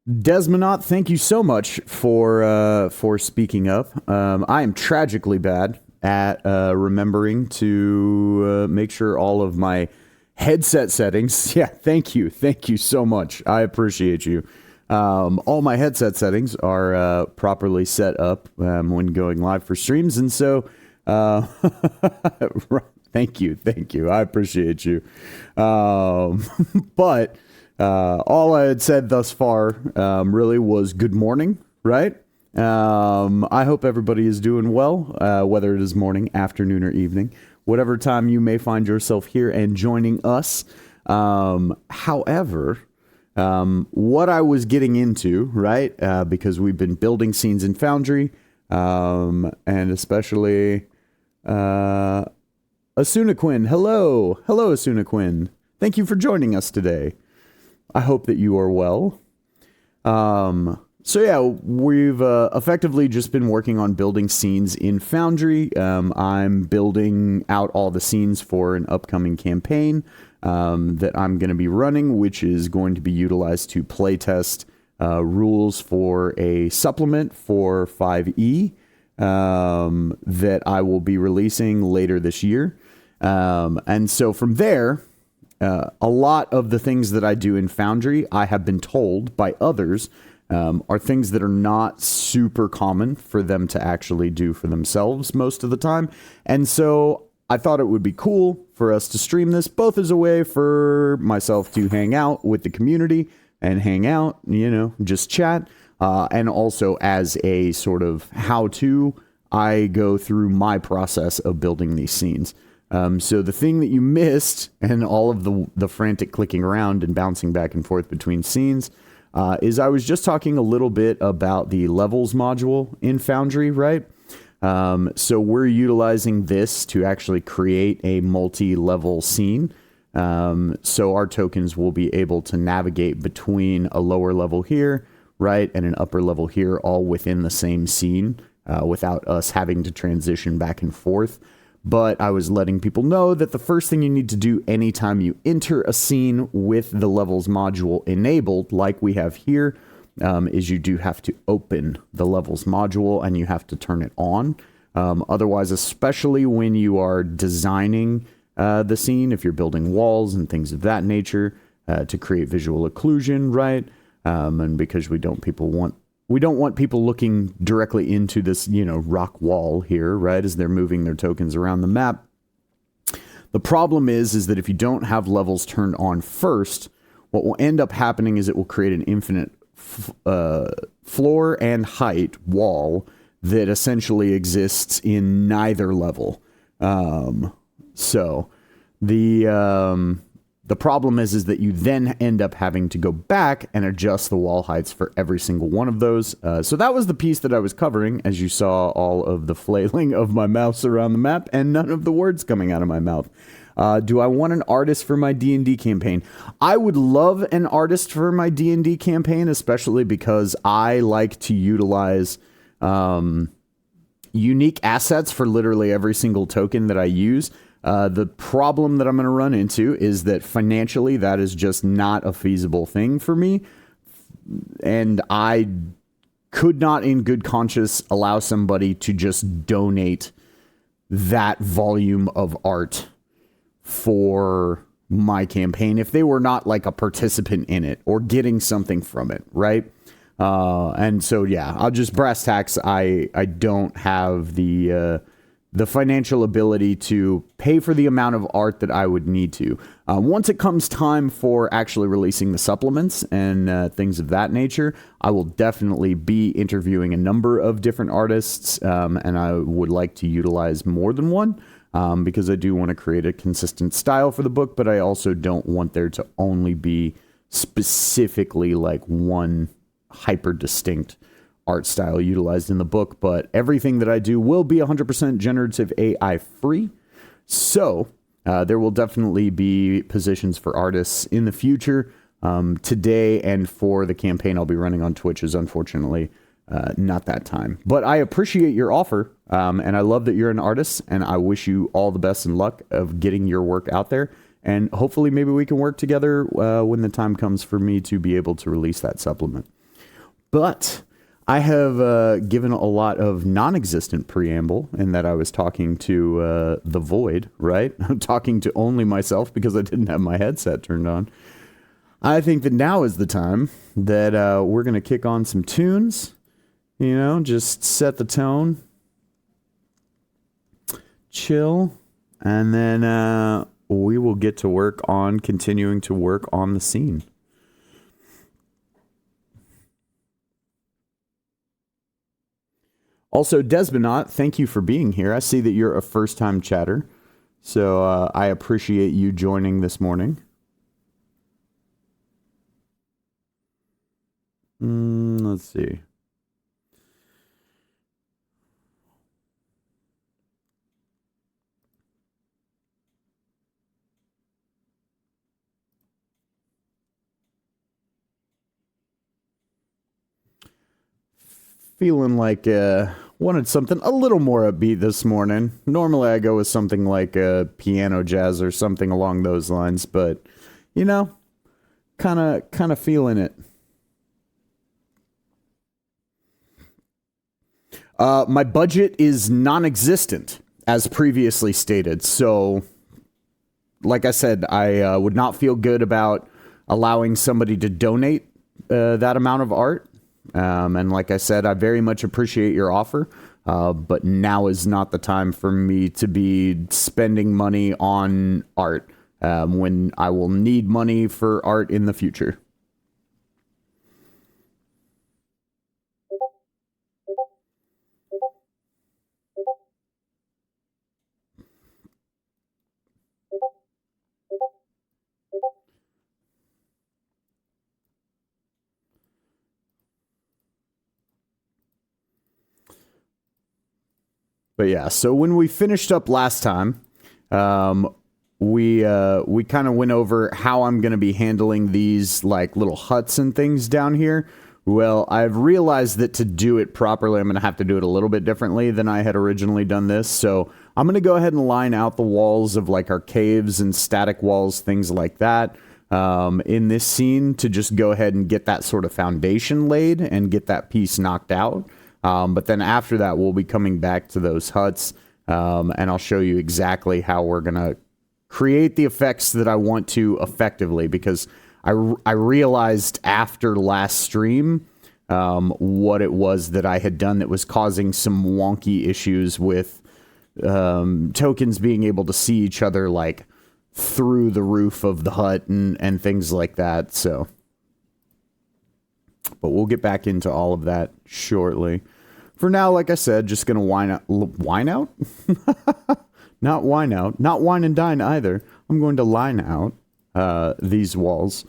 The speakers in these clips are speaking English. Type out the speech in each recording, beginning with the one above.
Desmonot, thank you so much for speaking up. I am tragically bad at remembering to make sure all of my headset settings. Yeah, thank you so much. I appreciate you. All my headset settings are properly set up when going live for streams, and so thank you. I appreciate you. But all I had said thus far really was good morning, right? I hope everybody is doing well, whether it is morning, afternoon, or evening, whatever time you may find yourself here and joining us. However, what I was getting into, right, because we've been building scenes in Foundry, and especially Asuna Quinn. Hello, Asuna Quinn. Thank you for joining us today. I hope that you are well. So yeah, we've effectively just been working on building scenes in Foundry. I'm building out all the scenes for an upcoming campaign that I'm going to be running, which is going to be utilized to playtest rules for a supplement for 5e that I will be releasing later this year. And so from there, a lot of the things that I do in Foundry, I have been told by others, are things that are not super common for them to actually do for themselves most of the time. And so I thought it would be cool for us to stream this, both as a way for myself to hang out with the community and hang out, just chat, and also as a sort of how-to, I go through my process of building these scenes. So the thing that you missed and all of the frantic clicking around and bouncing back and forth between scenes is I was just talking a little bit about the levels module in Foundry, right? So we're utilizing this to actually create a multi-level scene. So our tokens will be able to navigate between a lower level here, right, and an upper level here, all within the same scene without us having to transition back and forth. But I was letting people know that the first thing you need to do anytime you enter a scene with the levels module enabled, like we have here, is you do have to open the levels module and you have to turn it on. Otherwise, especially when you are designing the scene, if you're building walls and things of that nature to create visual occlusion, right? And because we don't want people looking directly into this, rock wall here, right, as they're moving their tokens around the map. The problem is that if you don't have levels turned on first, what will end up happening is it will create an infinite floor and height wall that essentially exists in neither level. So the problem is that you then end up having to go back and adjust the wall heights for every single one of those. So that was the piece that I was covering, as you saw all of the flailing of my mouse around the map and none of the words coming out of my mouth. Do I want an artist for my D&D campaign? I would love an artist for my D&D campaign, especially because I like to utilize unique assets for literally every single token that I use. The problem that I'm going to run into is that financially that is just not a feasible thing for me. And I could not in good conscience allow somebody to just donate that volume of art for my campaign if they were not like a participant in it or getting something from it, right? And so, yeah, I'll just brass tacks. I don't have the financial ability to pay for the amount of art that I would need to. Once it comes time for actually releasing the supplements and things of that nature, I will definitely be interviewing a number of different artists, and I would like to utilize more than one, because I do want to create a consistent style for the book, but I also don't want there to only be specifically like one hyper distinct art style utilized in the book, but everything that I do will be 100% generative AI free. So there will definitely be positions for artists in the future. Today and for the campaign I'll be running on Twitch is unfortunately not that time. But I appreciate your offer, and I love that you're an artist, and I wish you all the best and luck of getting your work out there. And hopefully maybe we can work together when the time comes for me to be able to release that supplement. But I have given a lot of non-existent preamble in that I was talking to the void, right? I'm talking to only myself because I didn't have my headset turned on. I think that now is the time that we're going to kick on some tunes, just set the tone, chill, and then we will get to work on continuing to work on the scene. Also, Desmonot, thank you for being here. I see that you're a first-time chatter, so I appreciate you joining this morning. Let's see. Feeling like wanted something a little more upbeat this morning. Normally I go with something like piano jazz or something along those lines, but kind of feeling it. My budget is non-existent, as previously stated. So, like I said, I would not feel good about allowing somebody to donate that amount of art. And like I said, I very much appreciate your offer, but now is not the time for me to be spending money on art when I will need money for art in the future. But yeah, so when we finished up last time, we kind of went over how I'm going to be handling these like little huts and things down here. Well, I've realized that to do it properly, I'm going to have to do it a little bit differently than I had originally done this. So I'm going to go ahead and line out the walls of like our caves and static walls, things like that, in this scene to just go ahead and get that sort of foundation laid and get that piece knocked out. But then after that, we'll be coming back to those huts, and I'll show you exactly how we're going to create the effects that I want to effectively, because I realized after last stream what it was that I had done that was causing some wonky issues with tokens being able to see each other like through the roof of the hut and things like that. So, but we'll get back into all of that shortly. For now, like I said, just going to wine out? Not wine out. Not wine and dine either. I'm going to line out these walls.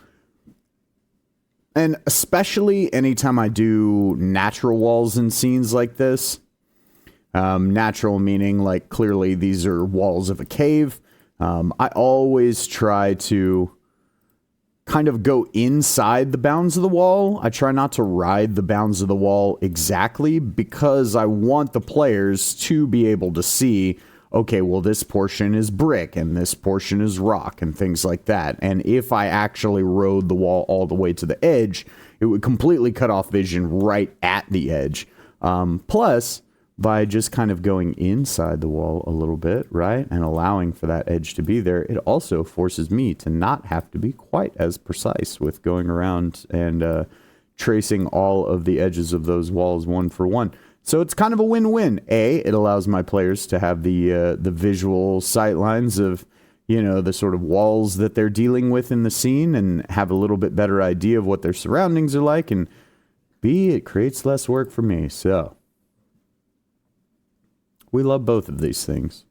And especially anytime I do natural walls in scenes like this. Natural meaning like clearly these are walls of a cave. I always try to kind of go inside the bounds of the wall. I try not to ride the bounds of the wall exactly because I want the players to be able to see, okay, well, this portion is brick and this portion is rock and things like that. And if I actually rode the wall all the way to the edge, it would completely cut off vision right at the edge. Plus, by just kind of going inside the wall a little bit, right, and allowing for that edge to be there, it also forces me to not have to be quite as precise with going around and tracing all of the edges of those walls one for one. So it's kind of a win-win. It allows my players to have the visual sightlines of, the sort of walls that they're dealing with in the scene and have a little bit better idea of what their surroundings are like. And B, it creates less work for me. So we love both of these things.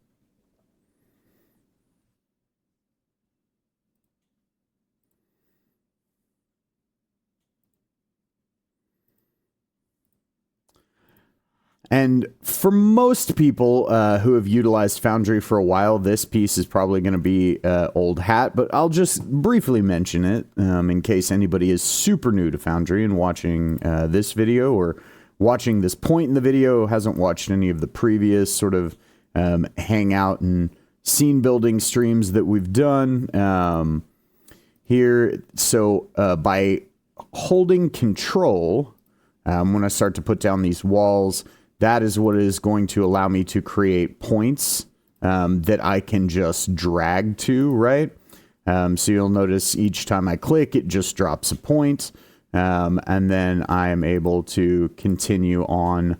And for most people who have utilized Foundry for a while, this piece is probably going to be old hat, but I'll just briefly mention it in case anybody is super new to Foundry and watching this video or watching this point in the video, hasn't watched any of the previous sort of hangout and scene building streams that we've done here. So by holding control when I start to put down these walls, that is what is going to allow me to create points that I can just drag to, right? So you'll notice each time I click, it just drops a point, and then I am able to continue on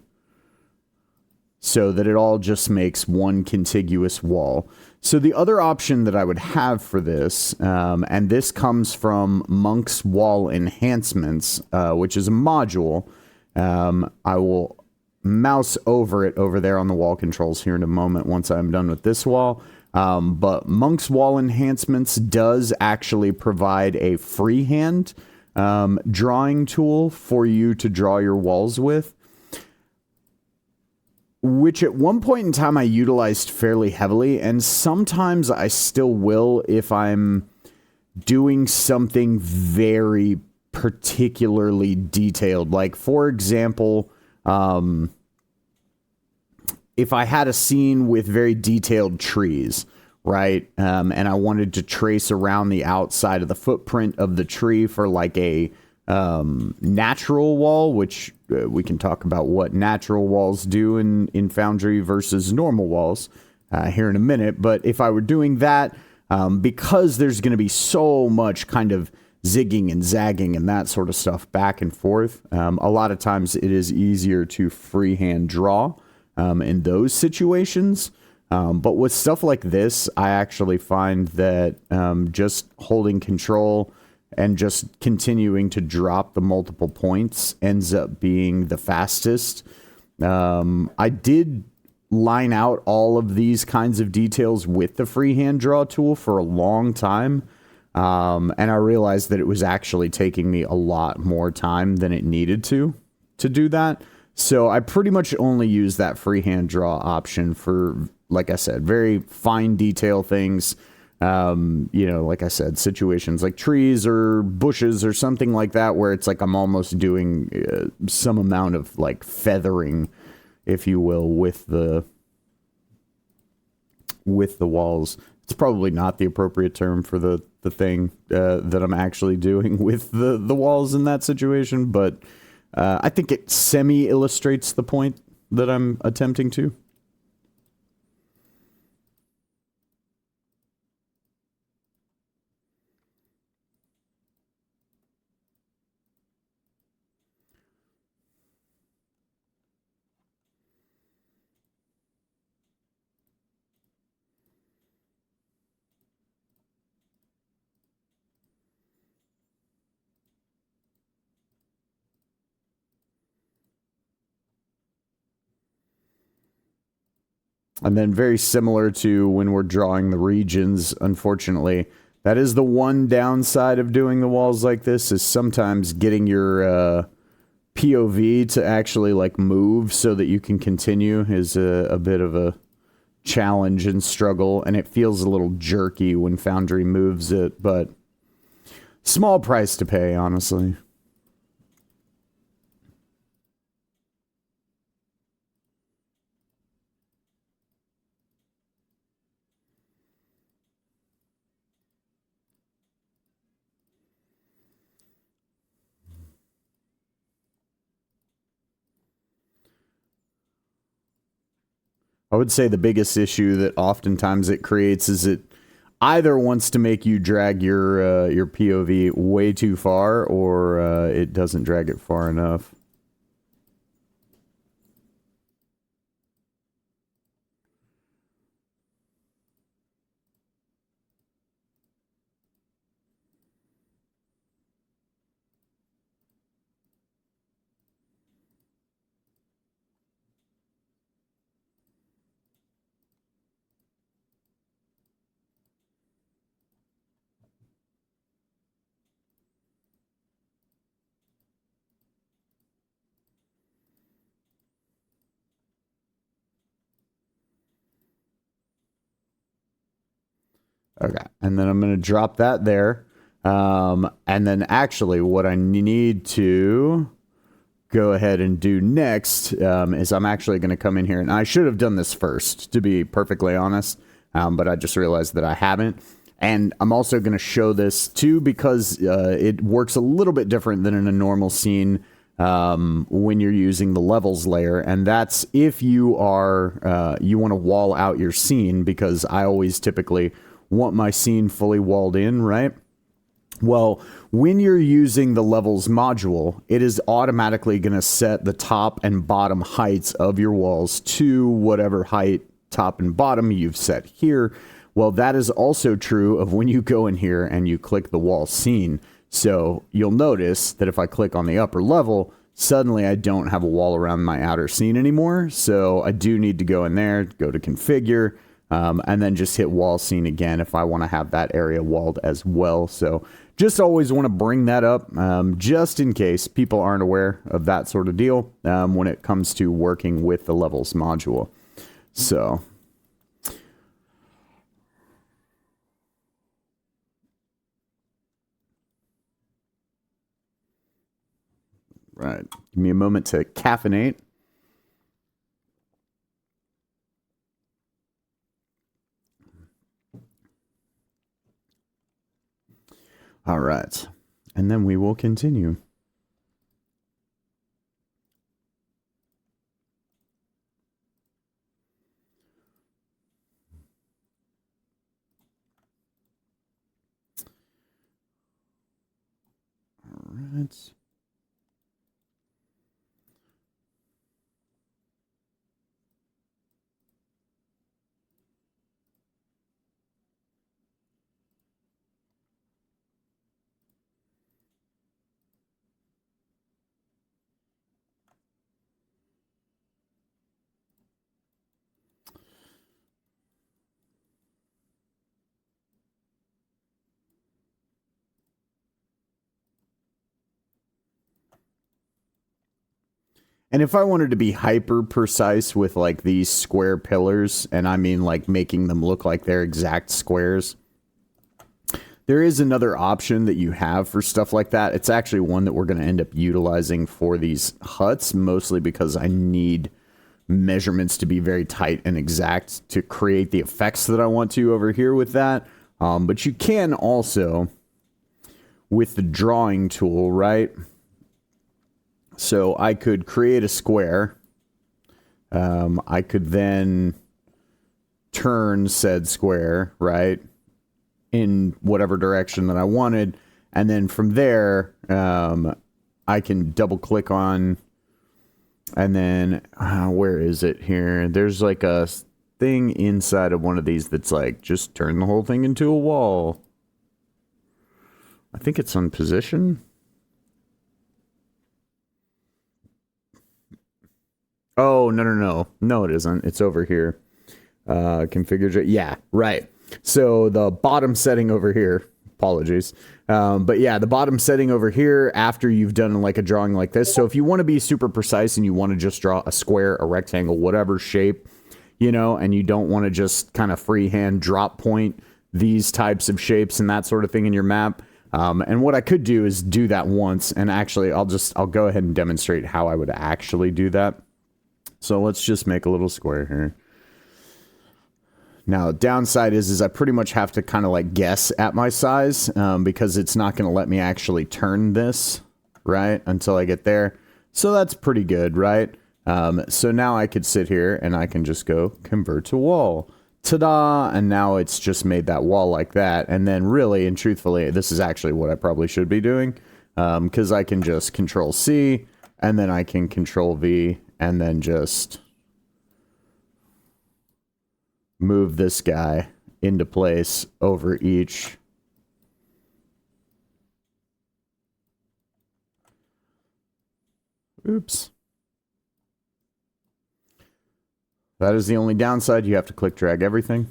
so that it all just makes one contiguous wall. So the other option that I would have for this, and this comes from Monk's Wall Enhancements, which is a module. I will mouse over it over there on the wall controls here in a moment once I'm done with this wall. But Monk's Wall Enhancements does actually provide a freehand drawing tool for you to draw your walls with, which at one point in time I utilized fairly heavily, and sometimes I still will if I'm doing something very particularly detailed. Like, for example, if I had a scene with very detailed trees, right, and I wanted to trace around the outside of the footprint of the tree for like a natural wall, which we can talk about what natural walls do in Foundry versus normal walls here in a minute. But if I were doing that, because there's going to be so much kind of zigging and zagging and that sort of stuff back and forth, a lot of times it is easier to freehand draw in those situations. But with stuff like this, I actually find that just holding control and just continuing to drop the multiple points ends up being the fastest. I did line out all of these kinds of details with the freehand draw tool for a long time. And I realized that it was actually taking me a lot more time than it needed to do that. So I pretty much only use that freehand draw option for, like I said, very fine detail things. Like I said, situations like trees or bushes or something like that, where it's like I'm almost doing some amount of like feathering, if you will, with the walls. It's probably not the appropriate term for the thing that I'm actually doing with the walls in that situation, but I think it semi-illustrates the point that I'm attempting to. And then very similar to when we're drawing the regions, unfortunately, that is the one downside of doing the walls like this, is sometimes getting your POV to actually like move so that you can continue is a bit of a challenge and struggle, and it feels a little jerky when Foundry moves it, but small price to pay, honestly. I would say the biggest issue that oftentimes it creates is it either wants to make you drag your POV way too far, or it doesn't drag it far enough. Okay, and then I'm going to drop that there. And then actually what I need to go ahead and do next is I'm actually going to come in here, and I should have done this first, to be perfectly honest, but I just realized that I haven't. And I'm also going to show this too because it works a little bit different than in a normal scene. when you're using the levels layer, and that's if you are you want to wall out your scene, because I always typically want my scene fully walled in, right? Well, when you're using the levels module, it is automatically going to set the top and bottom heights of your walls to whatever height, top and bottom, you've set here. Well, that is also true of when you go in here and you click the wall scene. So you'll notice that if I click on the upper level, suddenly I don't have a wall around my outer scene anymore. So I do need to go in there, go to configure, and then just hit wall scene again if I want to have that area walled as well. So just always want to bring that up, just in case people aren't aware of that sort of deal when it comes to working with the levels module. So right, give me a moment to caffeinate. All right, and then we will continue. All right. And if I wanted to be hyper precise with like these square pillars, and I mean like making them look like they're exact squares, there is another option that you have for stuff like that. It's actually one that we're going to end up utilizing for these huts, mostly because I need measurements to be very tight and exact to create the effects that I want to over here with that. But you can also, with the drawing tool, right? So I could create a square. I could then turn said square, right, in whatever direction that I wanted. And then from there, I can double click on, and then, where is it here? There's like a thing inside of one of these that's like, just turn the whole thing into a wall. I think it's on position. Oh, no, it isn't. It's over here. Configure. Yeah, right. So the bottom setting over here, apologies. But yeah, the bottom setting over here after you've done like a drawing like this. So if you want to be super precise and you want to just draw a square, a rectangle, whatever shape, you know, and you don't want to just kind of freehand drop point these types of shapes and that sort of thing in your map. And what I could do is do that once, and actually I'll go ahead and demonstrate how I would actually do that. So let's just make a little square here. Now, downside is I pretty much have to kind of like guess at my size because it's not going to let me actually turn this, right, until I get there. So that's pretty good, right? So now I could sit here and I can just go convert to wall. Ta-da! And now it's just made that wall like that. And then really and truthfully, this is actually what I probably should be doing because I can just Control C and then I can Control V and then just move this guy into place over each. Oops. That is the only downside. You have to click drag everything.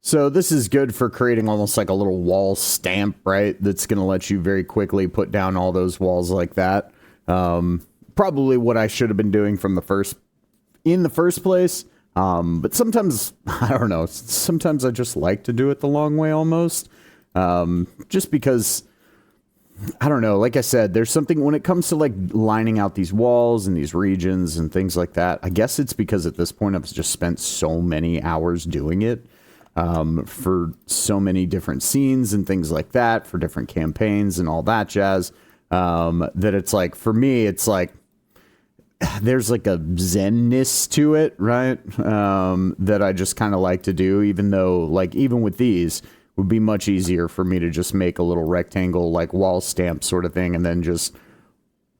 So this is good for creating almost like a little wall stamp, right? That's going to let you very quickly put down all those walls like that. Probably what I should have been doing from in the first place. But sometimes, I don't know, sometimes I just like to do it the long way almost. Just because I don't know. Like I said, there's something when it comes to like lining out these walls and these regions and things like that. I guess it's because at this point I've just spent so many hours doing it for so many different scenes and things like that, for different campaigns and all that jazz. That it's like, for me, it's like there's like a zen-ness to it, right? That I just kind of like to do, even though, like, even with these, would be much easier for me to just make a little rectangle, like, wall stamp sort of thing, and then just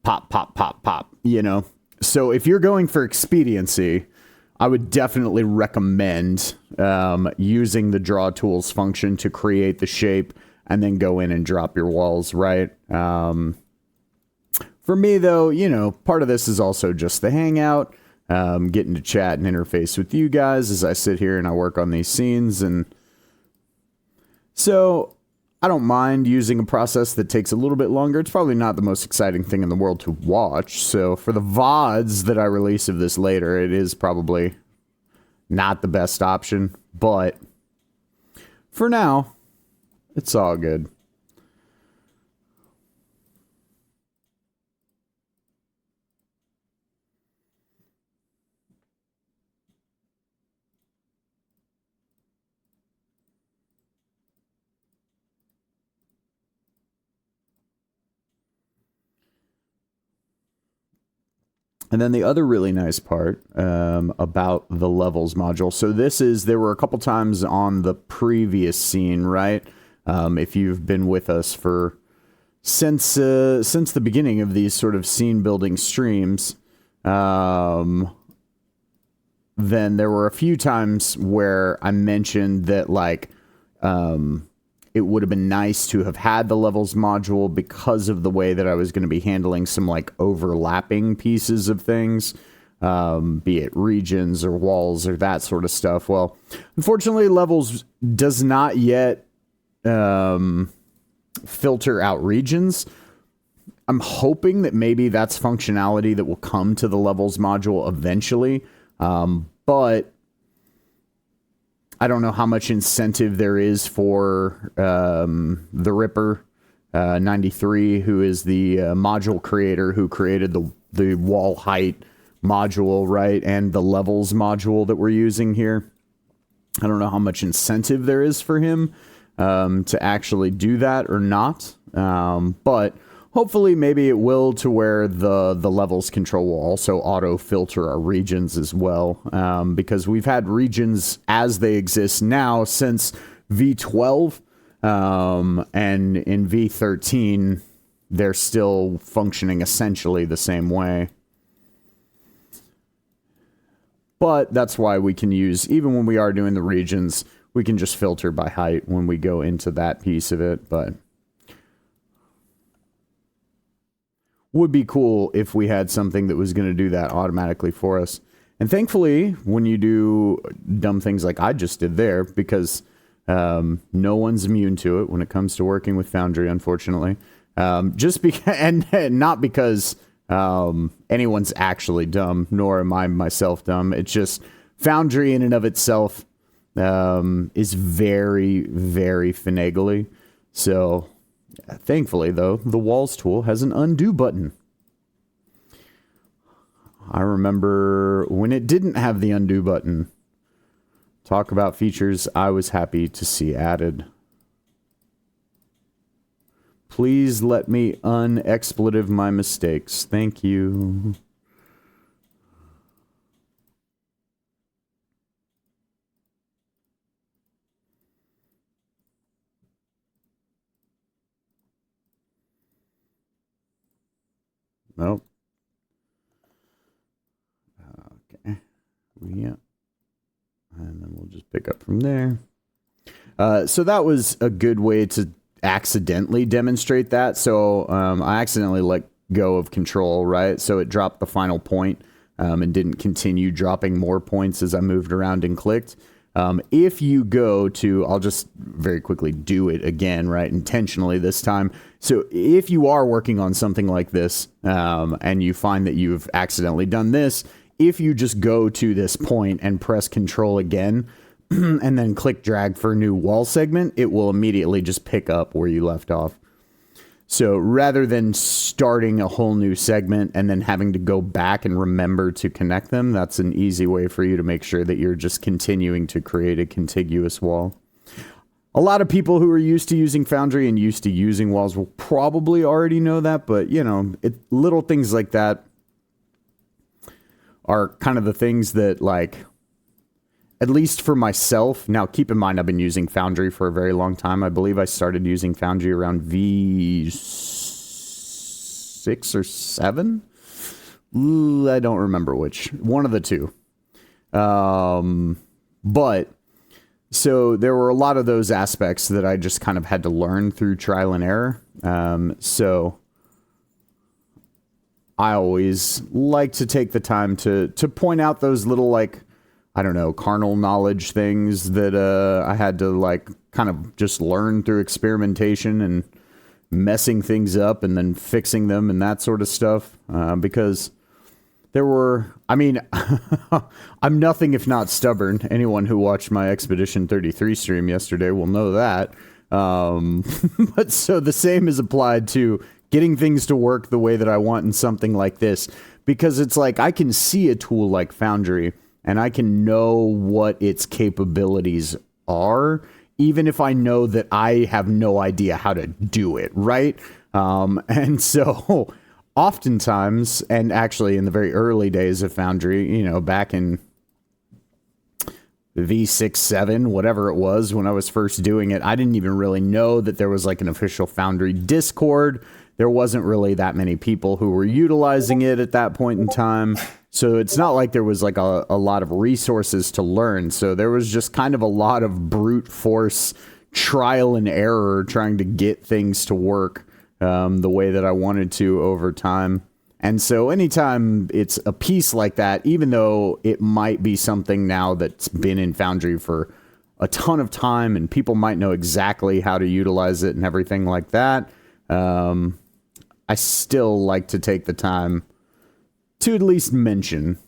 pop, pop, pop, pop, you know? So if you're going for expediency, I would definitely recommend using the draw tools function to create the shape and then go in and drop your walls, right? For me, though, you know, part of this is also just the hangout, getting to chat and interface with you guys as I sit here and I work on these scenes. And so I don't mind using a process that takes a little bit longer. It's probably not the most exciting thing in the world to watch. So for the VODs that I release of this later, it is probably not the best option. But for now, it's all good. And then the other really nice part about the levels module. So there were a couple times on the previous scene, right? If you've been with us since the beginning of these sort of scene building streams, then there were a few times where I mentioned that, like, it would have been nice to have had the levels module because of the way that I was going to be handling some like overlapping pieces of things, be it regions or walls or that sort of stuff. Well, unfortunately, levels does not yet filter out regions. I'm hoping that maybe that's functionality that will come to the levels module eventually, but I don't know how much incentive there is for the Ripper 93, who is the module creator who created the wall height module, right, and the levels module that we're using here. I don't know how much incentive there is for him to actually do that or not, but hopefully maybe it will, to where the levels control will also auto filter our regions as well, because we've had regions as they exist now since V12, and in V13 they're still functioning essentially the same way. But that's why we can use, even when we are doing the regions, we can just filter by height when we go into that piece of it. But would be cool if we had something that was going to do that automatically for us. And thankfully, when you do dumb things like I just did there, because no one's immune to it when it comes to working with Foundry, unfortunately. Just because, and not because anyone's actually dumb, nor am I myself dumb. It's just Foundry in and of itself is very, very finagly. So thankfully, though, the walls tool has an undo button. I remember when it didn't have the undo button. Talk about features I was happy to see added. Please let me unexpletive my mistakes. Thank you. Nope. Okay. Yeah. And then we'll just pick up from there. So that was a good way to accidentally demonstrate that. So I accidentally let go of control, right? So it dropped the final point and didn't continue dropping more points as I moved around and clicked. If you go to, I'll just very quickly do it again, right? Intentionally this time. So if you are working on something like this and you find that you've accidentally done this, if you just go to this point and press control again, and then click drag for a new wall segment, it will immediately just pick up where you left off. So rather than starting a whole new segment and then having to go back and remember to connect them, that's an easy way for you to make sure that you're just continuing to create a contiguous wall. A lot of people who are used to using Foundry and used to using walls will probably already know that, but you know, little things like that are kind of the things that, like, at least for myself. Now, keep in mind, I've been using Foundry for a very long time. I believe I started using Foundry around V6 or 7. I don't remember which. One of the two. But so there were a lot of those aspects that I just kind of had to learn through trial and error. So I always like to take the time to point out those little, like, I don't know, carnal knowledge things that I had to, like, kind of just learn through experimentation and messing things up and then fixing them and that sort of stuff. Because there were, I mean, I'm nothing if not stubborn. Anyone who watched my Expedition 33 stream yesterday will know that. But so the same is applied to getting things to work the way that I want in something like this. Because it's like, I can see a tool like Foundry and I can know what its capabilities are, even if I know that I have no idea how to do it, right? And so oftentimes, and actually in the very early days of Foundry, you know, back in V6, 7, whatever it was, when I was first doing it, I didn't even really know that there was like an official Foundry Discord. There wasn't really that many people who were utilizing it at that point in time. So it's not like there was like a lot of resources to learn. So there was just kind of a lot of brute force trial and error trying to get things to work the way that I wanted to over time. And so anytime it's a piece like that, even though it might be something now that's been in Foundry for a ton of time and people might know exactly how to utilize it and everything like that, I still like to take the time to at least mention.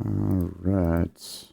All right.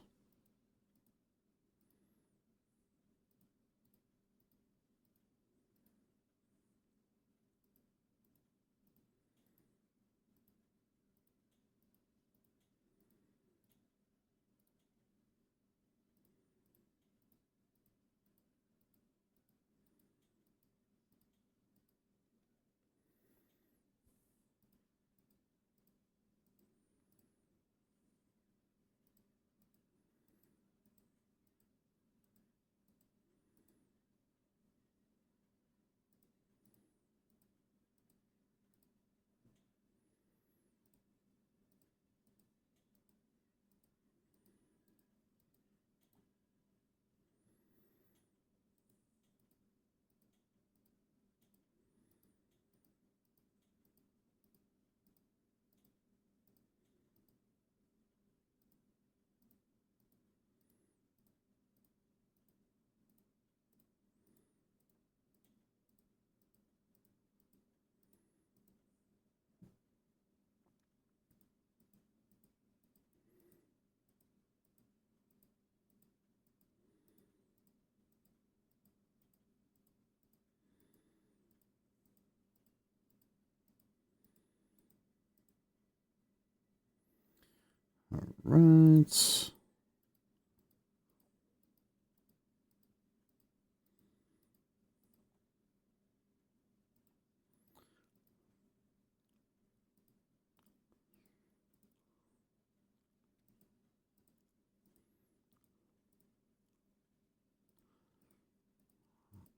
Right.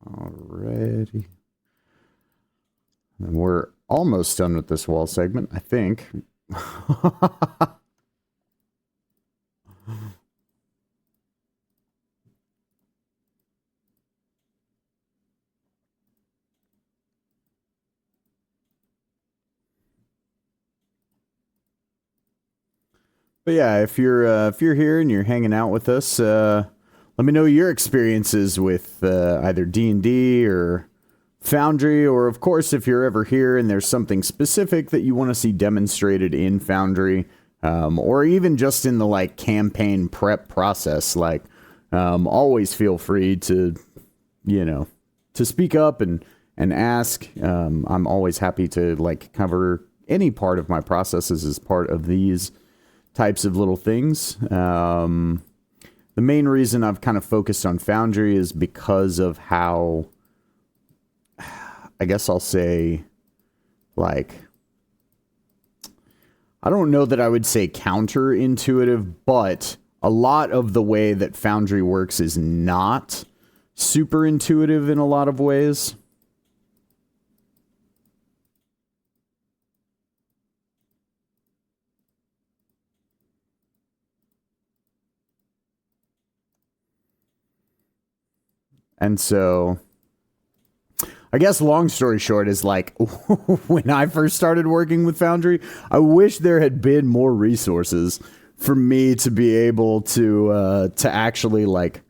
Alrighty. And we're almost done with this wall segment, I think. But yeah, if you're here and you're hanging out with us, let me know your experiences with either D&D or Foundry, or of course, if you're ever here and there's something specific that you want to see demonstrated in Foundry, or even just in the like campaign prep process. Like, always feel free to, to speak up and ask. I'm always happy to like cover any part of my processes as part of these types of little things. The main reason I've kind of focused on Foundry is because of how, I guess I'll say, like, I don't know that I would say counterintuitive, but a lot of the way that Foundry works is not super intuitive in a lot of ways. And so, I guess long story short is like, when I first started working with Foundry, I wish there had been more resources for me to be able to actually like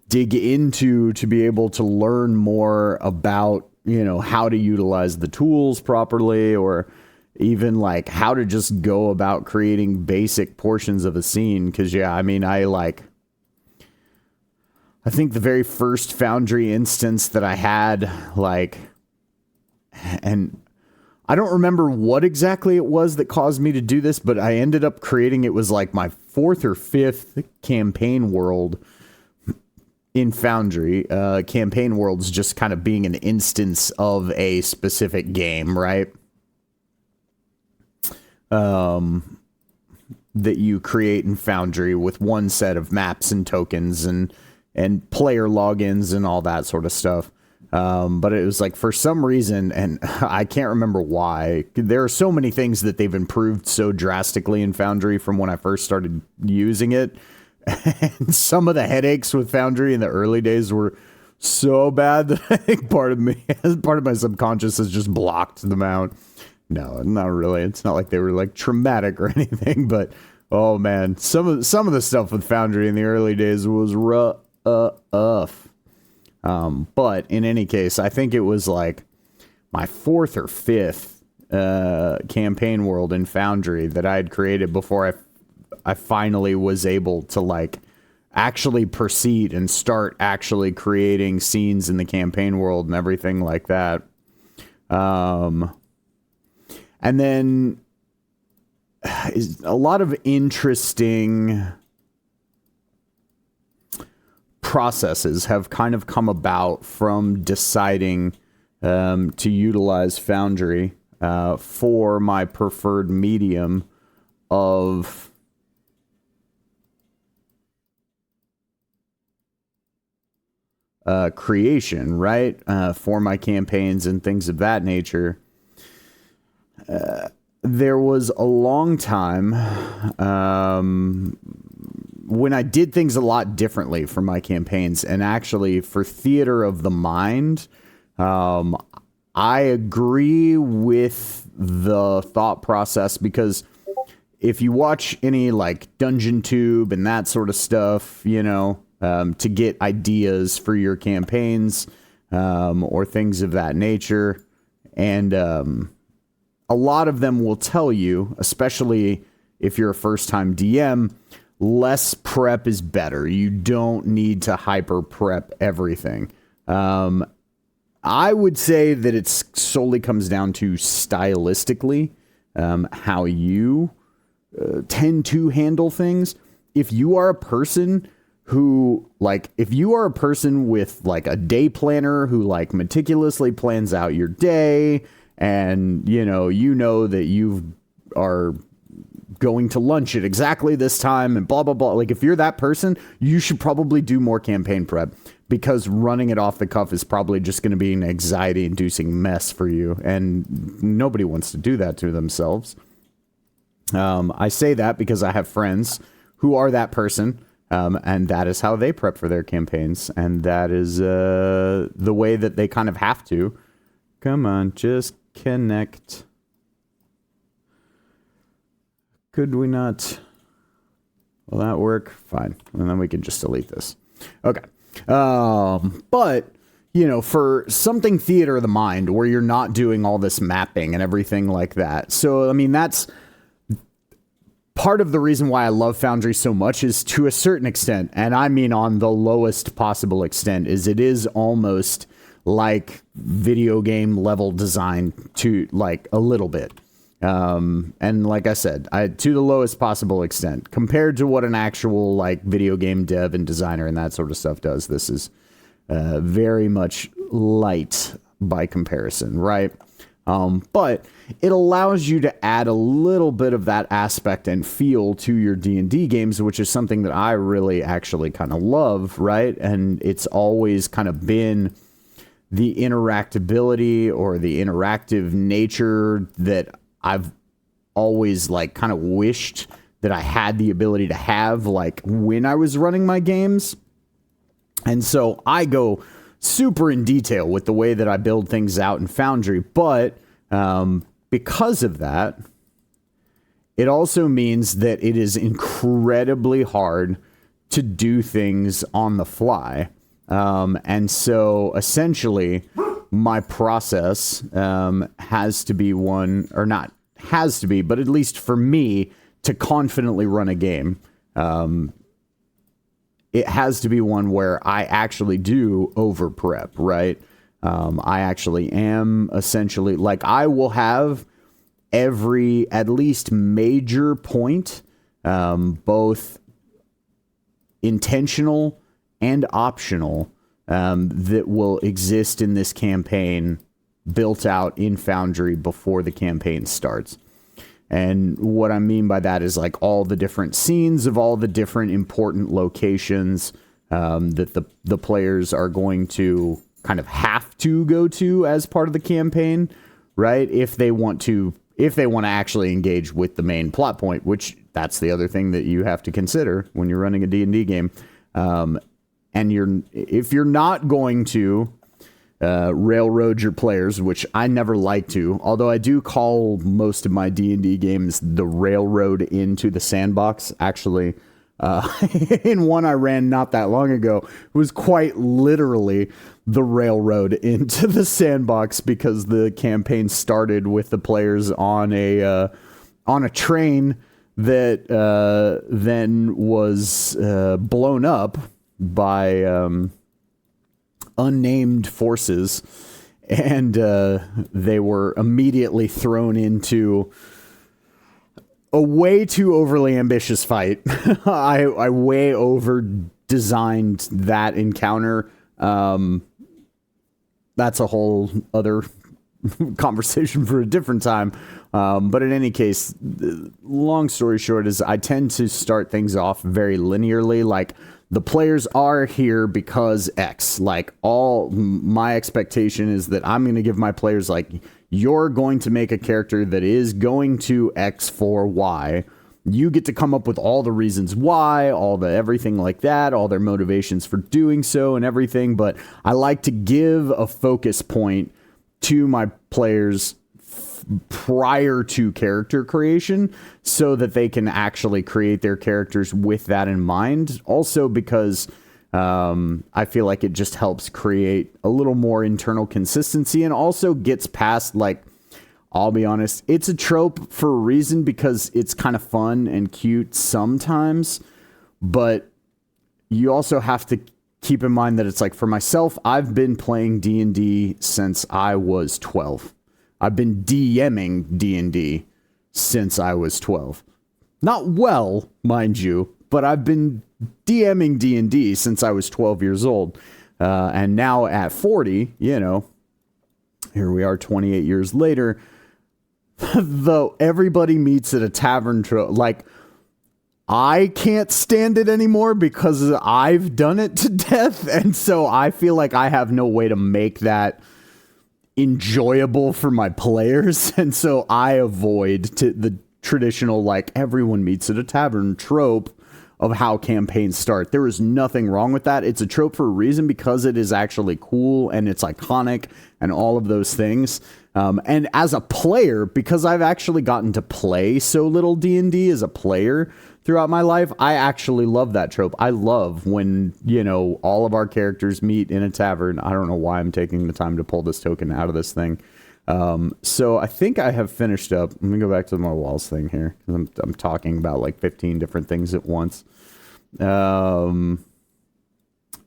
dig into, to be able to learn more about, how to utilize the tools properly, or even like how to just go about creating basic portions of a scene. Cause yeah, I mean, I think the very first Foundry instance that I had, like, and I don't remember what exactly it was that caused me to do this, but I ended up creating, it was like my 4th or 5th campaign world in Foundry. Campaign worlds just kind of being an instance of a specific game, right? That you create in Foundry with one set of maps and tokens and player logins and all that sort of stuff. But it was like, for some reason, and I can't remember why, there are so many things that they've improved so drastically in Foundry from when I first started using it. And some of the headaches with Foundry in the early days were so bad that I think part of my subconscious has just blocked them out. No, not really. It's not like they were like traumatic or anything, but oh man, some of the stuff with Foundry in the early days was rough. But in any case, I think it was like my 4th or 5th campaign world in Foundry that I had created before I finally was able to like actually proceed and start actually creating scenes in the campaign world and everything like that. And then a lot of interesting processes have kind of come about from deciding to utilize Foundry for my preferred medium of creation, right? For my campaigns and things of that nature. There was a long time when I did things a lot differently for my campaigns, and actually for Theater of the Mind, I agree with the thought process, because if you watch any like Dungeon Tube and that sort of stuff, to get ideas for your campaigns, or things of that nature, and a lot of them will tell you, especially if you're a first-time DM, less prep is better. You don't need to hyper prep everything. I would say that it solely comes down to stylistically, how you tend to handle things. If you are a person who, like, if you are a person with like a day planner who like meticulously plans out your day, and you know that you are going to lunch at exactly this time and blah blah blah, like if you're that person, you should probably do more campaign prep, because running it off the cuff is probably just going to be an anxiety inducing mess for you, and nobody wants to do that to themselves. I say that because I have friends who are that person, and that is how they prep for their campaigns, and that is the way that they kind of have to. Come on, just connect. Could we not? Will that work? Fine. And then we can just delete this. Okay. But, for something theater of the mind where you're not doing all this mapping and everything like that. So, I mean, that's part of the reason why I love Foundry so much, is to a certain extent, and I mean on the lowest possible extent, is it is almost like video game level design to like a little bit. And like I said, to the lowest possible extent compared to what an actual like video game dev and designer and that sort of stuff does. This is very much light by comparison, right? But it allows you to add a little bit of that aspect and feel to your D&D games, which is something that I really actually kind of love, right? And it's always kind of been the interactability or the interactive nature that I've always like kind of wished that I had the ability to have, like when I was running my games. And so I go super in detail with the way that I build things out in Foundry, but because of that, it also means that it is incredibly hard to do things on the fly. And so essentially my process has to be one, or not has to be, but at least for me to confidently run a game, it has to be one where I actually do over prep, right? I actually am essentially, like, I will have every at least major point, both intentional and optional, that will exist in this campaign built out in Foundry before the campaign starts. And what I mean by that is like all the different scenes of all the different important locations that the players are going to kind of have to go to as part of the campaign, right? If they want to actually engage with the main plot point, which that's the other thing that you have to consider when you're running a D&D game. And if you're not going to railroad your players, which I never like to, although I do call most of my D&D games the railroad into the sandbox. Actually, in one I ran not that long ago, it was quite literally the railroad into the sandbox, because the campaign started with the players on a train that then was blown up by unnamed forces, and they were immediately thrown into a way too overly ambitious fight. I way over designed that encounter. That's a whole other conversation for a different time. But in any case, long story short is I tend to start things off very linearly. Like, the players are here because X. Like, all my expectation is that I'm going to give my players, like, you're going to make a character that is going to X for Y. You get to come up with all the reasons why, all the everything like that, all their motivations for doing so and everything. But I like to give a focus point to my players prior to character creation so that they can actually create their characters with that in mind. Also because I feel like it just helps create a little more internal consistency, and also gets past, like, I'll be honest, it's a trope for a reason, because it's kind of fun and cute sometimes, but you also have to keep in mind that it's like, for myself, I've been playing D&D since I was 12. I've been DMing D&D since I was 12. Not well, mind you, but I've been DMing D&D since I was 12 years old. And now at 40, you know, here we are 28 years later, though everybody meets at a tavern like, I can't stand it anymore because I've done it to death. And so I feel like I have no way to make that enjoyable for my players. And so I avoid the traditional, like, everyone meets at a tavern trope of how campaigns start. There is nothing wrong with that. It's a trope for a reason, because it is actually cool and it's iconic and all of those things. And as a player, because I've actually gotten to play so little D&D as a player throughout my life, I actually love that trope. I love when, you know, all of our characters meet in a tavern. I don't know why I'm taking the time to pull this token out of this thing. So I think I have finished up. Let me go back to my walls thing here, because I'm talking about like 15 different things at once. Yeah.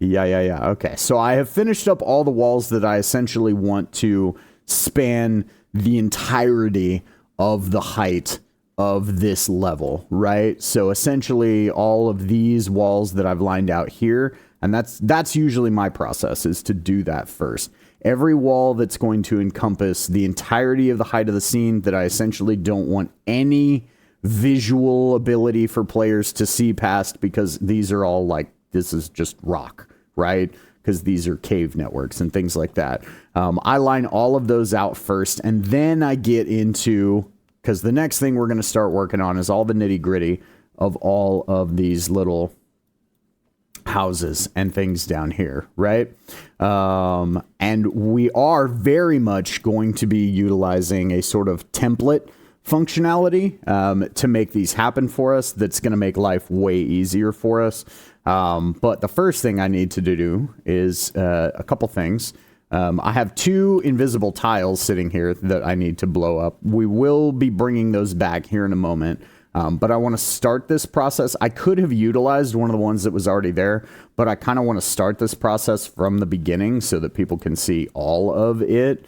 Okay. So I have finished up all the walls that I essentially want to span the entirety of the height of this level, right? So essentially all of these walls that I've lined out here, and that's usually my process, is to do that first. Every wall that's going to encompass the entirety of the height of the scene that I essentially don't want any visual ability for players to see past, because these are all like, this is just rock, right? Because these are cave networks and things like that. I line all of those out first, and then I get into, because the next thing we're going to start working on is all the nitty gritty of all of these little houses and things down here, right? And we are very much going to be utilizing a sort of template functionality to make these happen for us. That's going to make life way easier for us. But the first thing I need to do is a couple things. I have 2 invisible tiles sitting here that I need to blow up. We will be bringing those back here in a moment. But I want to start this process. I could have utilized one of the ones that was already there, but I kind of want to start this process from the beginning so that people can see all of it.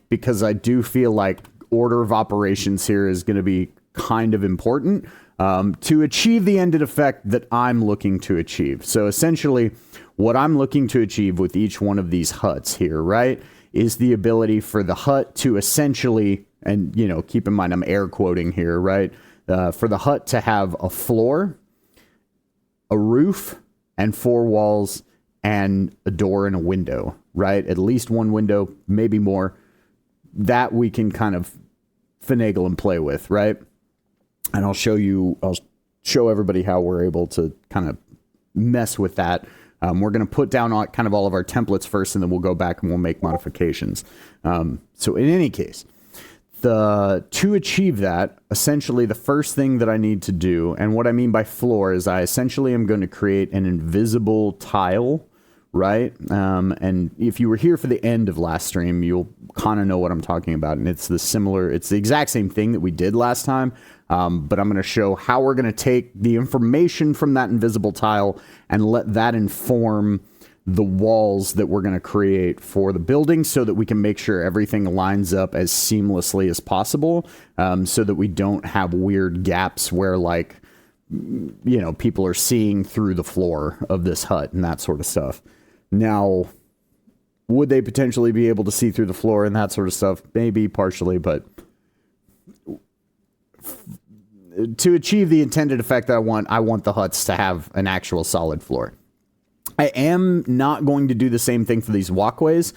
Because I do feel like order of operations here is going to be kind of important to achieve the ended effect that I'm looking to achieve. So essentially, what I'm looking to achieve with each one of these huts here, right, is the ability for the hut to essentially, and, you know, keep in mind I'm air quoting here, right, for the hut to have a floor, a roof, and 4 walls, and a door and a window, right? At least one window, maybe more. That we can kind of finagle and play with, right? And I'll show everybody how we're able to kind of mess with that. We're going to put down kind of all of our templates first, and then we'll go back and we'll make modifications. So in any case, to achieve that, essentially the first thing that I need to do, and what I mean by floor is I essentially am going to create an invisible tile, right? And if you were here for the end of last stream, you'll kind of know what I'm talking about. And it's the exact same thing that we did last time. But I'm going to show how we're going to take the information from that invisible tile and let that inform the walls that we're going to create for the building, so that we can make sure everything lines up as seamlessly as possible, so that we don't have weird gaps where, like, you know, people are seeing through the floor of this hut and that sort of stuff. Now, would they potentially be able to see through the floor and that sort of stuff? Maybe partially, but to achieve the intended effect that I want the huts to have an actual solid floor. I am not going to do the same thing for these walkways,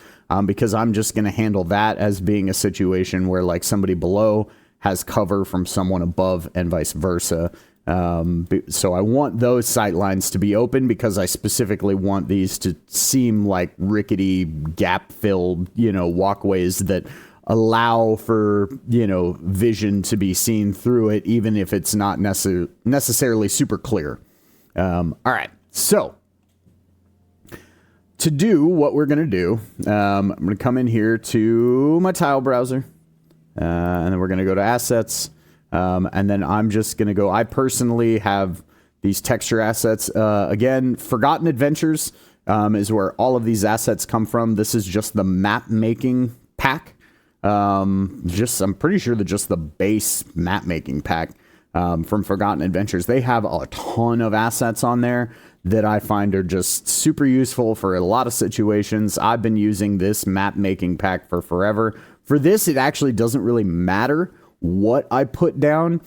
because I'm just going to handle that as being a situation where, like, somebody below has cover from someone above and vice versa. So I want those sight lines to be open, because I specifically want these to seem like rickety, gap-filled, you know, walkways that allow for, you know, vision to be seen through it, even if it's not necessarily super clear. All right, so to do what we're going to do, I'm going to come in here to my tile browser, and then we're going to go to assets, and then I'm just going to go, I personally have these texture assets. Again, Forgotten Adventures is where all of these assets come from. This is just the map making pack. I'm pretty sure that just the base map making pack. from Forgotten Adventures. They have a ton of assets on there that I find are just super useful for a lot of situations. I've been using this map making pack for forever. For this, it actually doesn't really matter what I put down,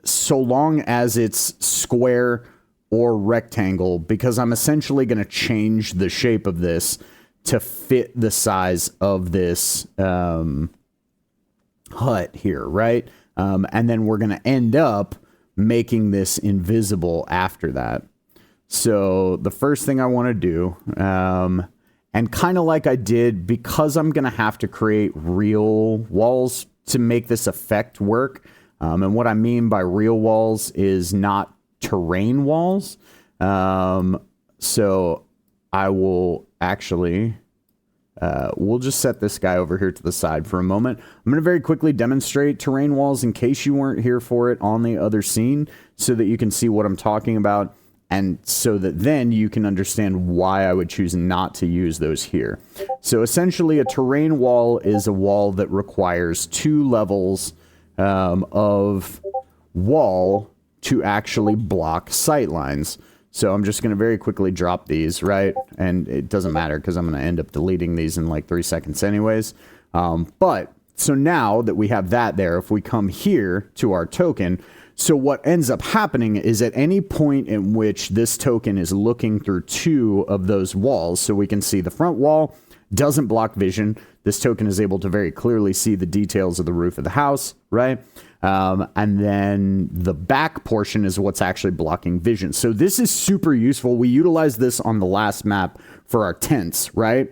so long as it's square or rectangle, because I'm essentially going to change the shape of this to fit the size of this hut here, right? And then we're going to end up making this invisible after that. So the first thing I want to do, and kind of like I did, because I'm going to have to create real walls to make this effect work. And what I mean by real walls is not terrain walls. So I will actually, we'll just set this guy over here to the side for a moment. I'm going to very quickly demonstrate terrain walls in case you weren't here for it on the other scene, so that you can see what I'm talking about, and so that then you can understand why I would choose not to use those here. So essentially, a terrain wall is a wall that requires 2 levels of wall to actually block sightlines. So I'm just going to very quickly drop these, right? And it doesn't matter because I'm going to end up deleting these in like 3 seconds anyways. But so now that we have that there, if we come here to our token, so what ends up happening is at any point in which this token is looking through 2 of those walls, so we can see the front wall doesn't block vision. This token is able to very clearly see the details of the roof of the house, right? And then the back portion is what's actually blocking vision. So this is super useful. We utilized this on the last map for our tents, right?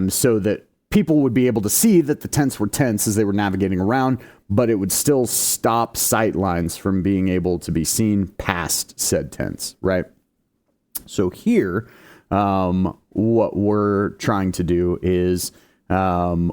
So that people would be able to see that the tents were tents as they were navigating around, but it would still stop sight lines from being able to be seen past said tents, right? So here, what we're trying to do is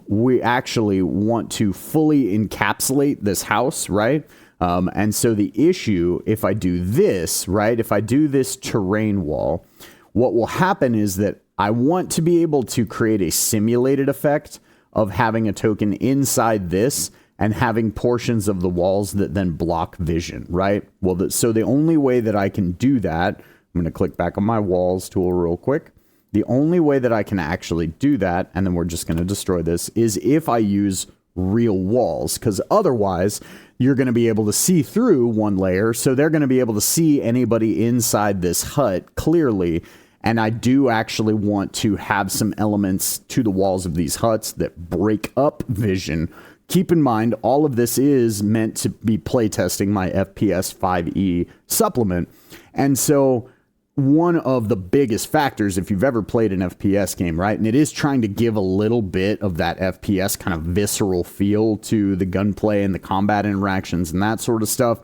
we actually want to fully encapsulate this house, right? And so the issue, if I do this, right, if I do this terrain wall, what will happen is that I want to be able to create a simulated effect of having a token inside this and having portions of the walls that then block vision, right? Well, so the only way that I can do that, I'm going to click back on my walls tool real quick. The only way that I can actually do that, and then we're just going to destroy this, is if I use real walls, because otherwise you're going to be able to see through one layer, so they're going to be able to see anybody inside this hut clearly. And I do actually want to have some elements to the walls of these huts that break up vision. Keep in mind, all of this is meant to be playtesting my FPS 5e supplement. And so one of the biggest factors, if you've ever played an FPS game, right, and it is trying to give a little bit of that FPS kind of visceral feel to the gunplay and the combat interactions and that sort of stuff,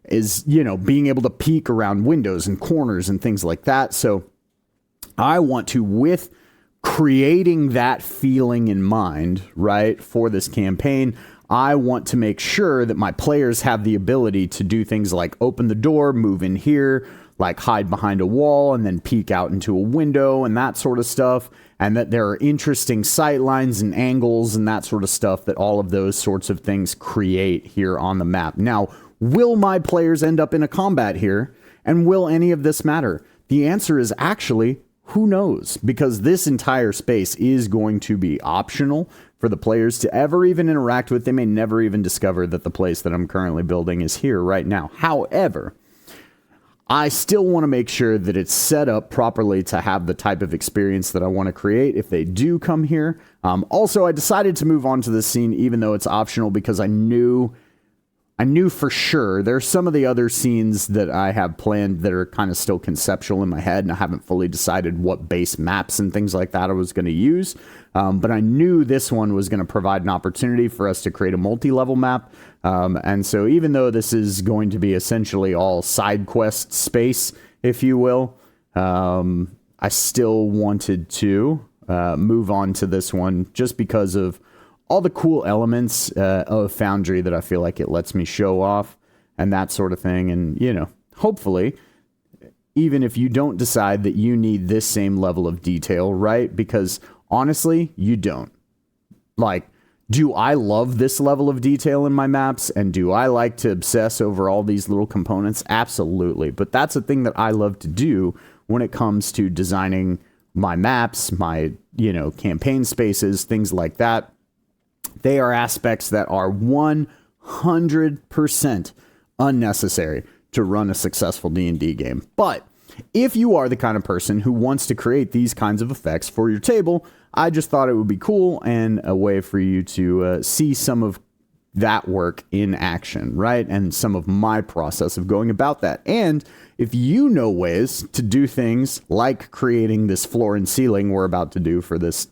is, you know, being able to peek around windows and corners and things like that. So I want to, with creating that feeling in mind, right, for this campaign, I want to make sure that my players have the ability to do things like open the door, move in here, like hide behind a wall and then peek out into a window and that sort of stuff, and that there are interesting sight lines and angles and that sort of stuff that all of those sorts of things create here on the map. Now, will my players end up in a combat here, and will any of this matter? The answer is actually, who knows? Because this entire space is going to be optional for the players to ever even interact with. They may never even discover that the place that I'm currently building is here right now. However, I still want to make sure that it's set up properly to have the type of experience that I want to create if they do come here. Also, I decided to move on to this scene even though it's optional, because I knew for sure there's some of the other scenes that I have planned that are kind of still conceptual in my head, and I haven't fully decided what base maps and things like that I was going to use. But I knew this one was going to provide an opportunity for us to create a multi-level map. And so even though this is going to be essentially all side quest space, if you will, I still wanted to move on to this one just because of all the cool elements of Foundry that I feel like it lets me show off and that sort of thing. And, you know, hopefully, even if you don't decide that you need this same level of detail, right? Because honestly, you don't. Like, Do I love this level of detail in my maps? And do I like to obsess over all these little components? Absolutely. But that's a thing that I love to do when it comes to designing my maps, my, campaign spaces, things like that. They are aspects that are 100% unnecessary to run a successful D&D game. But if you are the kind of person who wants to create these kinds of effects for your table, I just thought it would be cool and a way for you to see some of that work in action, right? And some of my process of going about that. And if you know ways to do things like creating this floor and ceiling we're about to do for this,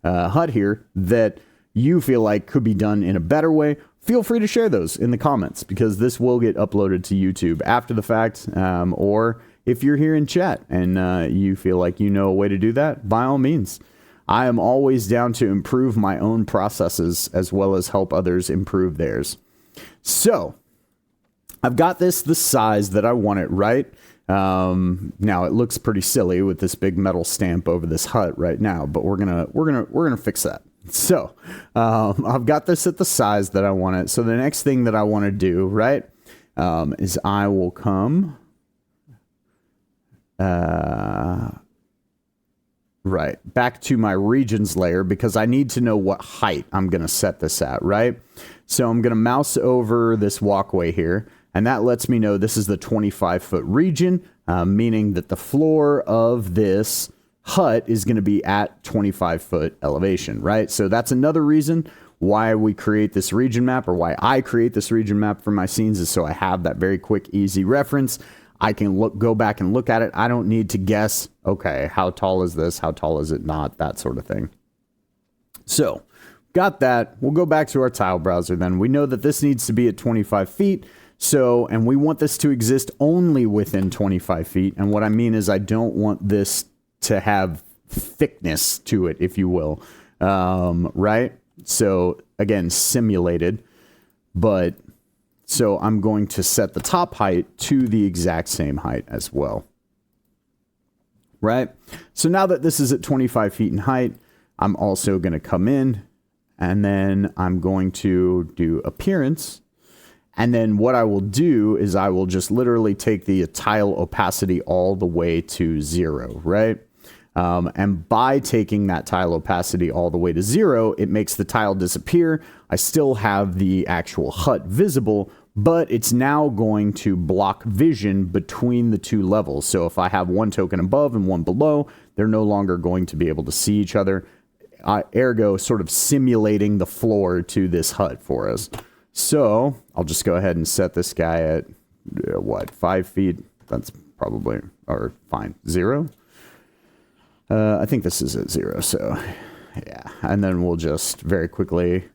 hut here that you feel like could be done in a better way, feel free to share those in the comments, because this will get uploaded to YouTube after the fact. Or if you're here in chat and you feel like you know a way to do that, by all means. I am always down to improve my own processes as well as help others improve theirs. So I've got this the size that I want it, right? Now it looks pretty silly with this big metal stamp over this hut right now, but we're gonna fix that. So I've got this at the size that I want it. So the next thing that I want to do, right, is I will come right back to my regions layer, because I need to know what height I'm going to set this at, right? So I'm going to mouse over this walkway here, and that lets me know this is the 25-foot region, meaning that the floor of this hut is going to be at 25-foot elevation, right? So that's another reason why we create this region map, or why I create this region map for my scenes, is so I have that very quick, easy reference. I can go back and look at it. I don't need to guess, okay, how tall is this? How tall is it not? That sort of thing. So, got that. We'll go back to our tile browser then. We know that this needs to be at 25 feet. So, and we want this to exist only within 25 feet. And what I mean is I don't want this to have thickness to it, if you will. Right? So, again, simulated. But, so I'm going to set the top height to the exact same height as well. Right? So now that this is at 25 feet in height, I'm also going to come in, and then I'm going to do appearance. And then what I will do is I will just literally take the tile opacity all the way to 0, right? And by taking that tile opacity all the way to 0, it makes the tile disappear. I still have the actual hut visible, but it's now going to block vision between the two levels. So if I have one token above and one below, they're no longer going to be able to see each other. Ergo, sort of simulating the floor to this hut for us. So I'll just go ahead and set this guy at, 5 feet? That's probably, or fine, 0? I think this is at 0, so yeah. And then we'll just very quickly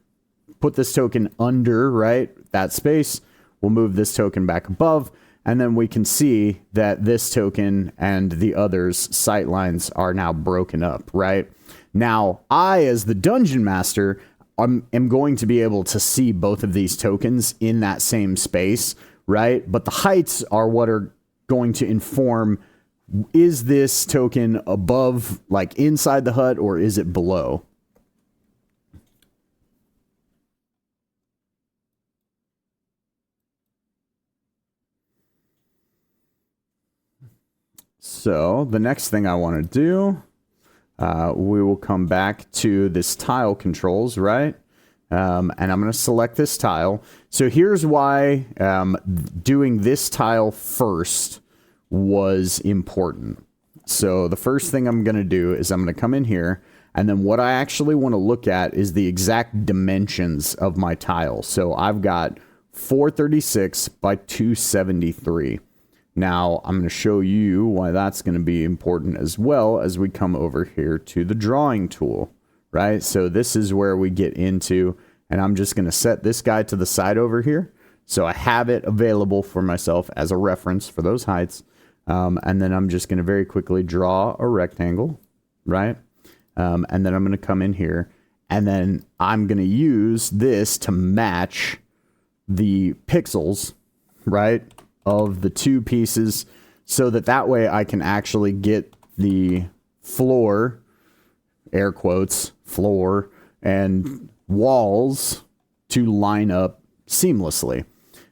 put this token under, right, that space. We'll move this token back above, and then we can see that this token and the others' sightlines are now broken up, right? Now, I, as the dungeon master, am going to be able to see both of these tokens in that same space, right? But the heights are what are going to inform, is this token above, like inside the hut, or is it below? So the next thing I want to do, we will come back to this tile controls, right? And I'm going to select this tile. So here's why doing this tile first was important. So the first thing I'm going to do is I'm going to come in here, and then what I actually want to look at is the exact dimensions of my tile. So I've got 436 by 273. Now, I'm going to show you why that's going to be important as well as we come over here to the drawing tool, right? So this is where we get into, and I'm just going to set this guy to the side over here. So I have it available for myself as a reference for those heights. And then I'm just going to very quickly draw a rectangle, right? And then I'm going to come in here, and then I'm going to use this to match the pixels, right, of the two pieces, so that way I can actually get the floor, air quotes, floor, and walls to line up seamlessly.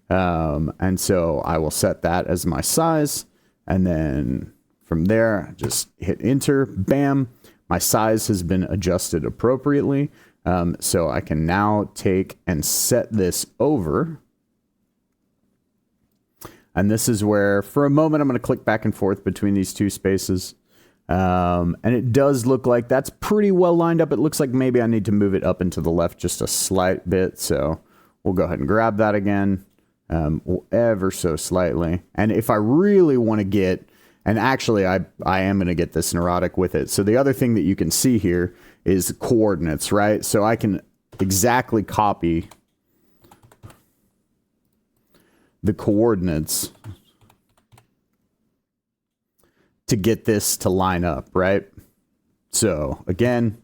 And so I will set that as my size, and then from there, just hit enter, bam, my size has been adjusted appropriately. So I can now take and set this over. And this is where, for a moment, I'm going to click back and forth between these two spaces. And it does look like that's pretty well lined up. It looks like maybe I need to move it up and to the left just a slight bit. So we'll go ahead and grab that again, ever so slightly. And if I really want to get, and actually I am going to get this neurotic with it. So the other thing that you can see here is coordinates, right? So I can exactly copy the coordinates to get this to line up, right? So again,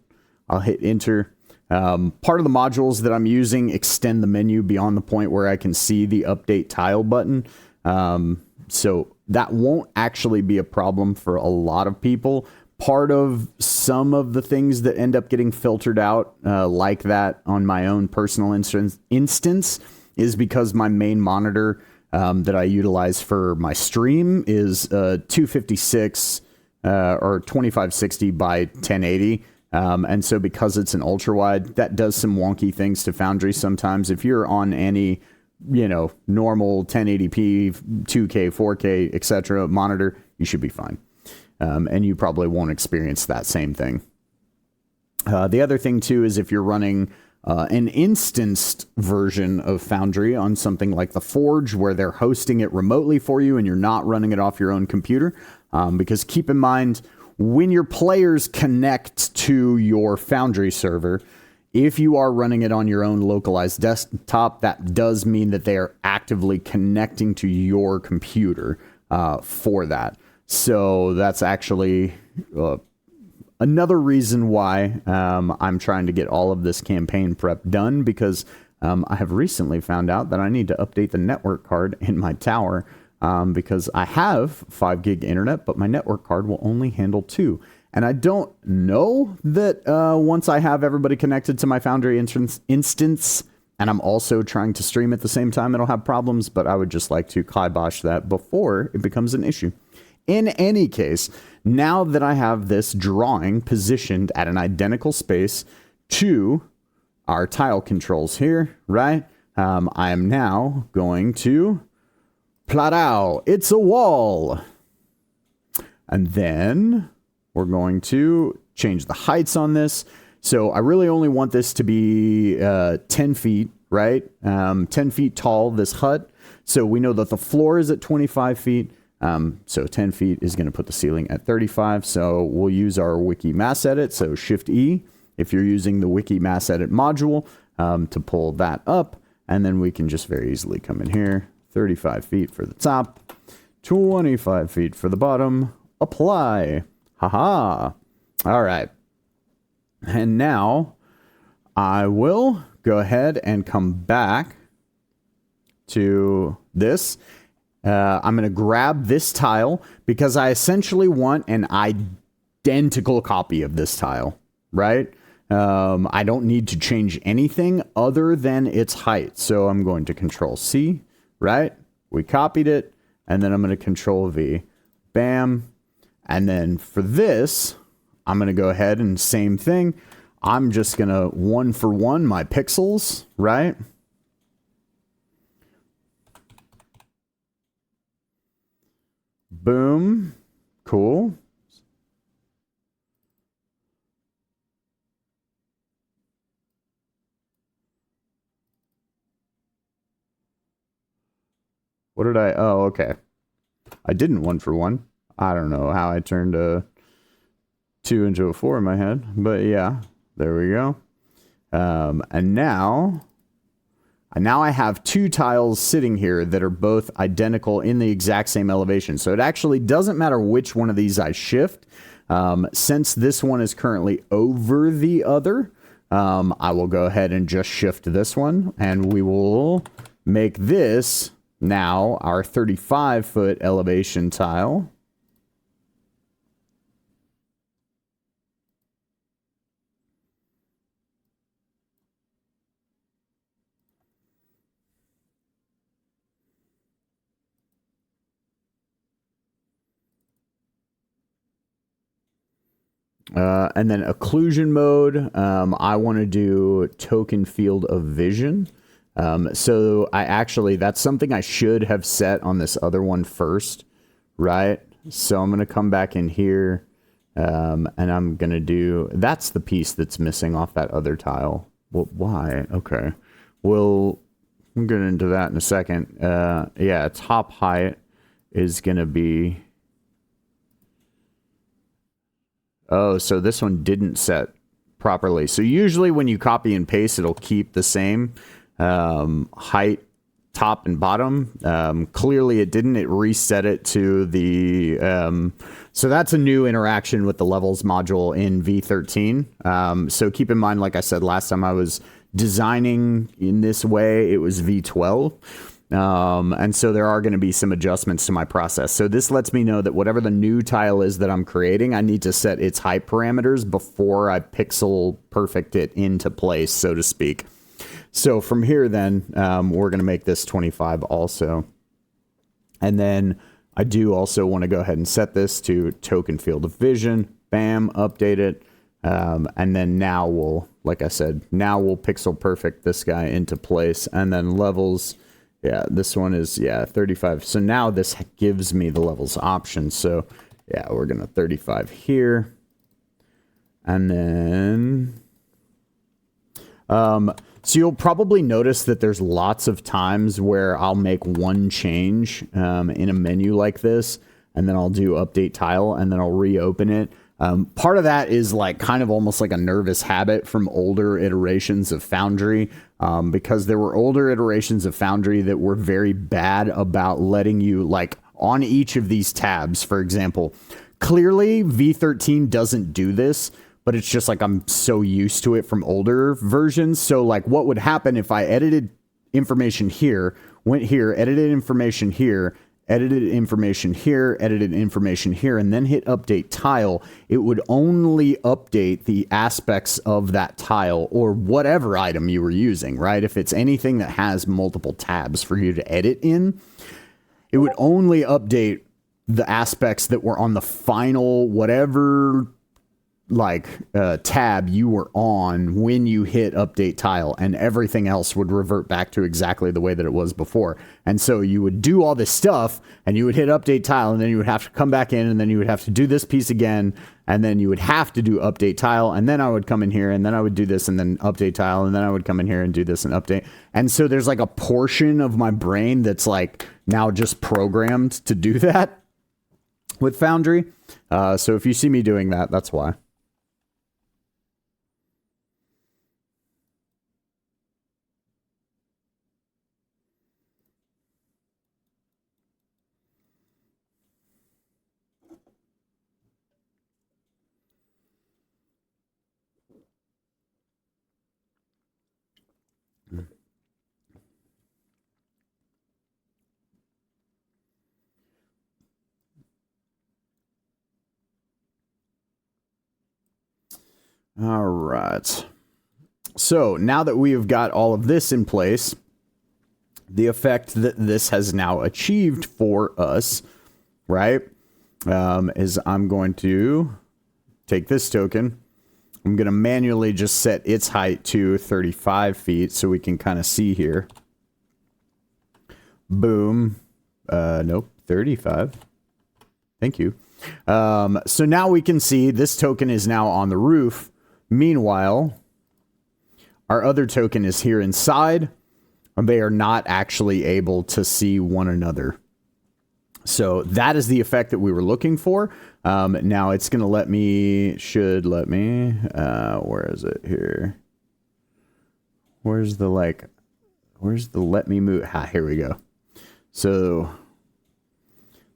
I'll hit enter. Part of the modules that I'm using extend the menu beyond the point where I can see the update tile button. So that won't actually be a problem for a lot of people. Part of some of the things that end up getting filtered out like that on my own personal instance is because my main monitor that I utilize for my stream is 256 or 2560 by 1080. And so because it's an ultra wide, that does some wonky things to Foundry sometimes. If you're on any, normal 1080p, 2K, 4K, etc. monitor, you should be fine. And you probably won't experience that same thing. The other thing too is if you're running an instanced version of Foundry on something like the Forge, where they're hosting it remotely for you and you're not running it off your own computer. Because keep in mind, when your players connect to your Foundry server, if you are running it on your own localized desktop, that does mean that they are actively connecting to your computer for that. So that's actually another reason why I'm trying to get all of this campaign prep done, because I have recently found out that I need to update the network card in my tower because I have 5 gig internet, but my network card will only handle 2. And I don't know that once I have everybody connected to my Foundry instance, and I'm also trying to stream at the same time, it'll have problems, but I would just like to kibosh that before it becomes an issue. In any case, now that I have this drawing positioned at an identical space to our tile controls here, right? I am now going to plot out, it's a wall. And then we're going to change the heights on this. So I really only want this to be 10 feet, right? 10 feet tall, this hut. So we know that the floor is at 25 feet. So 10 feet is going to put the ceiling at 35. So we'll use our wiki mass edit. So Shift E, if you're using the wiki mass edit module, to pull that up. And then we can just very easily come in here, 35 feet for the top, 25 feet for the bottom, apply. Haha. All right. And now I will go ahead and come back to this. I'm going to grab this tile because I essentially want an identical copy of this tile, right? I don't need to change anything other than its height. So I'm going to Control C, right? We copied it, and then I'm going to Control V. Bam. And then for this, I'm going to go ahead and same thing. I'm just going to 1-for-1 my pixels, right? Boom. Cool. What did I... Oh, okay. I didn't 1-for-1. I don't know how I turned a 2 into a 4 in my head. But yeah, there we go. And now I have 2 tiles sitting here that are both identical in the exact same elevation. So it actually doesn't matter which one of these I shift. Since this one is currently over the other, I will go ahead and just shift this one. And we will make this now our 35-foot elevation tile. And then occlusion mode, I want to do token field of vision. So that's something I should have set on this other one first, right? So I'm going to come back in here, and I'm going to do, that's the piece that's missing off that other tile. Well, why? Okay. We'll get into that in a second. Yeah, top height is going to be, oh, so this one didn't set properly. So usually when you copy and paste, it'll keep the same height, top and bottom. Clearly it didn't. It reset it to the... so that's a new interaction with the levels module in V13. So keep in mind, like I said, last time I was designing in this way, it was V12. And so there are going to be some adjustments to my process. So this lets me know that whatever the new tile is that I'm creating, I need to set its height parameters before I pixel perfect it into place, so to speak. So from here then, we're going to make this 25 also. And then I do also want to go ahead and set this to token field of vision. Bam, update it. And then now we'll, like I said, now we'll pixel perfect this guy into place. And then levels, yeah, this one is, yeah, 35. So now this gives me the levels option. So yeah, we're going to 35 here. And then, so you'll probably notice that there's lots of times where I'll make one change in a menu like this, and then I'll do update tile, and then I'll reopen it. Part of that is like kind of almost like a nervous habit from older iterations of Foundry, because there were older iterations of Foundry that were very bad about letting you, like on each of these tabs, for example. Clearly, V13 doesn't do this, but it's just like I'm so used to it from older versions. So like what would happen if I edited information here, went here, edited information here, edited information here, edited information here, and then hit update tile, it would only update the aspects of that tile or whatever item you were using, right? If it's anything that has multiple tabs for you to edit in, it would only update the aspects that were on the final whatever like tab you were on when you hit update tile, and everything else would revert back to exactly the way that it was before. And so you would do all this stuff and you would hit update tile, and then you would have to come back in, and then you would have to do this piece again, and then you would have to do update tile, and then I would come in here and then I would do this and then update tile, and then I would come in here and do this and update. And so there's like a portion of my brain that's like now just programmed to do that with Foundry. So if you see me doing that, that's why. All right. So now that we have got all of this in place, the effect that this has now achieved for us, right, is I'm going to take this token. I'm going to manually just set its height to 35 feet so we can kind of see here. Boom. Nope, 35. Thank you. So now we can see this token is now on the roof. Meanwhile, our other token is here inside, and they are not actually able to see one another. So that is the effect that we were looking for. Now it's going to let me, where is it here? Where's the let me move? Here we go. So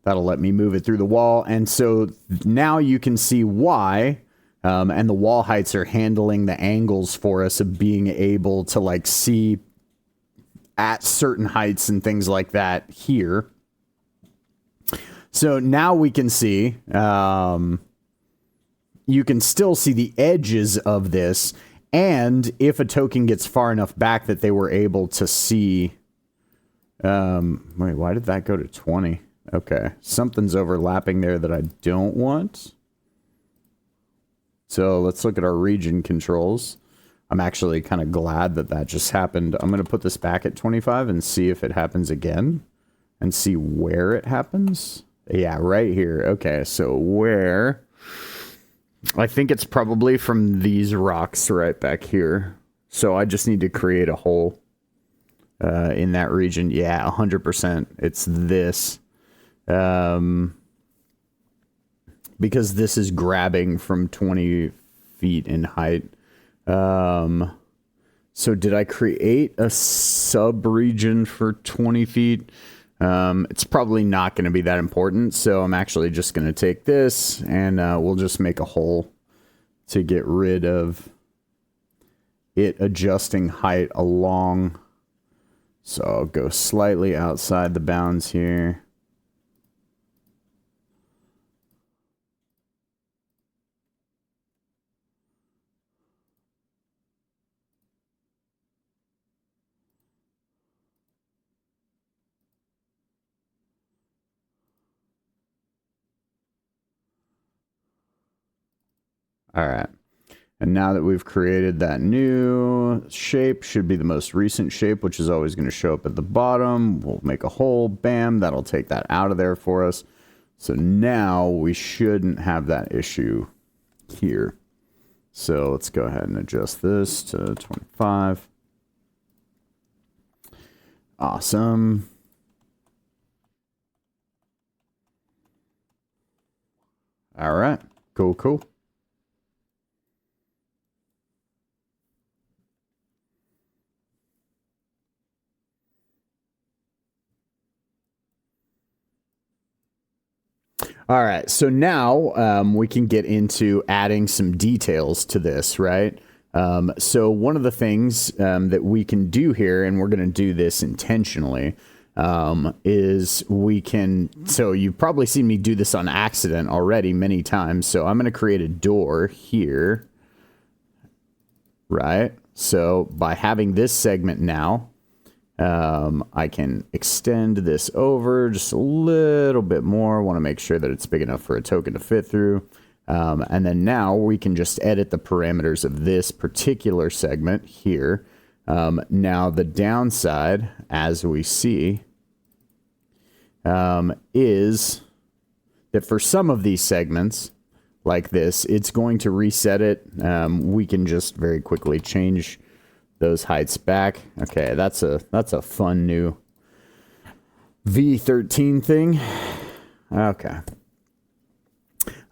that'll let me move it through the wall. And so now you can see why. And the wall heights are handling the angles for us of being able to like see at certain heights and things like that here. So now we can see, you can still see the edges of this. And if a token gets far enough back that they were able to see, wait, why did that go to 20? Okay. Something's overlapping there that I don't want. So let's look at our region controls. I'm actually kind of glad that that just happened. I'm going to put this back at 25 and see if it happens again and see where it happens. Yeah, right here. Okay, so where... I think it's probably from these rocks right back here. So I just need to create a hole in that region. Yeah, 100%. It's this. Because this is grabbing from 20 feet in height. So did I create a sub-region for 20 feet? It's probably not going to be that important, so I'm actually just going to take this, and we'll just make a hole to get rid of it adjusting height along. So I'll go slightly outside the bounds here. All right. And now that we've created that new shape, should be the most recent shape, which is always going to show up at the bottom. We'll make a hole. Bam. That'll take that out of there for us. So now we shouldn't have that issue here. So let's go ahead and adjust this to 25. Awesome. All right. Cool, cool. All right, so now we can get into adding some details to this, right? So one of the things that we can do here, and we're going to do this intentionally, is we can... So you've probably seen me do this on accident already many times. So I'm going to create a door here, right? So by having this segment now... I can extend this over just a little bit more. Want to make sure that it's big enough for a token to fit through. And then now we can just edit the parameters of this particular segment here. Now the downside, as we see, is that for some of these segments, like this, it's going to reset it. We can just very quickly change those heights back. Okay, that's a fun new V13 thing. Okay.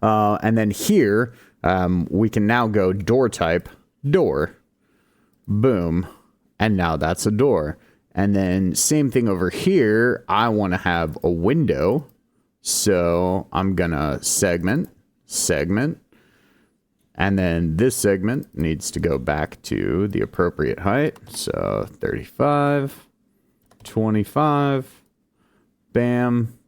And then here, we can now go door type, door. Boom. And now that's a door. And then same thing over here. I want to have a window. So I'm going to segment. And then this segment needs to go back to the appropriate height. So 35, 25, bam.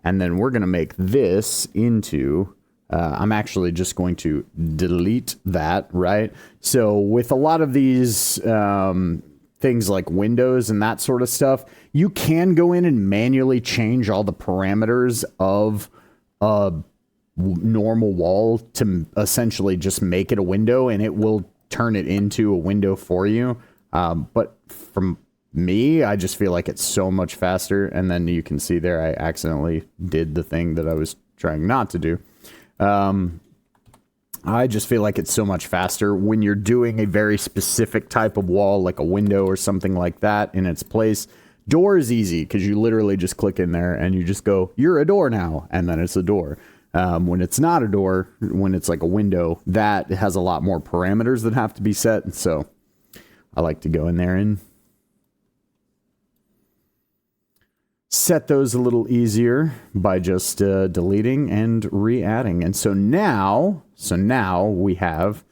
And then we're going to make this into, I'm actually just going to delete that, right? So with a lot of these things like windows and that sort of stuff, you can go in and manually change all the parameters of normal wall to essentially just make it a window, and it will turn it into a window for you. But from me, I just feel like it's so much faster. And then you can see there, I accidentally did the thing that I was trying not to do. I just feel like it's so much faster when you're doing a very specific type of wall, like a window or something like that in its place. Door is easy because you literally just click in there and you just go, you're a door now. And then it's a door. When it's not a door, when it's like a window, that has a lot more parameters that have to be set. And so I like to go in there and set those a little easier by just deleting and re-adding. And so now we have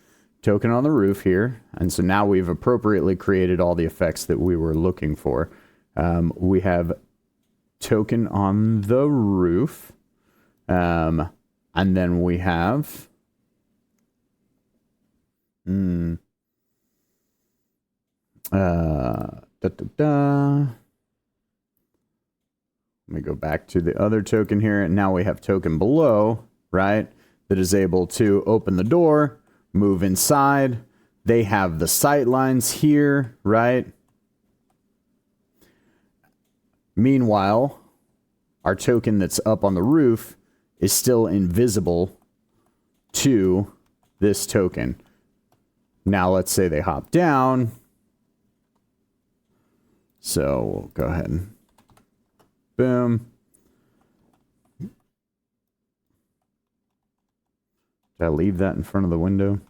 token on the roof here. And so now we've appropriately created all the effects that we were looking for. We have token on the roof. And then we have, let me go back to the other token here. And now we have token below, right? That is able to open the door, move inside. They have the sight lines here, right? Meanwhile, our token that's up on the roof is still invisible to this token. Now let's say they hop down. So we'll go ahead and boom. Did I leave that in front of the window?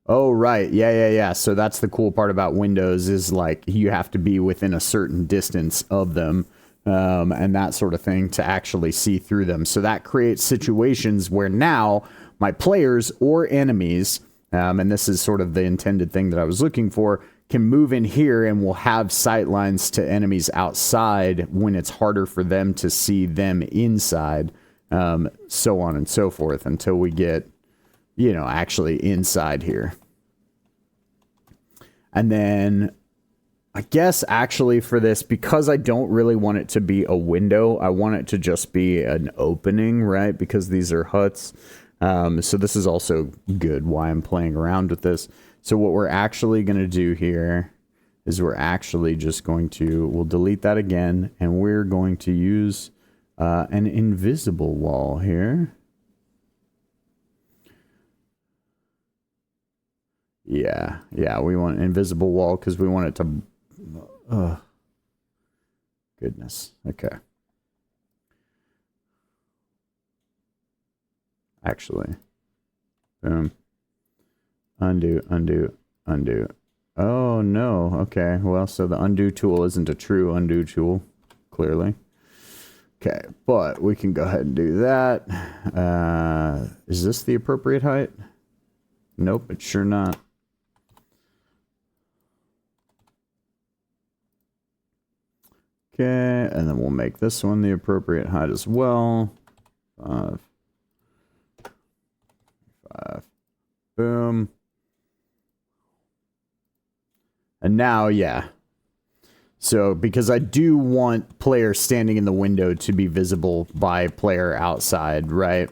Oh, right. Yeah. So that's the cool part about windows is like you have to be within a certain distance of them and that sort of thing to actually see through them. So that creates situations where now my players or enemies, and this is sort of the intended thing that I was looking for, can move in here and will have sight lines to enemies outside when it's harder for them to see them inside, so on and so forth until we get, you know, actually inside here. And then I guess actually for this, because I don't really want it to be a window, I want it to just be an opening, right? Because these are huts. So this is also good why I'm playing around with this. So what we're actually going to do here is we're actually just going to, we'll delete that again, and we're going to use an invisible wall here. Yeah, we want an invisible wall because we want it to... goodness. Okay. Actually. Boom. Undo, undo, undo. Oh, no. Okay, well, so the undo tool isn't a true undo tool, clearly. Okay, but we can go ahead and do that. Is this the appropriate height? Nope, it's sure not. Okay, and then we'll make this one the appropriate height as well. 5. Boom. And now, yeah. So, because I do want player standing in the window to be visible by player outside, right?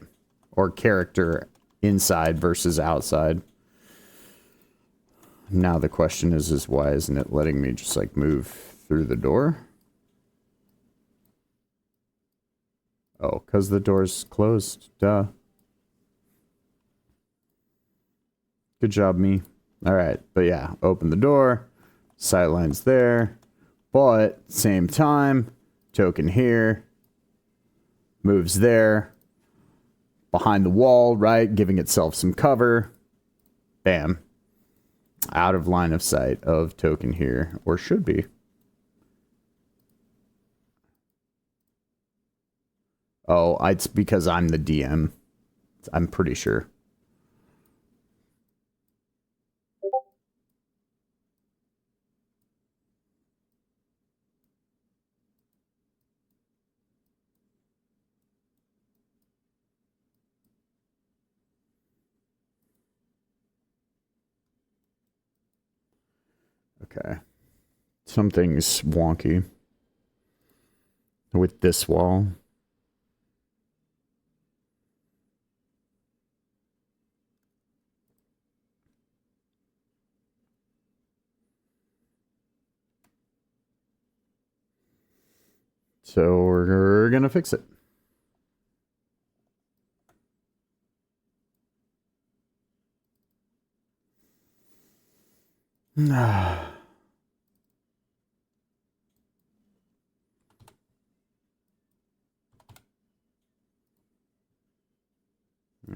Or character inside versus outside. Now the question is why isn't it letting me just like move through the door? Oh, because the door's closed. Duh. Good job, me. All right, but yeah, open the door. Sightlines there. But, same time, token here. Moves there. Behind the wall, right? Giving itself some cover. Bam. Out of line of sight of token here. Or should be. Oh, it's because I'm the DM. I'm pretty sure. Okay. Something's wonky with this wall. So we're gonna fix it.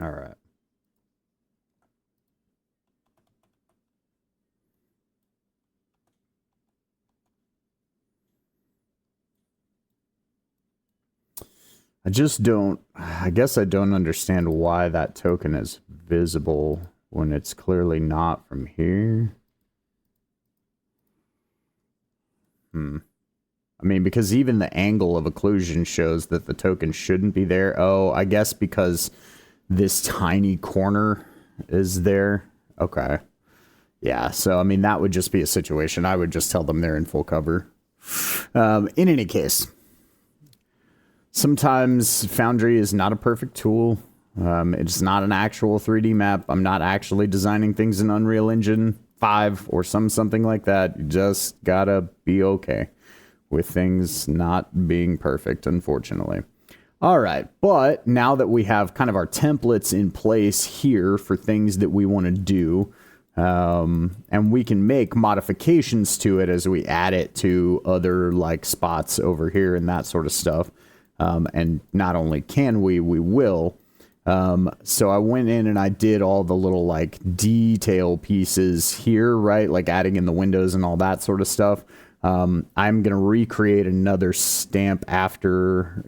All right. I guess I don't understand why that token is visible when it's clearly not from here. I mean, because even the angle of occlusion shows that the token shouldn't be there. Oh, I guess because this tiny corner is there. Okay. Yeah, so, I mean, that would just be a situation. I would just tell them they're in full cover. In any case. sometimes Foundry is not a perfect tool. It's not an actual 3D map. I'm not actually designing things in Unreal Engine 5 or something like that. You just gotta be okay with things not being perfect, unfortunately. All right, but now that we have kind of our templates in place here for things that we want to do, and we can make modifications to it as we add it to other like spots over here and that sort of stuff. And not only can we will. So I went in and I did all the little like detail pieces here, right? Like adding in the windows and all that sort of stuff. I'm going to recreate another stamp after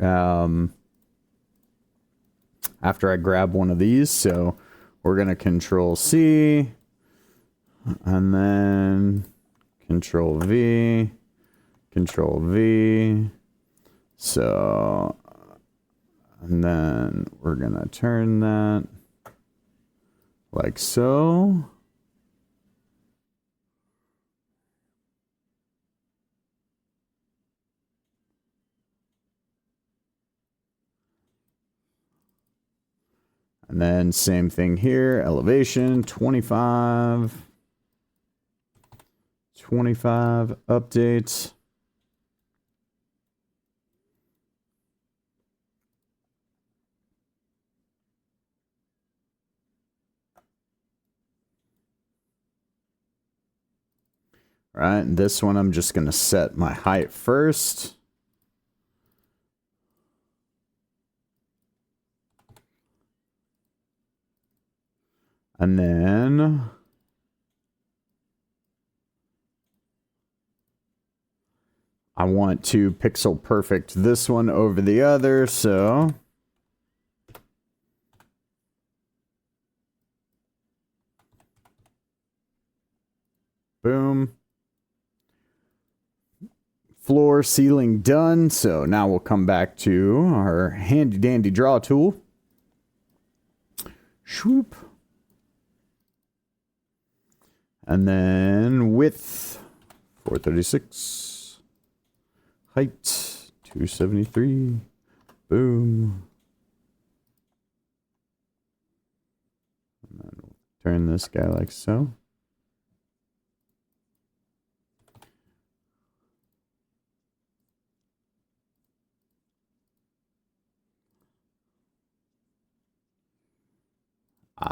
I grab one of these. So we're going to Control C and then Control V, Control V. So, and then we're going to turn that like so. And then same thing here, elevation, 25, update. All right, and this one I'm just going to set my height first. And then I want to pixel perfect this one over the other, so boom. Floor, ceiling done. So now we'll come back to our handy dandy draw tool. Swoop. And then width, 436. Height, 273. Boom. And then we'll turn this guy like so.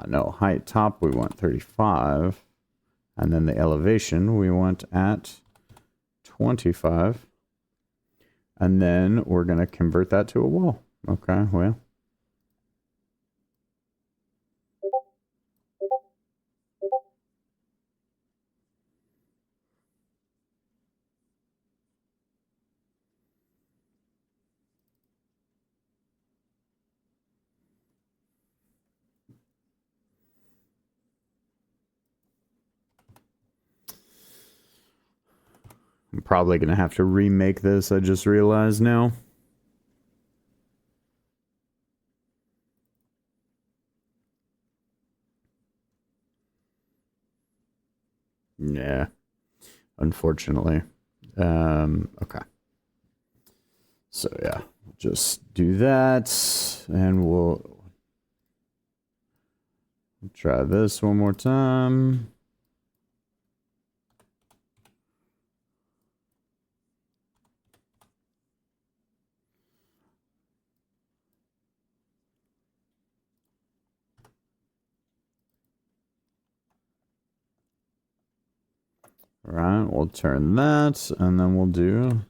No, height top, we want 35. And then the elevation, we want at 25. And then we're going to convert that to a wall. Okay, well. I'm probably going to have to remake this, I just realized now. Yeah, unfortunately. Okay. So yeah, just do that, and we'll try this one more time. All right, we'll turn that, and then we'll do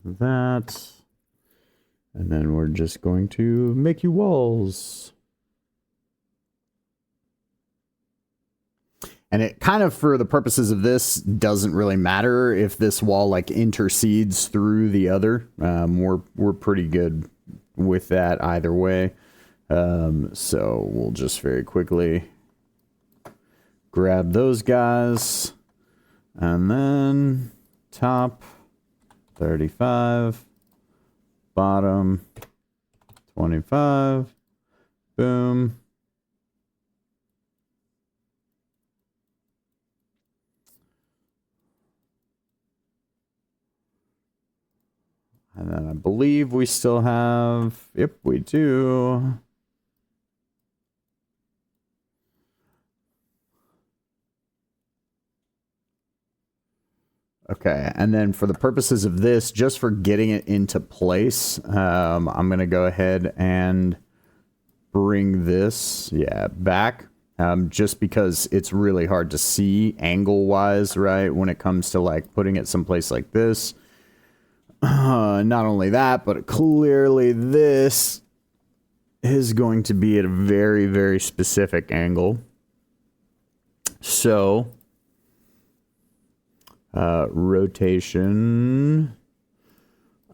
that. And then we're just going to make you walls. And it kind of, for the purposes of this, doesn't really matter if this wall like intercedes through the other. We're pretty good with that either way. So we'll just very quickly grab those guys, and then top 35, bottom 25, boom. And then I believe we still have, yep, we do. Okay, and then for the purposes of this, just for getting it into place, I'm going to go ahead and bring this, back. Just because it's really hard to see angle-wise, right, when it comes to, like, putting it someplace like this. Not only that, but clearly this is going to be at a very, very specific angle. So, rotation.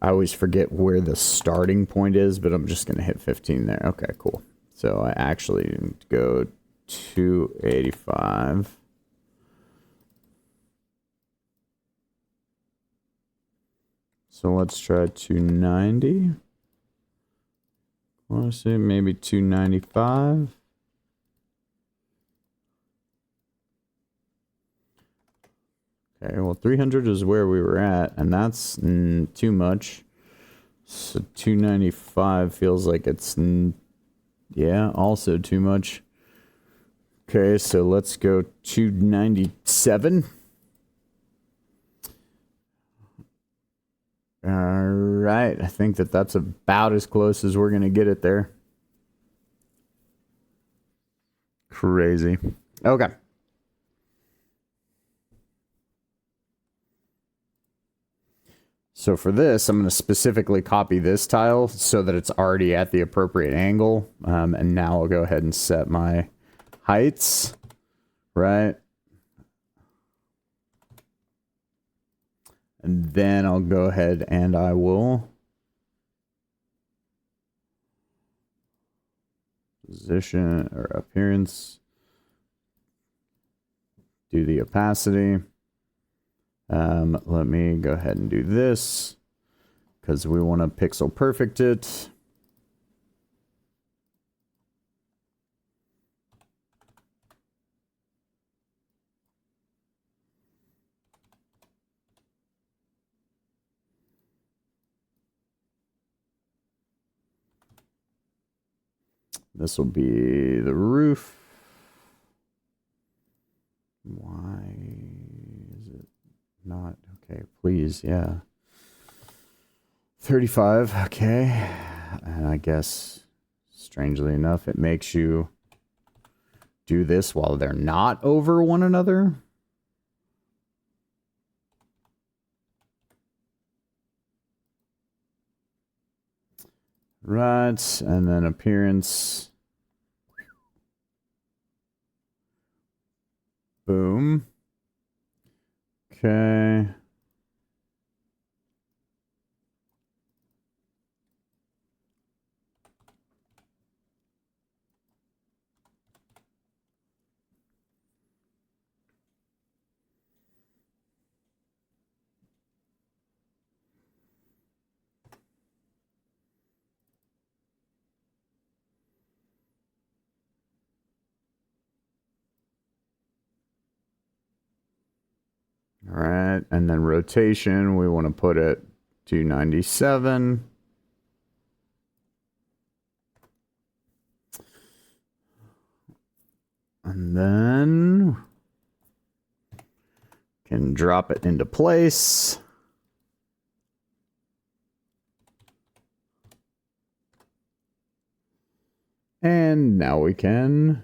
I always forget where the starting point is, but I'm just going to hit 15 there. Okay, cool. So I actually didn't go 285. So let's try 290. I want to say maybe 295. Okay, well, 300 is where we were at, and that's too much. So 295 feels like it's, also too much. Okay, so let's go 297. All right, I think that's about as close as we're going to get it there. Crazy. Okay. So for this, I'm going to specifically copy this tile so that it's already at the appropriate angle. And now I'll go ahead and set my heights, right? And then I'll go ahead and I will position or appearance, do the opacity. Let me go ahead and do this because we want to pixel perfect it. This will be the roof. Why is it not? Okay, please, yeah. 35, okay. And I guess, strangely enough, it makes you do this while they're not over one another. Right, and then appearance. Boom. Okay. All right, and then rotation, we want to put it 297. And then can drop it into place. And now we can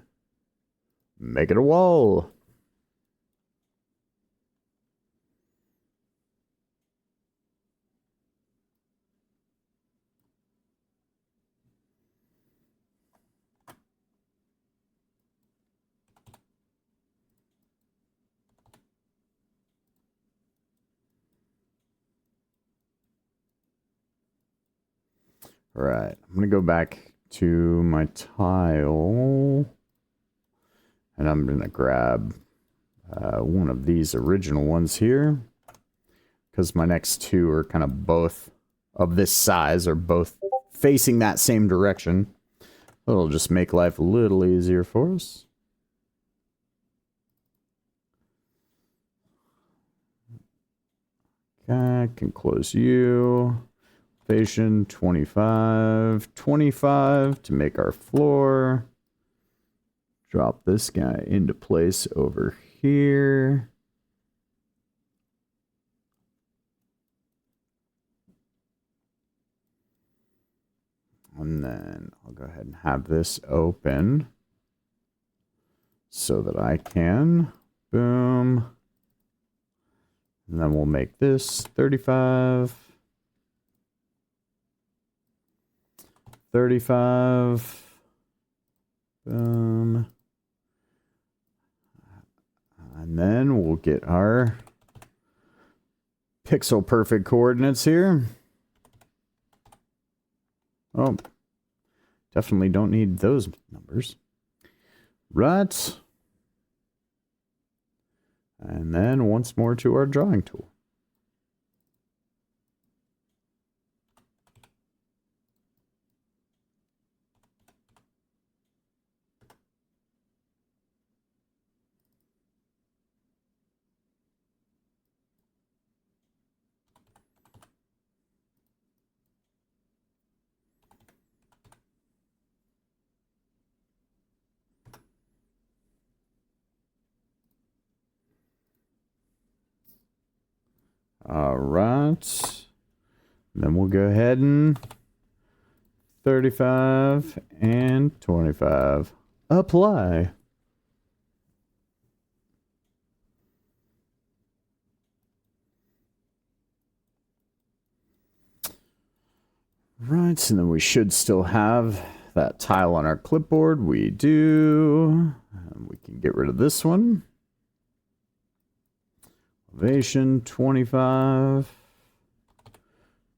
make it a wall. All right, I'm going to go back to my tile. And I'm going to grab one of these original ones here, because my next two are kind of both of this size, are both facing that same direction. It'll just make life a little easier for us. Okay, I can close you. Elevation 25, 25 to make our floor. Drop this guy into place over here. And then I'll go ahead and have this open so that I can, boom. And then we'll make this 35, 35, boom. And then we'll get our pixel perfect coordinates here. Oh, definitely don't need those numbers. Right. And then once more to our drawing tool. All right. Then we'll go ahead and 35 and 25. Apply. Right, and then we should still have that tile on our clipboard. We do. And we can get rid of this one. Elevation 25,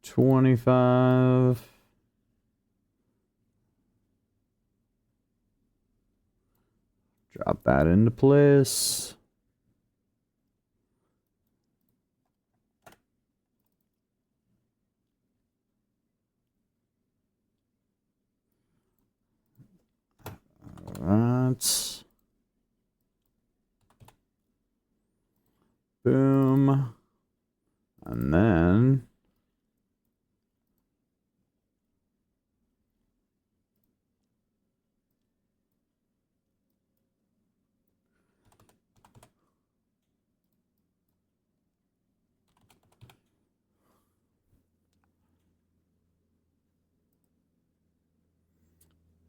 25. Drop that into place. All right. Boom. And then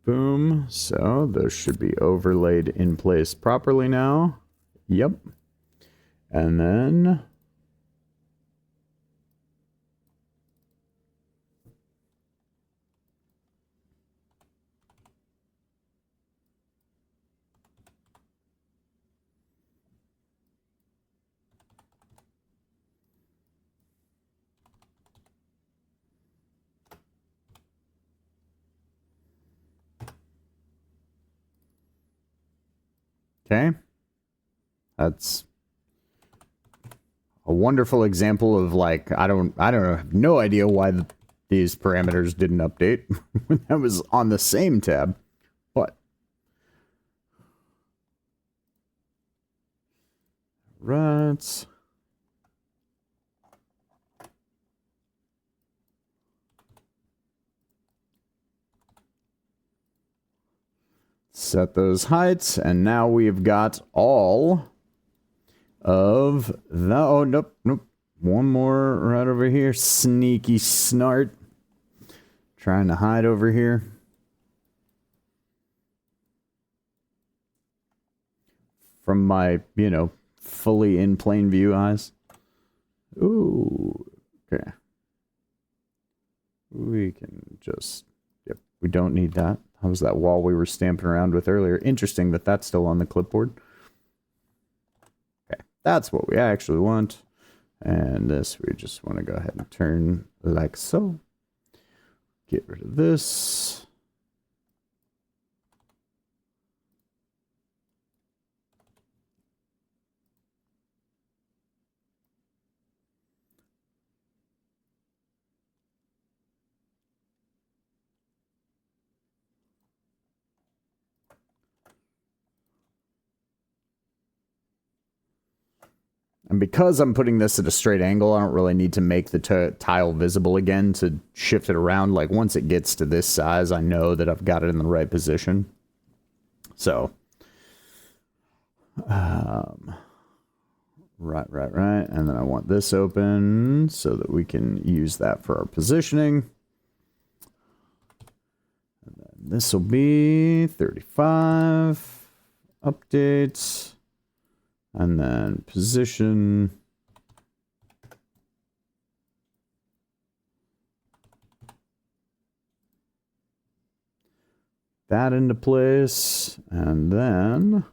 boom. So those should be overlaid in place properly now. Yep. And then okay. That's a wonderful example of, like, I have no idea why these parameters didn't update when that was on the same tab, but right. Set those heights, and now we've got all of the, oh, nope, nope. One more right over here. Sneaky snart. Trying to hide over here. From my, fully in plain view eyes. Ooh, okay. We can just, yep, we don't need that. How was that wall we were stamping around with earlier? Interesting that that's still on the clipboard. Okay, that's what we actually want. And this, we just want to go ahead and turn like so. Get rid of this. And because I'm putting this at a straight angle, I don't really need to make the tile visible again to shift it around. Like, once it gets to this size, I know that I've got it in the right position. So, right. And then I want this open so that we can use that for our positioning. And then this will be 35. Updates. And then position. That into place. And then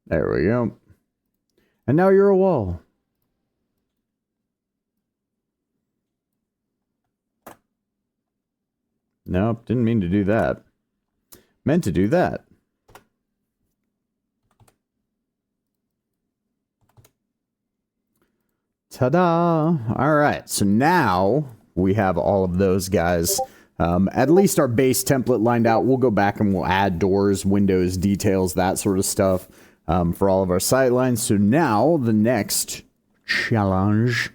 there we go. And now you're a wall. Nope, didn't mean to do that. Meant to do that. Ta-da! All right, so now we have all of those guys. At least our base template lined out. We'll go back and we'll add doors, windows, details, that sort of stuff for all of our sightlines. So now the next challenge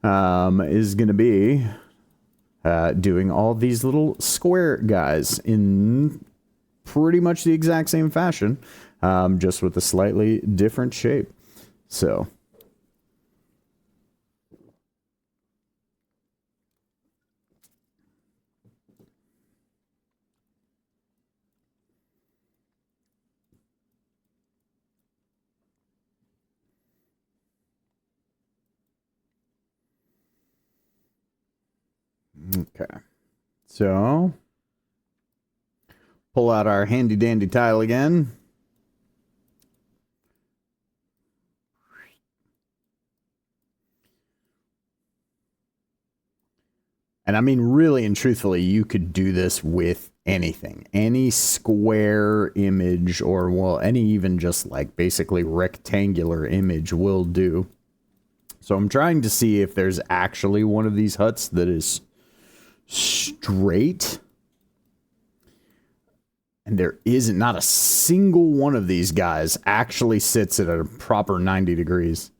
is going to be doing all these little square guys in pretty much the exact same fashion, just with a slightly different shape. So okay, so pull out our handy dandy tile again. And I mean, really and truthfully, you could do this with anything, any square image, or, well, any even just like basically rectangular image will do. So I'm trying to see if there's actually one of these huts that is straight. And there isn't. Not a single one of these guys actually sits at a proper 90 degrees.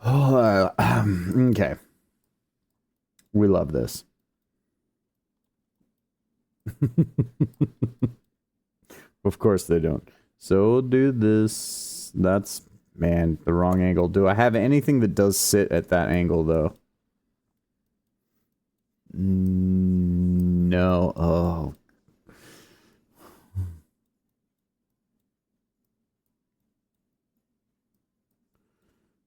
Okay. We love this. Of course they don't. So do this. That's, man, the wrong angle. Do I have anything that does sit at that angle, though? No. Oh.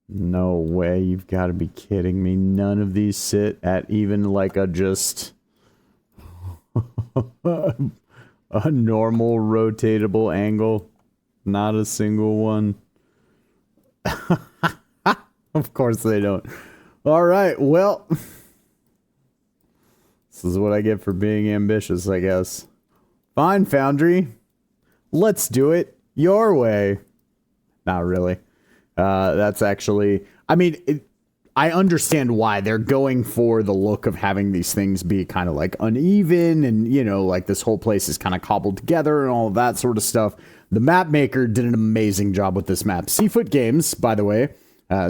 No way. You've got to be kidding me. None of these sit at even like a just a normal rotatable angle. Not a single one. Of course they don't. All right. Well, this is what I get for being ambitious, I guess. Fine, Foundry. Let's do it your way. Not really. That's actually, I mean, I understand why they're going for the look of having these things be kind of like uneven and, you know, like this whole place is kind of cobbled together and all of that sort of stuff. The map maker did an amazing job with this map. Seafoot Games, by the way,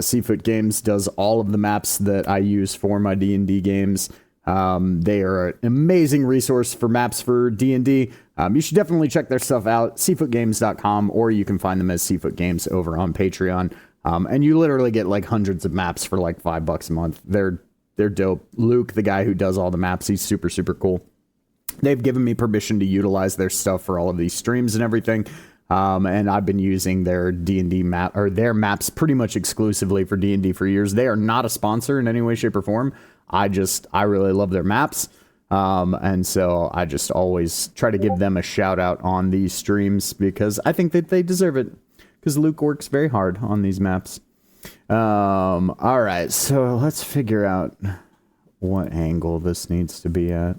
Seafoot Games does all of the maps that I use for my D&D games. They are an amazing resource for maps for D&D. You should definitely check their stuff out, seafootgames.com, or you can find them as Seafoot Games over on Patreon. And you literally get like hundreds of maps for like $5 a month. They're dope. Luke, the guy who does all the maps, he's super, super cool. They've given me permission to utilize their stuff for all of these streams and everything. And I've been using their D&D map, or their maps pretty much exclusively for D&D for years. They are not a sponsor in any way, shape, or form. I really love their maps. And so I just always try to give them a shout out on these streams because I think that they deserve it. Because Luke works very hard on these maps. All right, so let's figure out what angle this needs to be at.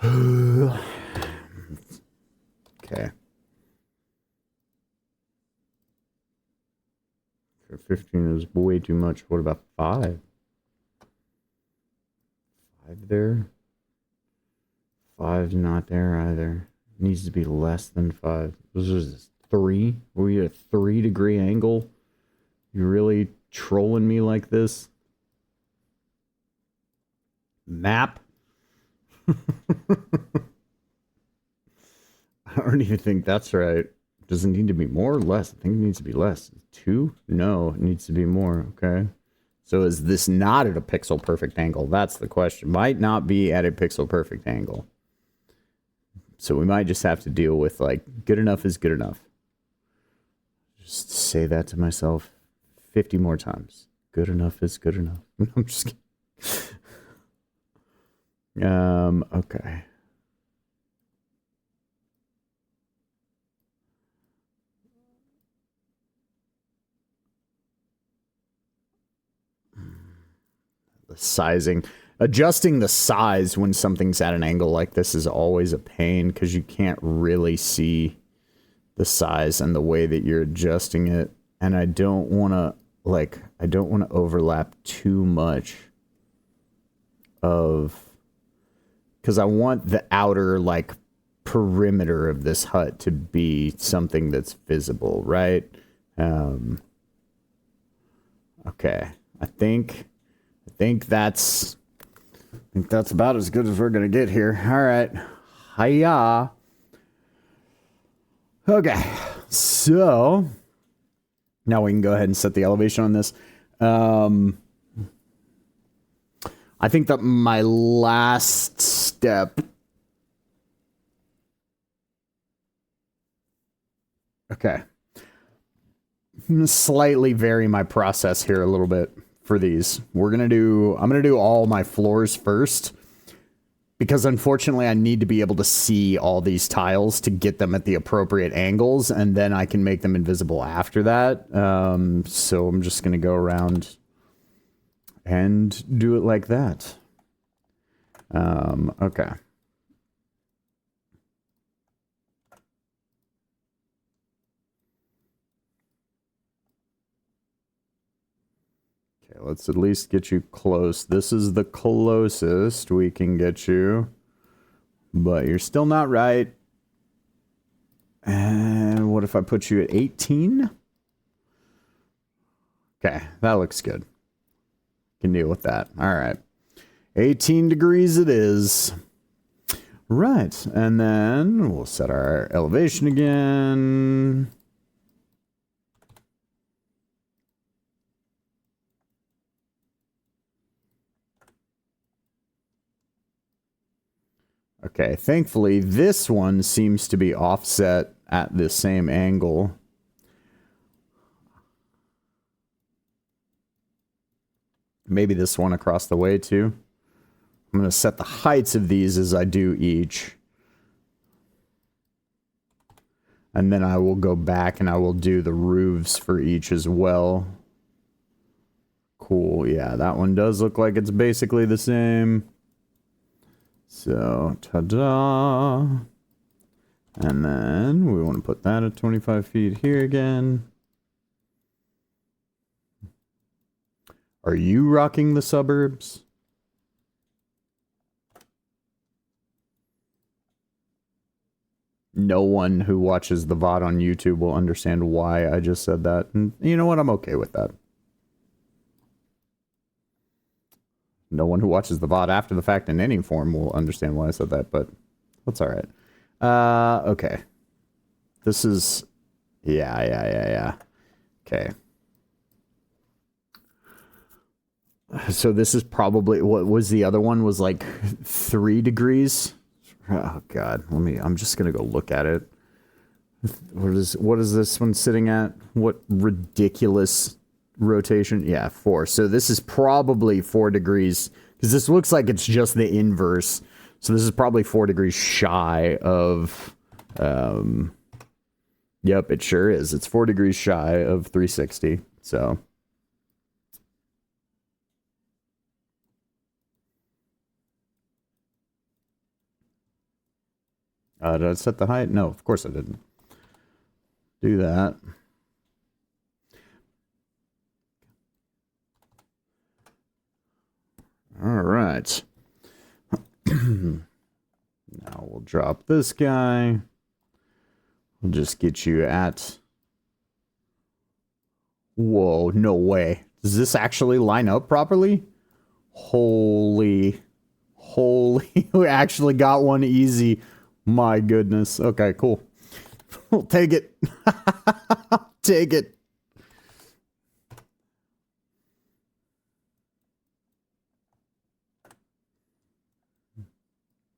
Okay. 15 is way too much. What about 5? 5 there? 5's not there either. It needs to be less than 5. This is 3? Are we at a 3-degree angle? You really trolling me like this? Map? I don't even think that's right. Does it need to be more or less? I think it needs to be less. 2? No, it needs to be more. Okay. So is this not at a pixel perfect angle? That's the question. Might not be at a pixel perfect angle. So we might just have to deal with, like, good enough is good enough. Just say that to myself 50 more times. Good enough is good enough. I'm just kidding. Okay. The sizing. Adjusting the size when something's at an angle like this is always a pain because you can't really see the size and the way that you're adjusting it. And I don't want to, I don't want to overlap too much of, because I want the outer, perimeter of this hut to be something that's visible, right? Okay. I think that's about as good as we're gonna get here. All right. Hiya. Okay. So now we can go ahead and set the elevation on this. I think that my last step. Okay. I'm gonna slightly vary my process here a little bit for these. I'm gonna do all my floors first because unfortunately I need to be able to see all these tiles to get them at the appropriate angles, and then I can make them invisible after that. So I'm just gonna go around and do it like that. Okay. Okay, let's at least get you close. This is the closest we can get you. But you're still not right. And what if I put you at 18? Okay, that looks good. Can deal with that. All right. 18 degrees it is. Right, and then we'll set our elevation again. Okay, thankfully, this one seems to be offset at the same angle. Maybe this one across the way, too. I'm going to set the heights of these as I do each. And then I will go back and I will do the roofs for each as well. Cool, yeah, that one does look like it's basically the same. So, ta-da. And then we want to put that at 25 feet here again. Are you rocking the suburbs? No one who watches the VOD on YouTube will understand why I just said that. And you know what? I'm okay with that. No one who watches the VOD after the fact in any form will understand why I said that, but that's all right. Okay. This is... Yeah. Okay. So this is probably... What was the other one? Was like 3 degrees? Oh, God. I'm just going to go look at it. What is this one sitting at? What ridiculous... rotation? Yeah, 4. So this is probably 4 degrees Because this looks like it's just the inverse. So this is probably 4 degrees shy of... Yep, it sure is. It's 4 degrees shy of 360. So... did I set the height? No, of course I didn't. Do that. All right. Now we'll drop this guy. We'll just get you at... Whoa, no way. Does this actually line up properly? Holy. We actually got one easy. My goodness. Okay, cool. We'll take it. Take it.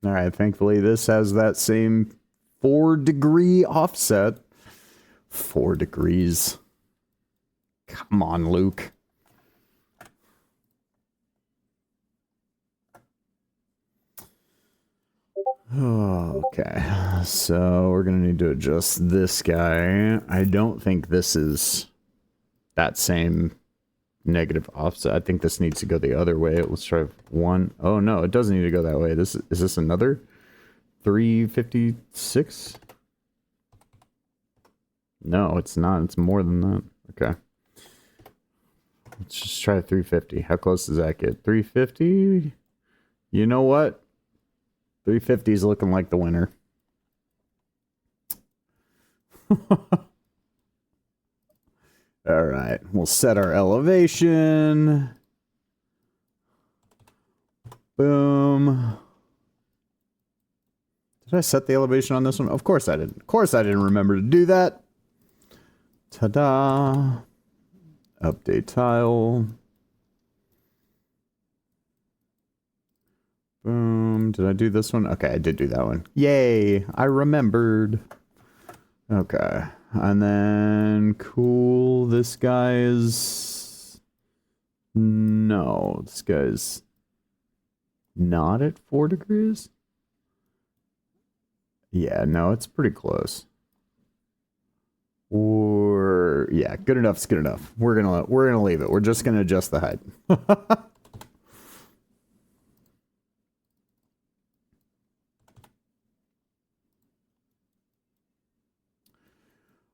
All right, thankfully this has that same 4-degree offset. 4 degrees. Come on, Luke. Okay, so we're gonna need to adjust this guy. I don't think this is that same negative offset. I think this needs to go the other way. Let's try 1. Oh no, it doesn't need to go that way. Is this another 356? No, it's not. It's more than that. Okay. Let's just try 350. How close does that get? 350? You know what? 350 is looking like the winner. All right, we'll set our elevation. Boom. Did I set the elevation on this one? Of course I didn't. Of course I didn't remember to do that. Ta-da. Update tile. Boom. Did I do this one? Okay, I did do that one. Yay, I remembered. Okay. And then, cool, this guy is... No, this guy's not at 4 degrees? Yeah, no, it's pretty close. Or, yeah, good enough's good enough. We're gonna leave it. We're just gonna adjust the height.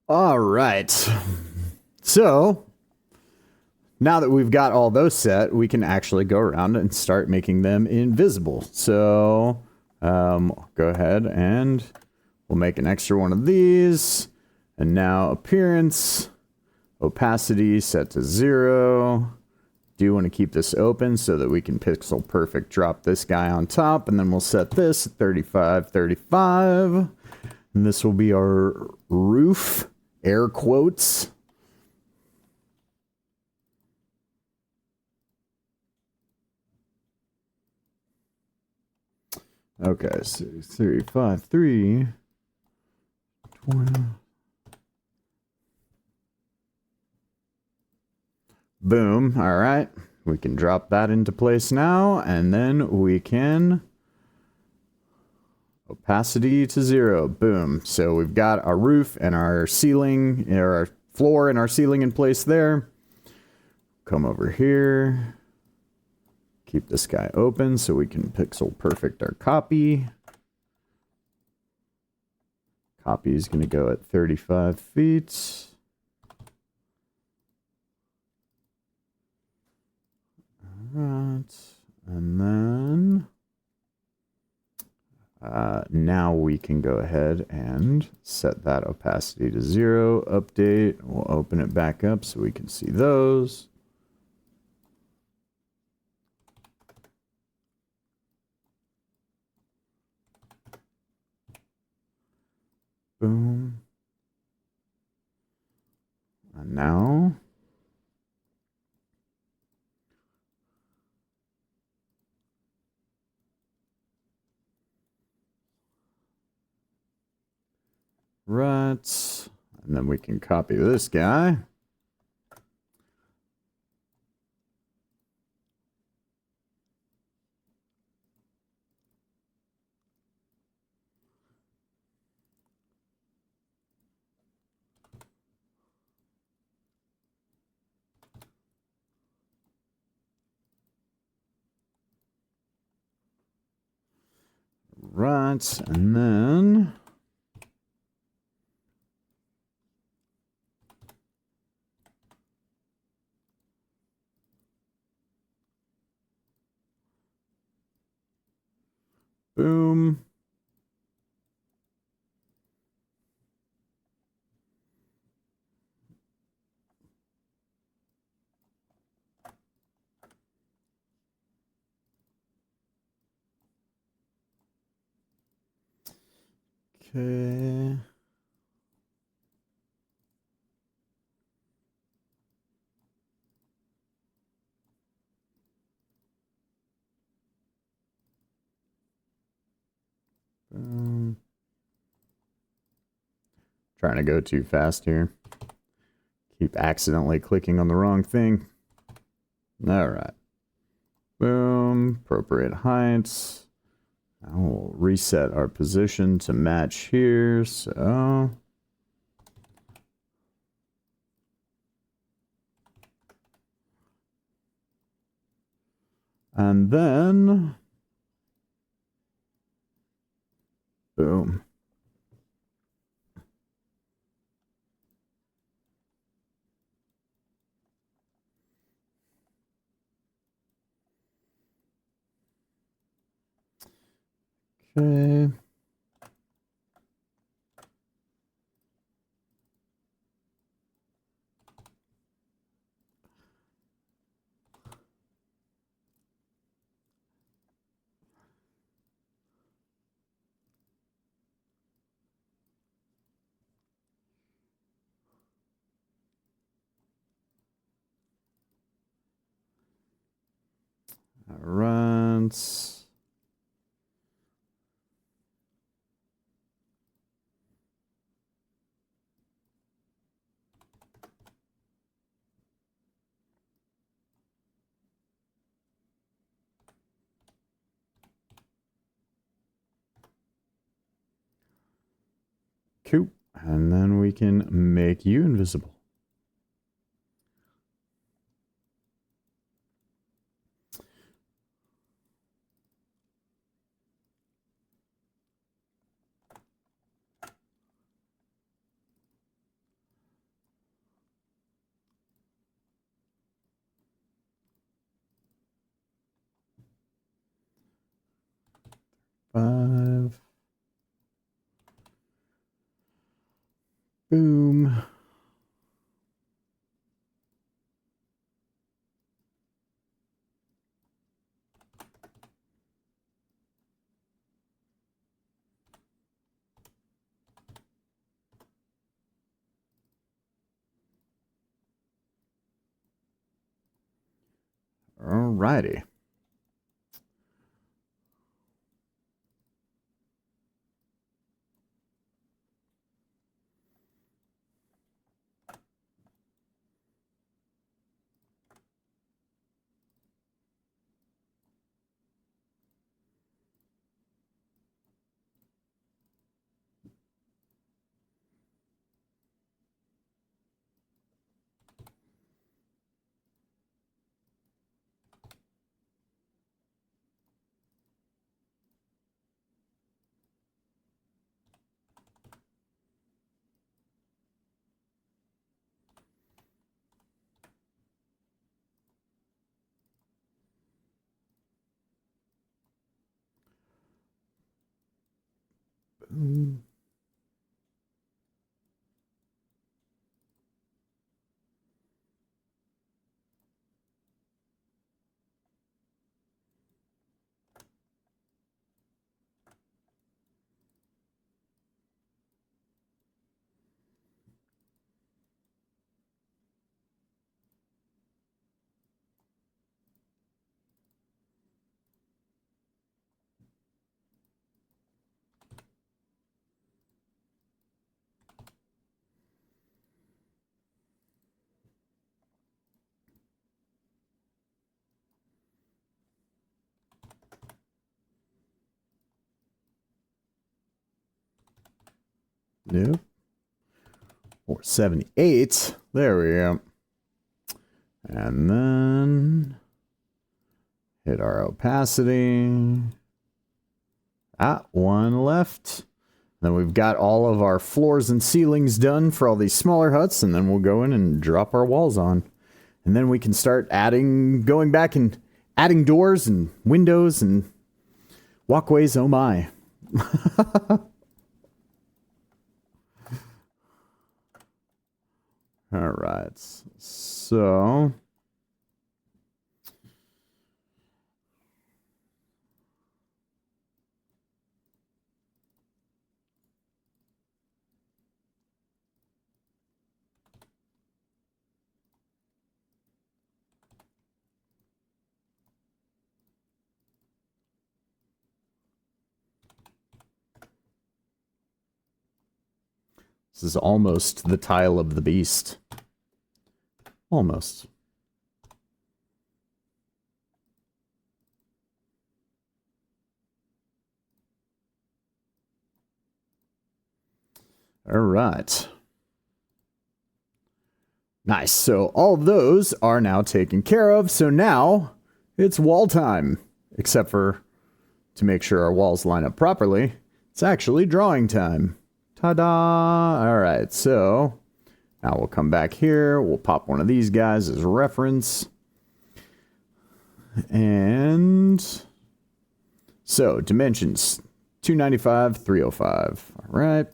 All right. So, now that we've got all those set, we can actually go around and start making them invisible. So, go ahead and we'll make an extra one of these. And now appearance, opacity set to 0. Do want to keep this open so that we can pixel perfect drop this guy on top. And then we'll set this at 35, 35. And this will be our roof. Air quotes. Okay, so 35, 3, 20. Boom. All right. We can drop that into place now, and then we can opacity to 0. Boom. So we've got our roof and our ceiling, or our floor and our ceiling in place there. Come over here. Keep this guy open so we can pixel perfect our copy. Copy is going to go at 35 feet. All right. And then... now we can go ahead and set that opacity to 0. Update. We'll open it back up so we can see those. Boom. And now... Right, and then we can copy this guy. that, and then boom. Okay. Boom. Trying to go too fast here. Keep accidentally clicking on the wrong thing. All right. Boom. Appropriate heights. Now we'll reset our position to match here. So. And then. Boom. Okay. All right. Cool. And then we can make you invisible. Five. Boom. Alrighty. Boom. Nope. 478. There we go. And then hit our opacity. One left. Then we've got all of our floors and ceilings done for all these smaller huts, and then we'll go in and drop our walls on. And then we can start going back and adding doors and windows and walkways. Oh my. All right. So this is almost the tile of the beast. Almost. All right. Nice. So all of those are now taken care of. So now it's wall time. Except for to make sure our walls line up properly, it's actually drawing time. Ta-da! All right. So now we'll come back here. We'll pop one of these guys as reference. And so dimensions 295, 305. All right.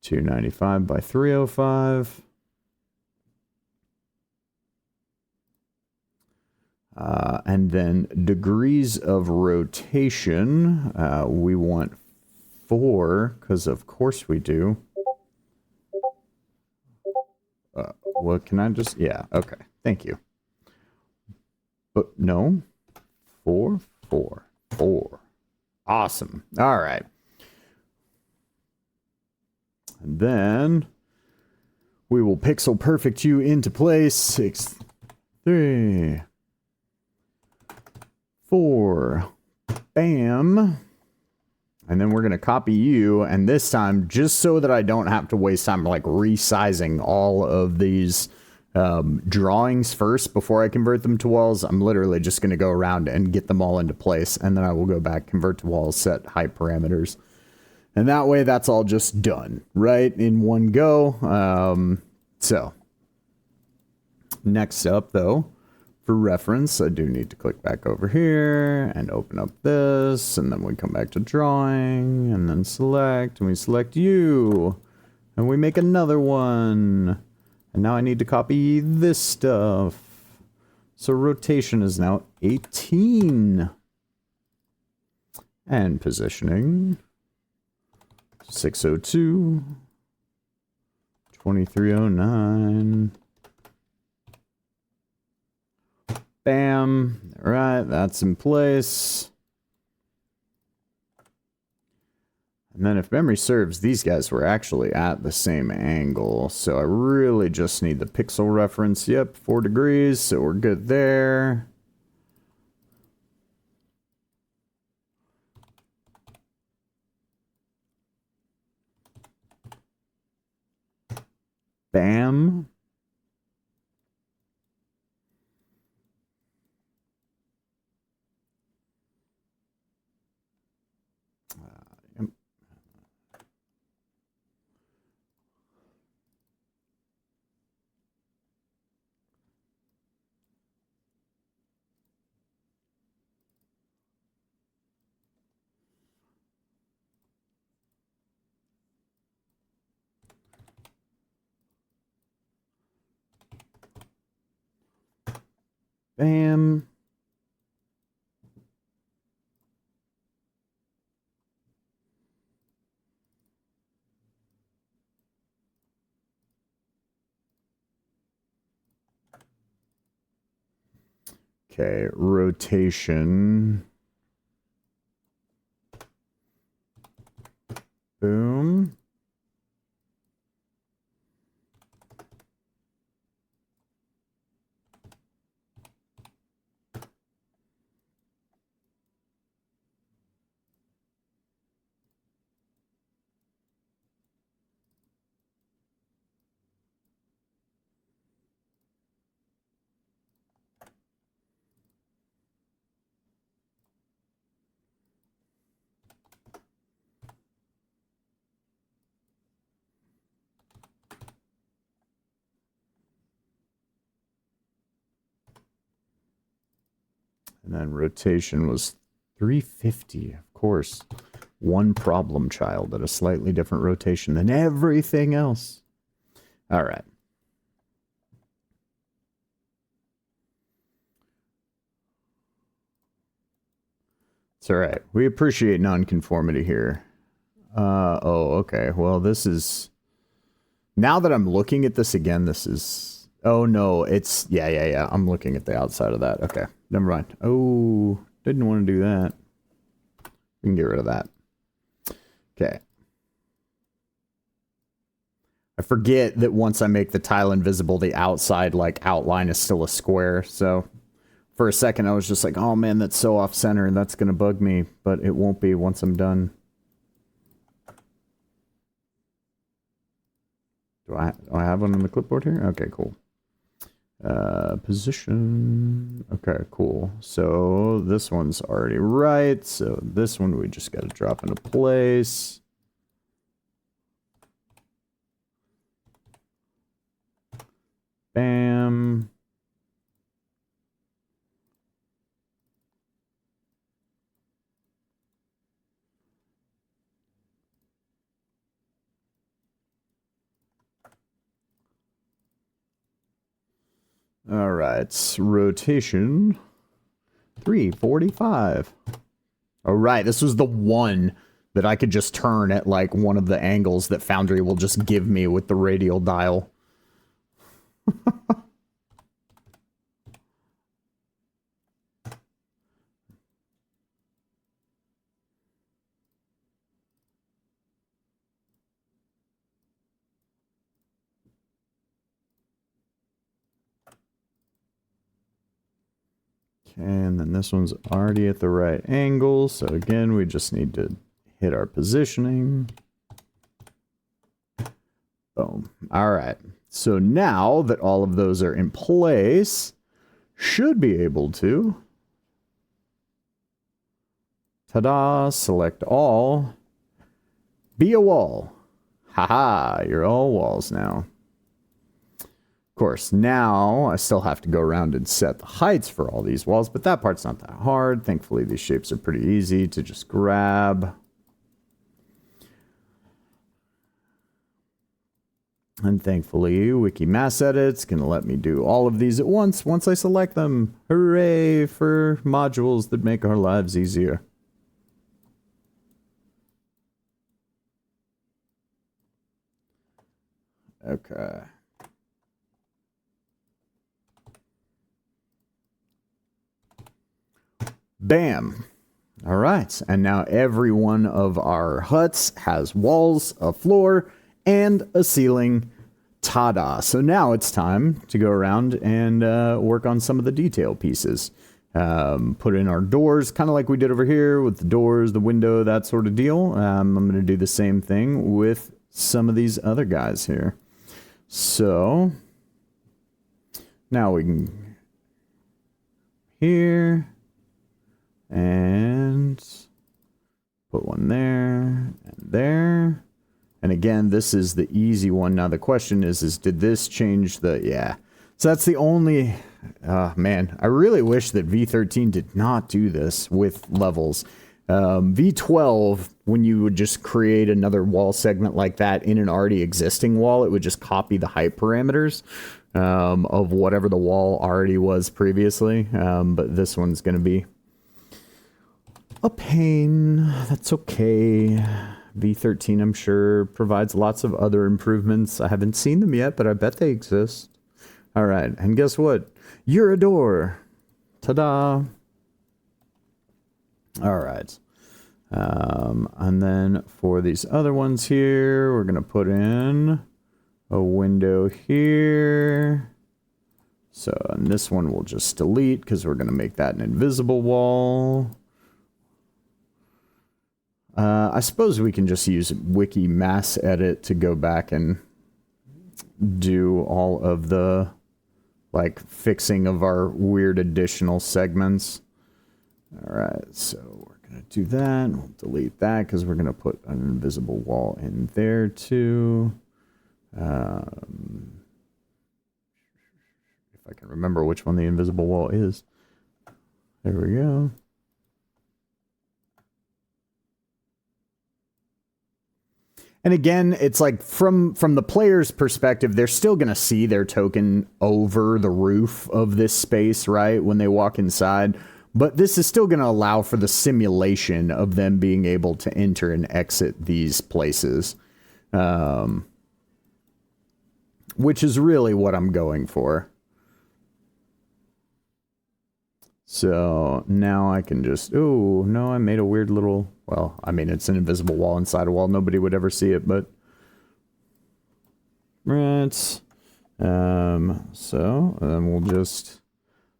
$295 by $305. And then degrees of rotation, we want 4, because of course we do. Well, can I just... Yeah, okay. Thank you. But no. 4, 4, 4. Awesome. All right. And then we will pixel perfect you into place. 6, 3, 4. Bam. And then we're going to copy you. And this time, just so that I don't have to waste time like resizing all of these drawings first before I convert them to walls, I'm literally just going to go around and get them all into place. And then I will go back, convert to walls, set height parameters. And that way, that's all just done, right? In one go. So, next up, though, for reference, I do need to click back over here and open up this. And then we come back to drawing and then select. And we select you. And we make another one. And now I need to copy this stuff. So rotation is now 18. And positioning. 602, 2309. Bam. All right, that's in place. And then if memory serves, these guys were actually at the same angle. So I really just need the pixel reference. Yep, 4 degrees, so we're good there. Bam. Yep. Bam. Okay, rotation. Boom. And then rotation was 350, of course. One problem child at a slightly different rotation than everything else. All right. It's all right. We appreciate nonconformity here. Oh, okay. Well, this is... Now that I'm looking at this again, this is... Oh, no. It's... Yeah. I'm looking at the outside of that. Okay. Never mind. Oh, didn't want to do that. We can get rid of that. Okay. I forget that once I make the tile invisible, the outside, like, outline is still a square, so... For a second, I was just like, oh man, that's so off-center, and that's going to bug me, but it won't be once I'm done. Do I have one on the clipboard here? Okay, cool. Position. Okay, cool. So this one's already right, so this one we just got to drop into place. Bam. All right, rotation 345. All right, this was the one that I could just turn at like one of the angles that Foundry will just give me with the radial dial. And then this one's already at the right angle, so again, we just need to hit our positioning. Boom. All right. So now that all of those are in place, should be able to... Ta-da! Select all. Be a wall. Haha, you're all walls now. Of course, now I still have to go around and set the heights for all these walls, but that part's not that hard. Thankfully, these shapes are pretty easy to just grab. And thankfully, Wiki Mass Edit's going to let me do all of these at once I select them. Hooray for modules that make our lives easier. Okay. Bam. All right. And now every one of our huts has walls, a floor, and a ceiling. Ta-da. So now it's time to go around and work on some of the detail pieces. Put in our doors, kind of like we did over here with the doors, the window, that sort of deal. I'm going to do the same thing with some of these other guys here. So now we can here and put one there and there. And again, this is the easy one. Now the question is did this change the, yeah. So that's the only, man, I really wish that V13 did not do this with levels. V12, when you would just create another wall segment like that in an already existing wall, it would just copy the height parameters of whatever the wall already was previously. But this one's going to be a pain. That's okay. V13, I'm sure, provides lots of other improvements. I haven't seen them yet, but I bet they exist. All right, and guess what? You're a door. Ta-da. All right. And then for these other ones here, we're going to put in a window here. So, and this one we'll just delete because we're going to make that an invisible wall. I suppose we can just use Wiki Mass Edit to go back and do all of the, like, fixing of our weird additional segments. All right, so we're going to do that. We'll delete that because we're going to put an invisible wall in there too. If I can remember which one the invisible wall is. There we go. And again, it's like from the player's perspective, they're still going to see their token over the roof of this space, right, when they walk inside. But this is still going to allow for the simulation of them being able to enter and exit these places, which is really what I'm going for. So now I can just, oh, no, I made a weird little, well, I mean, it's an invisible wall inside a wall. Nobody would ever see it, but right. So then we'll just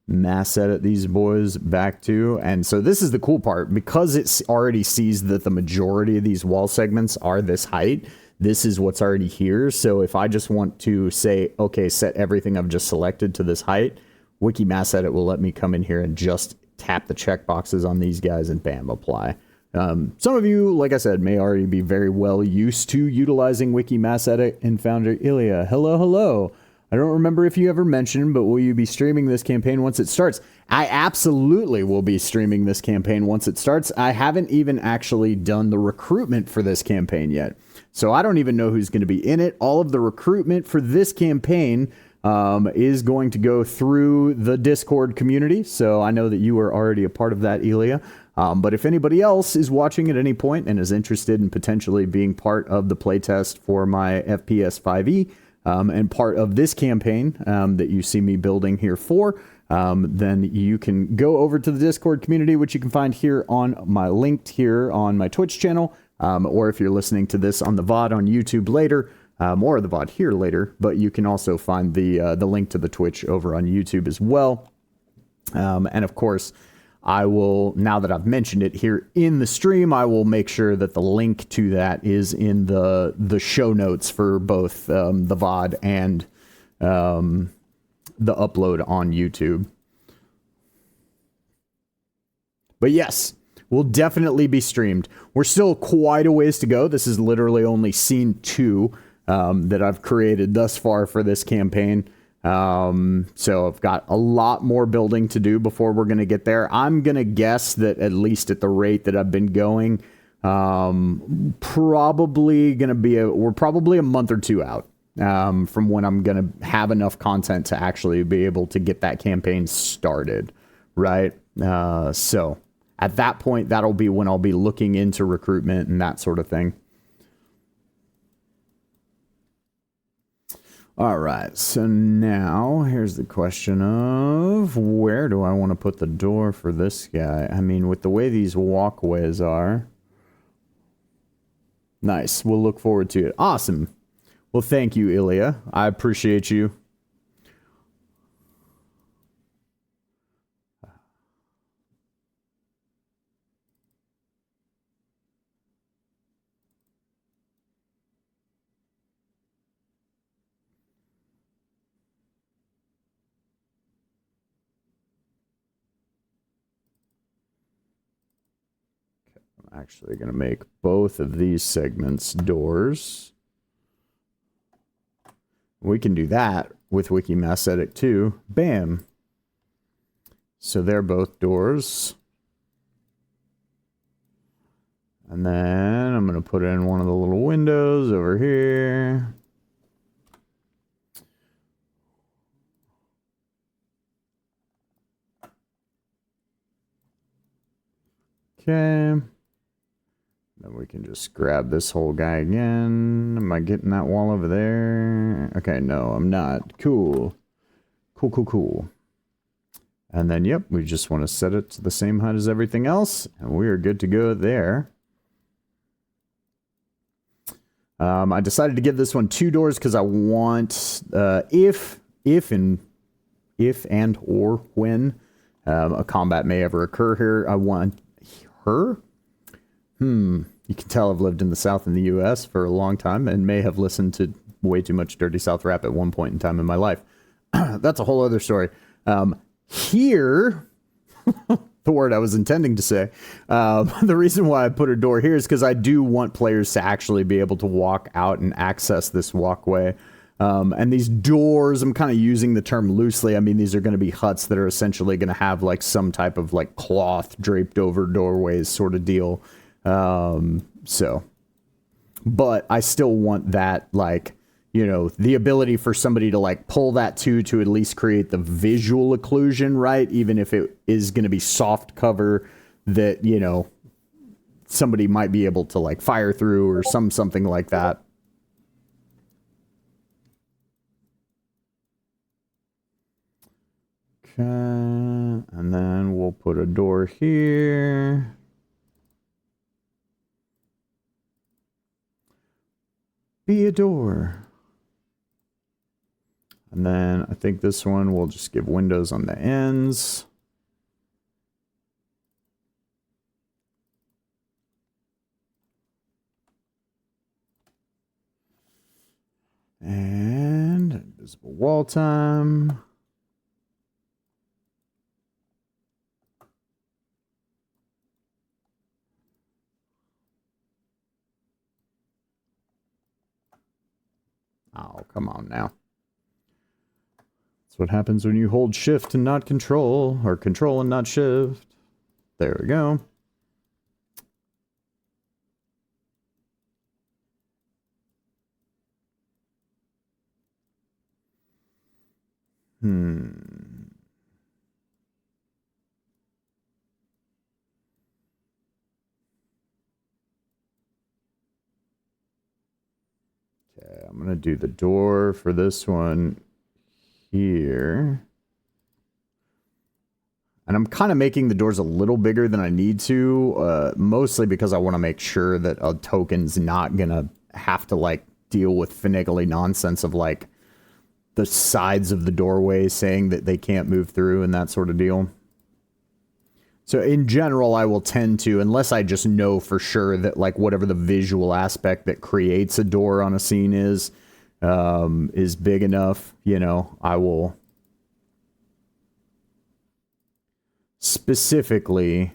mass edit these boys back to, and so this is the cool part, because it already sees that the majority of these wall segments are this height. This is what's already here. So if I just want to say, okay, set everything I've just selected to this height, Wiki Mass Edit will let me come in here and just tap the checkboxes on these guys and bam, apply. Some of you, like I said, may already be very well used to utilizing Wiki Mass Edit in Foundry. Ilya, hello, hello. I don't remember if you ever mentioned, but will you be streaming this campaign once it starts? I absolutely will be streaming this campaign once it starts. I haven't even actually done the recruitment for this campaign yet. So I don't even know who's going to be in it. All of the recruitment for this campaign is going to go through the Discord community. So I know that you are already a part of that, Ilya. But if anybody else is watching at any point and is interested in potentially being part of the playtest for my FPS 5e, and part of this campaign that you see me building here for, then you can go over to the Discord community, which you can find here on my linked here on my Twitch channel, or if you're listening to this on the VOD on YouTube later, or the VOD here later, but you can also find the link to the Twitch over on YouTube as well. And of course, I will, now that I've mentioned it here in the stream, I will make sure that the link to that is in the show notes for both the VOD and the upload on YouTube. But yes, we'll definitely be streamed. We're still quite a ways to go. This is literally only scene 2 that I've created thus far for this campaign. So I've got a lot more building to do before we're going to get there. I'm going to guess that at least at the rate that I've been going, probably going to be we're probably a month or 2 out, from when I'm going to have enough content to actually be able to get that campaign started. Right. So at that point, that'll be when I'll be looking into recruitment and that sort of thing. All right, so now here's the question of where do I want to put the door for this guy? I mean, with the way these walkways are. Nice, we'll look forward to it. Awesome. Well, thank you, Ilya. I appreciate you. Actually going to make both of these segments doors. We can do that with Wiki Mass Edit too. Bam. So they're both doors. And then I'm going to put in one of the little windows over here. Okay. Then we can just grab this whole guy again. Am I getting that wall over there? Okay, no, I'm not. Cool. Cool, cool, cool. And then, yep, we just want to set it to the same height as everything else. And we are good to go there. I decided to give this one 2 doors because I want, if and or when a combat may ever occur here, I want her. You can tell I've lived in the South in the U.S. for a long time and may have listened to way too much Dirty South rap at one point in time in my life. That's a whole other story. Here, the word I was intending to say, the reason why I put a door here is because I do want players to actually be able to walk out and access this walkway And these doors, I'm kind of using the term loosely. I mean, these are going to be huts that are essentially going to have like some type of like cloth draped over doorways sort of deal. But I still want that, like, you know, the ability for somebody to like pull that to at least create the visual occlusion, right? Even if it is going to be soft cover that, you know, somebody might be able to like fire through or something like that. Okay, and then we'll put a door here. Be a door. And then I think this one will just give windows on the ends. And invisible wall time. Oh, come on now. That's what happens when you hold shift and not control, or control and not shift. There we go. Okay, I'm going to do the door for this one here. And I'm kind of making the doors a little bigger than I need to, mostly because I want to make sure that a token's not going to have to, like, deal with finagly nonsense of, like, the sides of the doorway saying that they can't move through and that sort of deal. So in general, I will tend to, unless I just know for sure that, like, whatever the visual aspect that creates a door on a scene is big enough, you know, I will specifically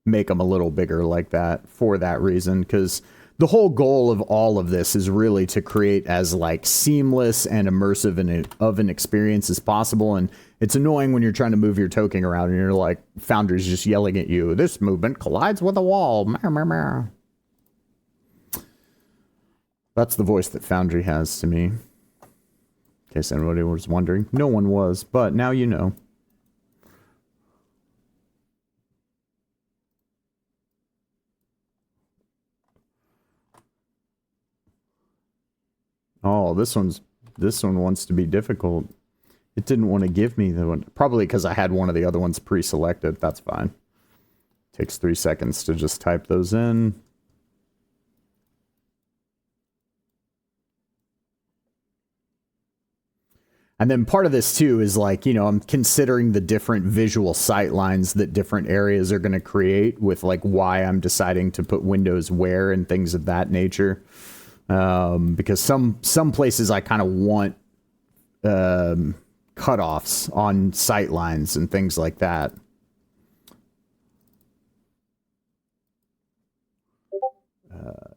make them a little bigger like that for that reason, because the whole goal of all of this is really to create as like seamless and immersive of an experience as possible. And it's annoying when you're trying to move your token around and you're like, Foundry's just yelling at you, this movement collides with a wall. That's the voice that Foundry has to me. In case anybody was wondering. No one was, but now you know. Oh, this one wants to be difficult. It didn't want to give me the one. Probably because I had one of the other ones pre-selected. That's fine. Takes 3 seconds to just type those in. And then part of this too is like, you know, I'm considering the different visual sight lines that different areas are going to create with like why I'm deciding to put windows where and things of that nature. Because some places I kind of want cutoffs on sight lines and things like that.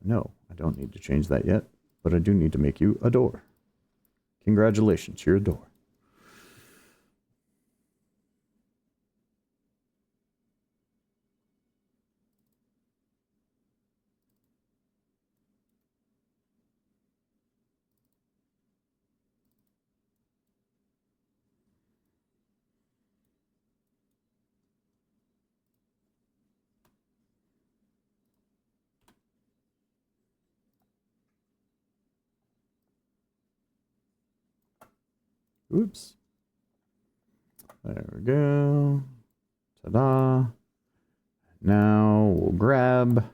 No, I don't need to change that yet, but I do need to make you a door. Congratulations, you're a door. Oops. There we go. Ta-da. Now we'll grab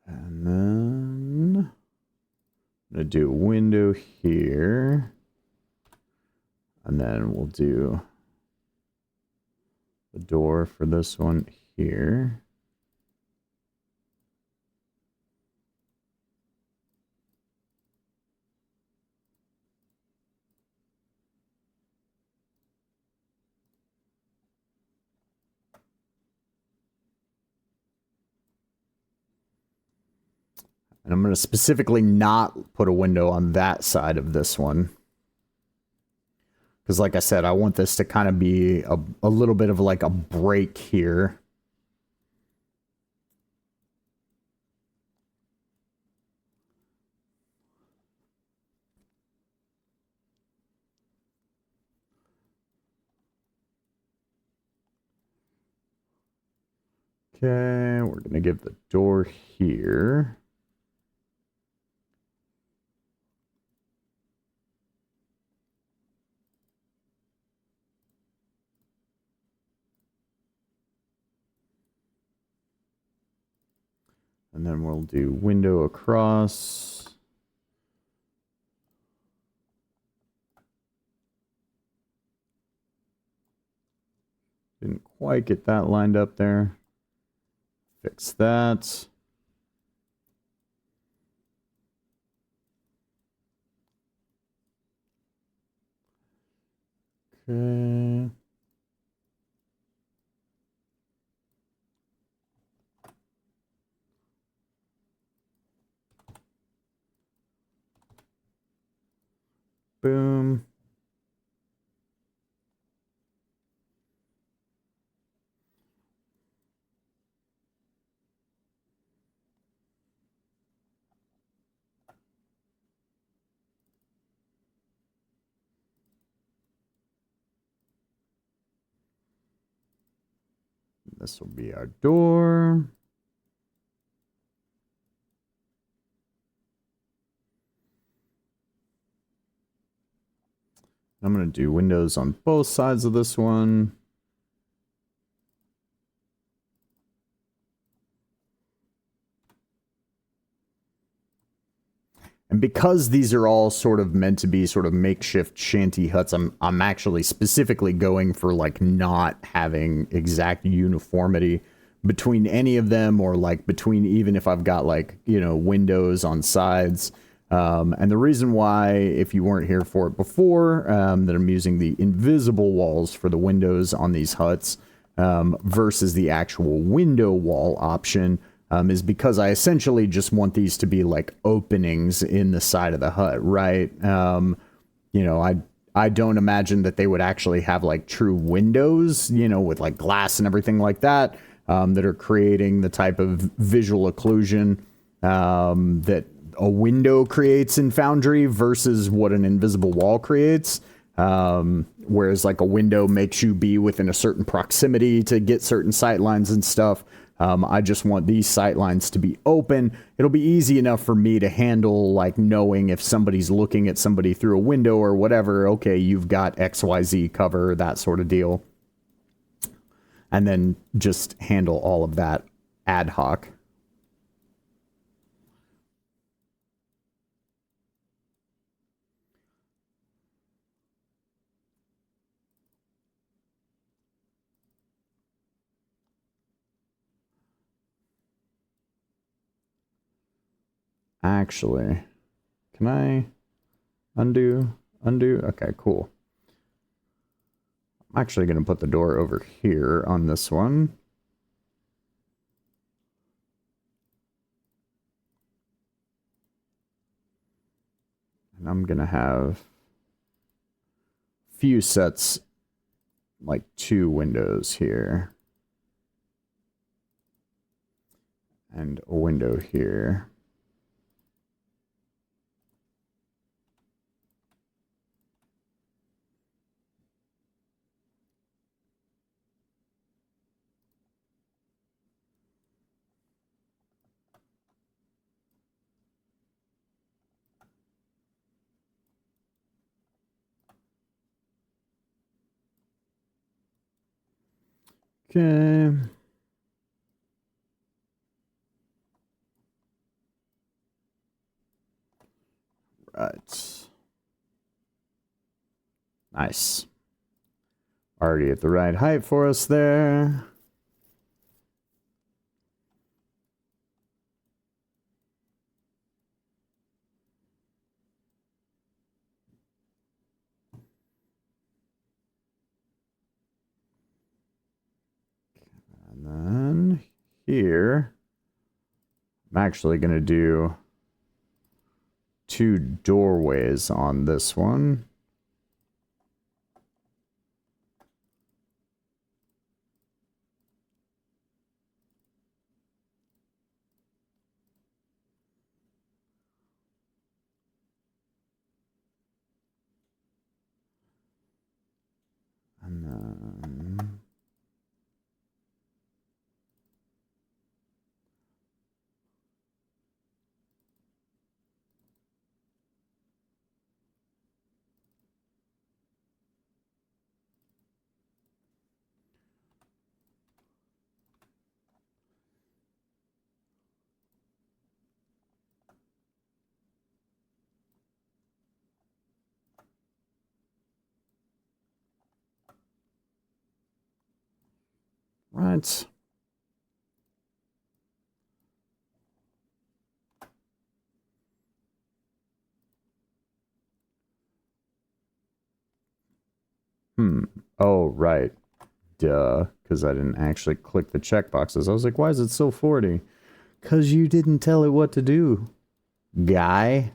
and then I'm gonna do a window here. And then we'll do the door for this one here. And I'm going to specifically not put a window on that side of this one. Because like I said, I want this to kind of be a little bit of like a break here. Okay, we're going to give the door here. And then we'll do window across. Didn't quite get that lined up there. Fix that. Okay. Boom. This will be our door. I'm going to do windows on both sides of this one. And because these are all sort of meant to be sort of makeshift shanty huts, I'm actually specifically going for like not having exact uniformity between any of them, or like between, even if I've got like, you know, windows on sides. And the reason why, if you weren't here for it before, that I'm using the invisible walls for the windows on these huts versus the actual window wall option, is because I essentially just want these to be like openings in the side of the hut, right? You know, I don't imagine that they would actually have like true windows, you know, with like glass and everything like that, that are creating the type of visual occlusion that a window creates in Foundry versus what an invisible wall creates. Whereas like a window makes you be within a certain proximity to get certain sightlines and stuff. I just want these sightlines to be open. It'll be easy enough for me to handle, like knowing if somebody's looking at somebody through a window or whatever. Okay, you've got XYZ cover, that sort of deal. And then just handle all of that ad hoc. Actually, can I undo? Okay, cool. I'm actually going to put the door over here on this one. And I'm going to have few sets, like 2 windows here. And a window here. Okay. Right. Nice. Already at the right height for us there. And then here, I'm actually going to do 2 doorways on this one. And then... Right. Oh, right. Duh. Because I didn't actually click the checkboxes. I was like, why is it still 40? Because you didn't tell it what to do, guy.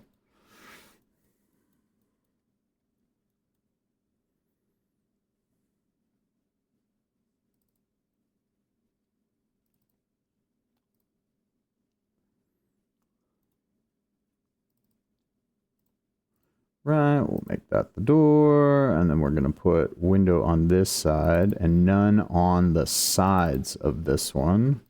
Right, we'll make that the door, and then we're going to put window on this side and none on the sides of this one.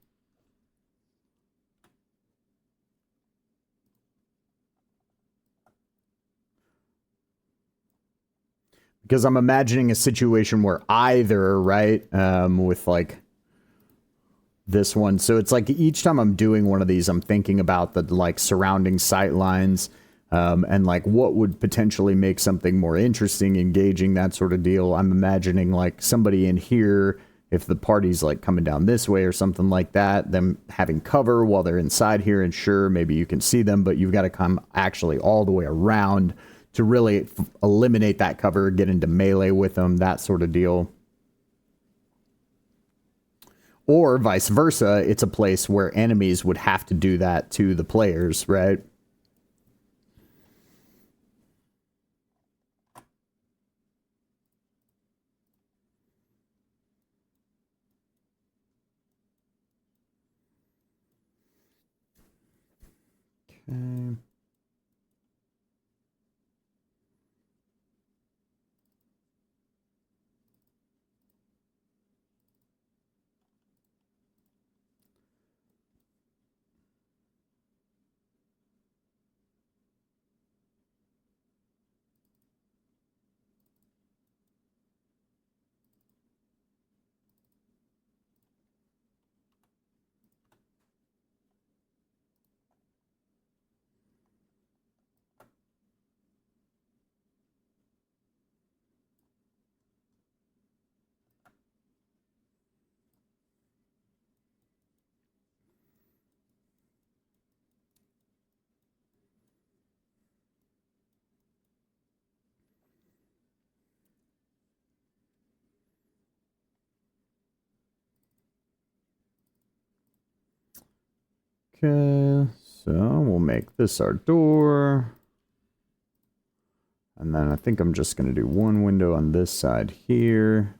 Because I'm imagining a situation where either, right, with like this one. So it's like each time I'm doing one of these, I'm thinking about the like surrounding sight lines. And like what would potentially make something more interesting, engaging, that sort of deal. I'm imagining like somebody in here, if the party's like coming down this way or something like that, them having cover while they're inside here, and sure, maybe you can see them, but you've got to come actually all the way around to really eliminate that cover, get into melee with them, that sort of deal. Or vice versa, it's a place where enemies would have to do that to the players, right? Okay. Okay, so we'll make this our door. And then I think I'm just going to do one window on this side here.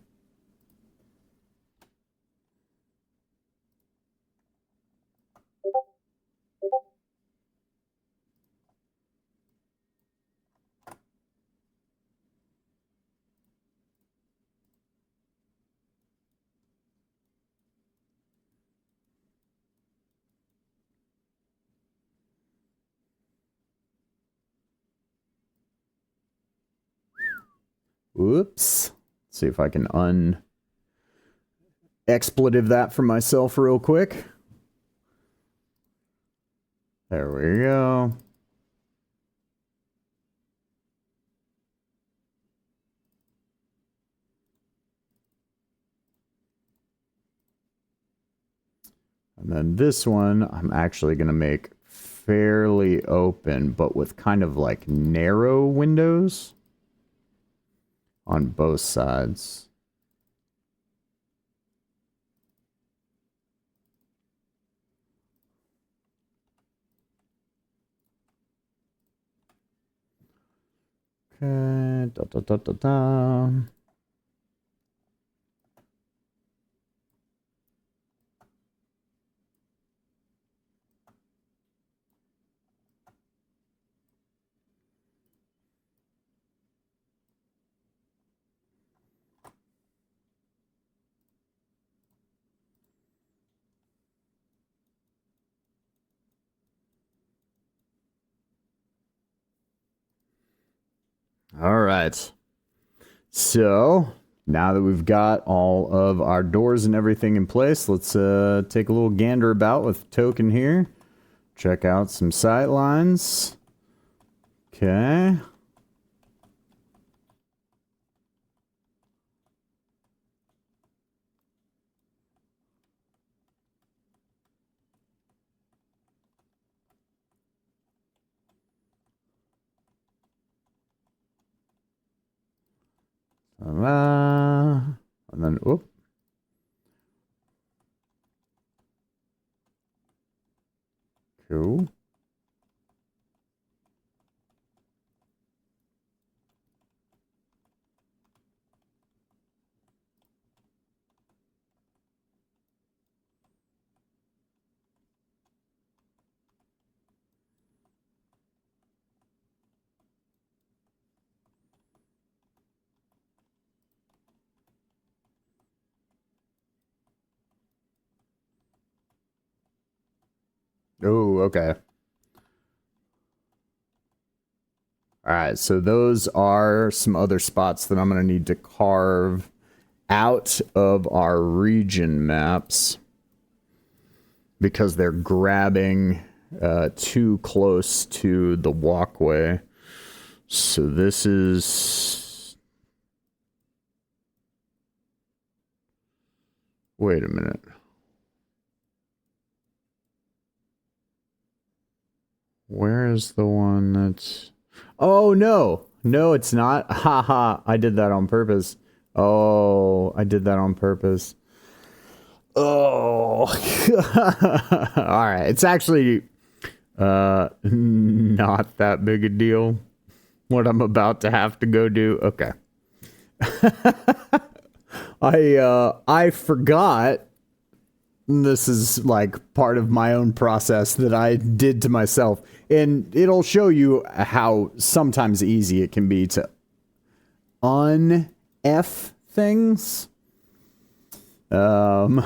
Whoops. Let's see if I can expletive that for myself real quick. There we go. And then this one, I'm actually going to make fairly open, but with kind of like narrow windows on both sides. Okay. Da, da, da, da, da. All right. So now that we've got all of our doors and everything in place, let's take a little gander about with token here. Check out some sightlines. Okay. And then, whoop. Cool. Oh, okay. All right, so those are some other spots that I'm going to need to carve out of our region maps because they're grabbing too close to the walkway. So this is... Wait a minute. Where is the one that's... Oh, no. No, it's not. Haha, I did that on purpose. Oh, I did that on purpose. Oh. All right. It's actually not that big a deal what I'm about to have to go do. Okay. I forgot. This is like part of my own process that I did to myself. And it'll show you how sometimes easy it can be to un-F things. What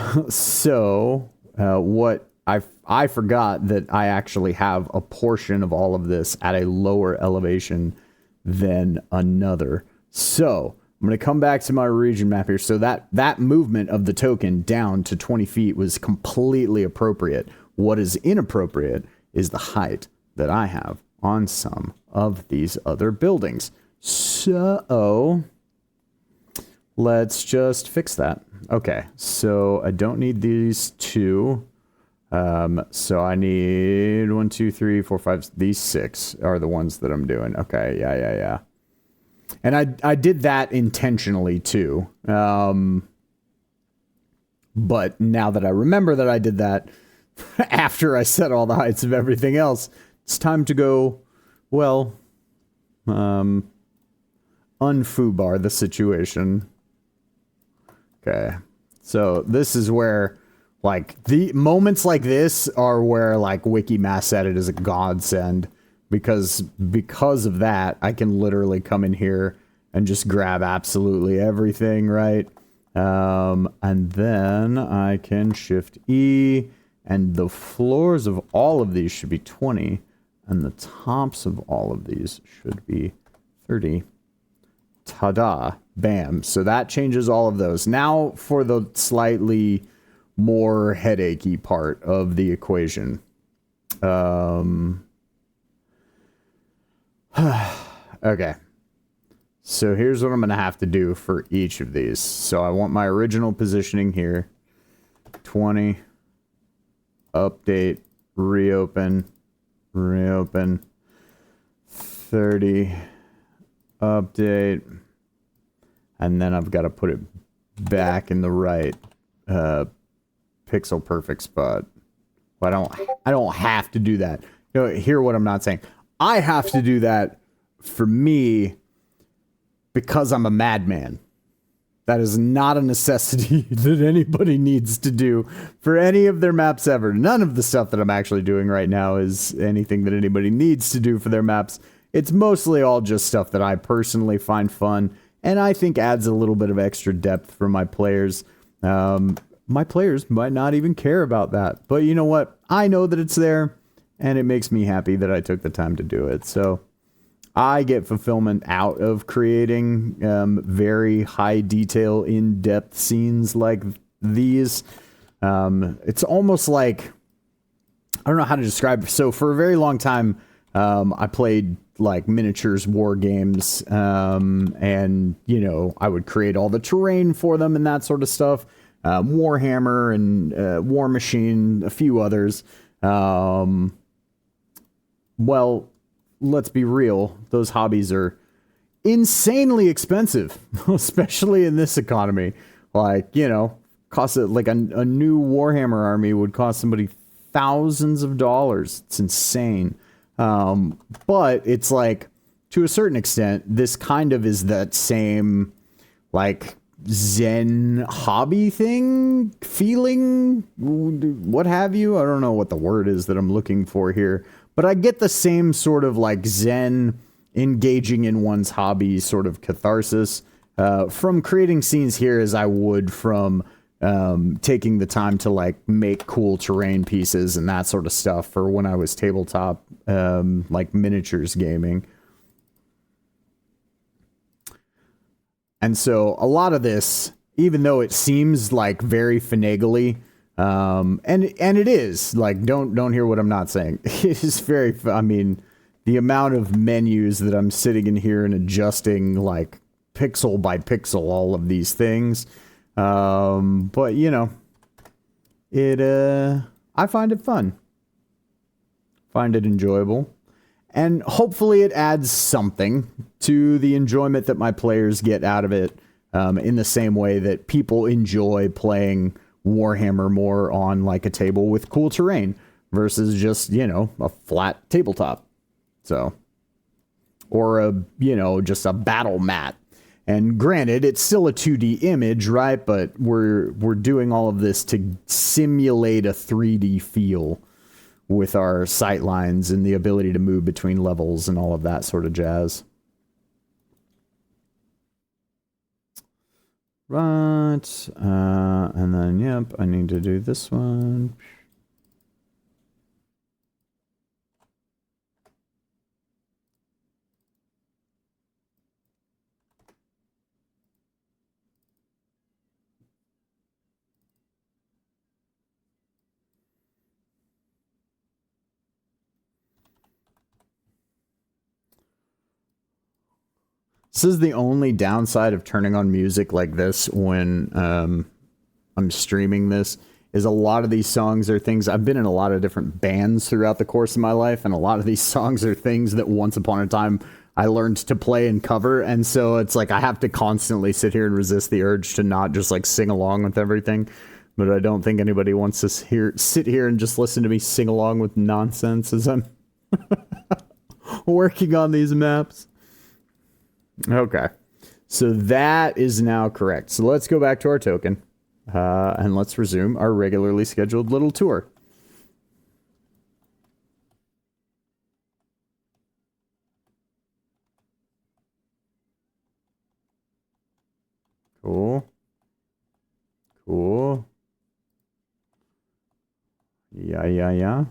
I forgot that I actually have a portion of all of this at a lower elevation than another. So I'm going to come back to my region map here. So that movement of the token down to 20 feet was completely appropriate. What is inappropriate is the height that I have on some of these other buildings. So let's just fix that. Okay, so I don't need these two. So I need 1, 2, 3, 4, 5. These 6 are the ones that I'm doing. Okay, yeah. And I did that intentionally too. But now that I remember that I did that after I set all the heights of everything else, it's time to go, well, unfoobar the situation. Okay. So this is where, like, the moments like this are where, like, Wikimass Edit is a godsend. Because of that, I can literally come in here and just grab absolutely everything, right? And then I can Shift E, and the floors of all of these should be 20, and the tops of all of these should be 30. Ta-da. Bam. So that changes all of those. Now for the slightly more headachy part of the equation. Okay. So here's what I'm going to have to do for each of these. So I want my original positioning here. 20. Update. Reopen. 30. Update. And then I've got to put it back in the right pixel perfect spot. Well, I don't have to do that. You know, hear what I'm not saying. I have to do that for me because I'm a madman. That is not a necessity that anybody needs to do for any of their maps ever. None of the stuff that I'm actually doing right now is anything that anybody needs to do for their maps. It's mostly all just stuff that I personally find fun and I think adds a little bit of extra depth for my players. My players might not even care about that. But you know what? I know that it's there, and it makes me happy that I took the time to do it. So I get fulfillment out of creating very high detail, in-depth scenes like these. It's almost like, I don't know how to describe it. So for a very long time, I played like miniatures war games, and you know, I would create all the terrain for them and that sort of stuff. Warhammer and War Machine, a few others. Well, let's be real, those hobbies are insanely expensive, especially in this economy. Like, you know, cost it like a new Warhammer army would cost somebody thousands of dollars. It's insane. But it's like, to a certain extent, this kind of is that same, like, Zen hobby thing, feeling, what have you. I don't know what the word is that I'm looking for here, but I get the same sort of like Zen engaging in one's hobby sort of catharsis from creating scenes here as I would from taking the time to like make cool terrain pieces and that sort of stuff for when I was tabletop like miniatures gaming. And so a lot of this, even though it seems like very finagly, and it is, like, don't hear what I'm not saying. It is very, I mean, the amount of menus that I'm sitting in here and adjusting like pixel by pixel, all of these things. But you know, I find it fun. Find it enjoyable. And hopefully it adds something to the enjoyment that my players get out of it, in the same way that people enjoy playing Warhammer more on like a table with cool terrain versus just, you know, a flat tabletop. So, or you know, just a battle mat. And granted, it's still a 2D image, right? But we're doing all of this to simulate a 3D feel with our sightlines and the ability to move between levels and all of that sort of jazz. Right. And then, yep, I need to do this one. This is the only downside of turning on music like this when I'm streaming this, is a lot of these songs are things, I've been in a lot of different bands throughout the course of my life, and a lot of these songs are things that once upon a time I learned to play and cover, and so it's like I have to constantly sit here and resist the urge to not just like sing along with everything. But I don't think anybody wants to sit here and just listen to me sing along with nonsense as I'm working on these maps. Okay, so that is now correct. So let's go back to our token, and let's resume our regularly scheduled little tour. Cool. Cool. Yeah.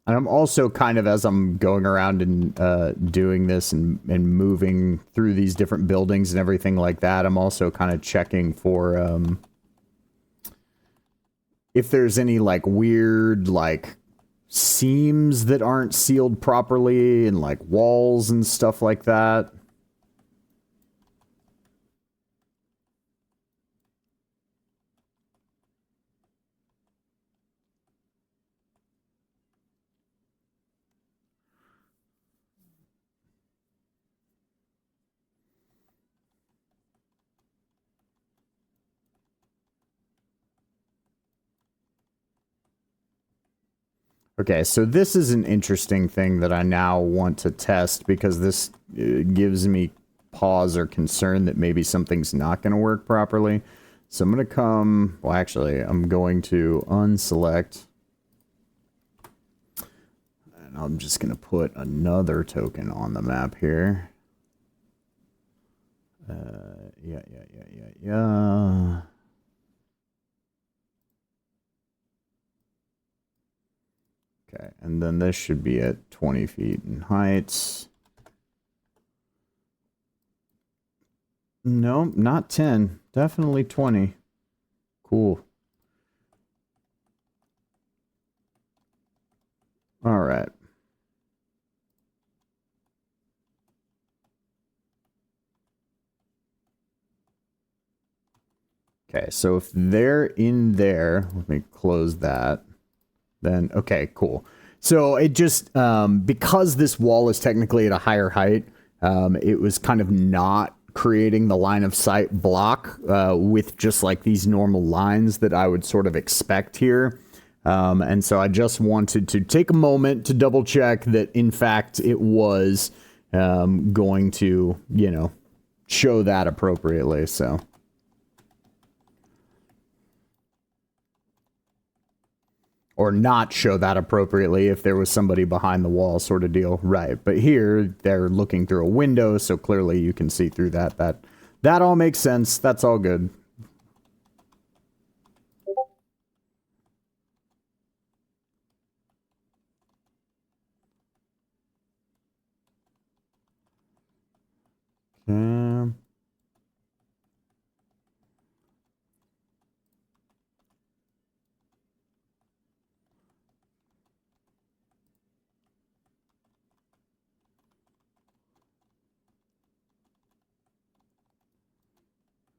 And I'm also kind of, as I'm going around and doing this and moving through these different buildings and everything like that, I'm also kind of checking for if there's any like weird like seams that aren't sealed properly and like walls and stuff like that. Okay, so this is an interesting thing that I now want to test because this gives me pause or concern that maybe something's not going to work properly. So I'm going to come, well actually, I'm going to unselect. And I'm just going to put another token on the map here. Yeah. Okay, and then this should be at 20 feet in height. No, not 10. Definitely 20. Cool. All right. Okay, so if they're in there, let me close that. Then, okay, cool. So it just, because this wall is technically at a higher height, it was kind of not creating the line of sight block with just like these normal lines that I would sort of expect here. And so I just wanted to take a moment to double check that in fact it was going to, you know, show that appropriately. So. Or not show that appropriately if there was somebody behind the wall sort of deal. Right. But here they're looking through a window, so clearly you can see through that. That all makes sense. That's all good.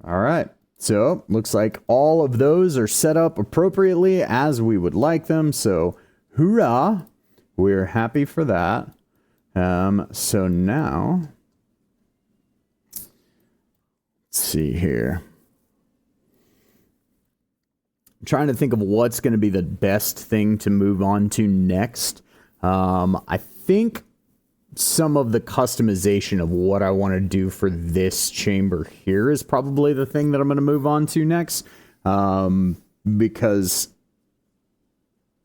All right. So looks like all of those are set up appropriately as we would like them. So hoorah. We're happy for that. So now, let's see here. I'm trying to think of what's going to be the best thing to move on to next. I think some of the customization of what I want to do for this chamber here is probably the thing that I'm going to move on to next. Because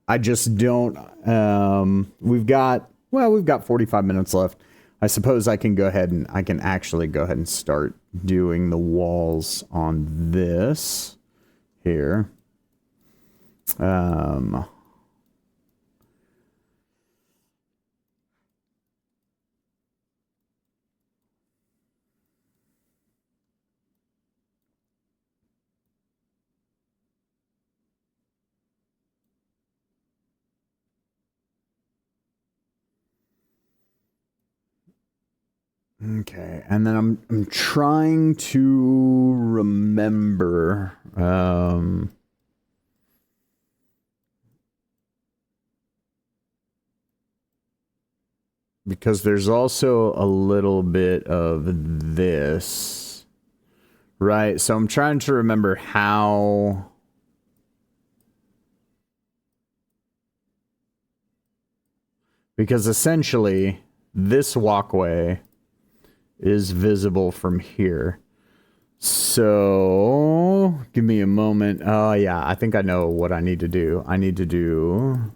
I just don't, we've got 45 minutes left. I suppose I can actually go ahead and start doing the walls on this here. Okay, and then I'm trying to remember because there's also a little bit of this, right? So I'm trying to remember how. Because essentially, this walkway is visible from here. So, give me a moment. Oh, yeah, I think I know what I need to do. I need to do...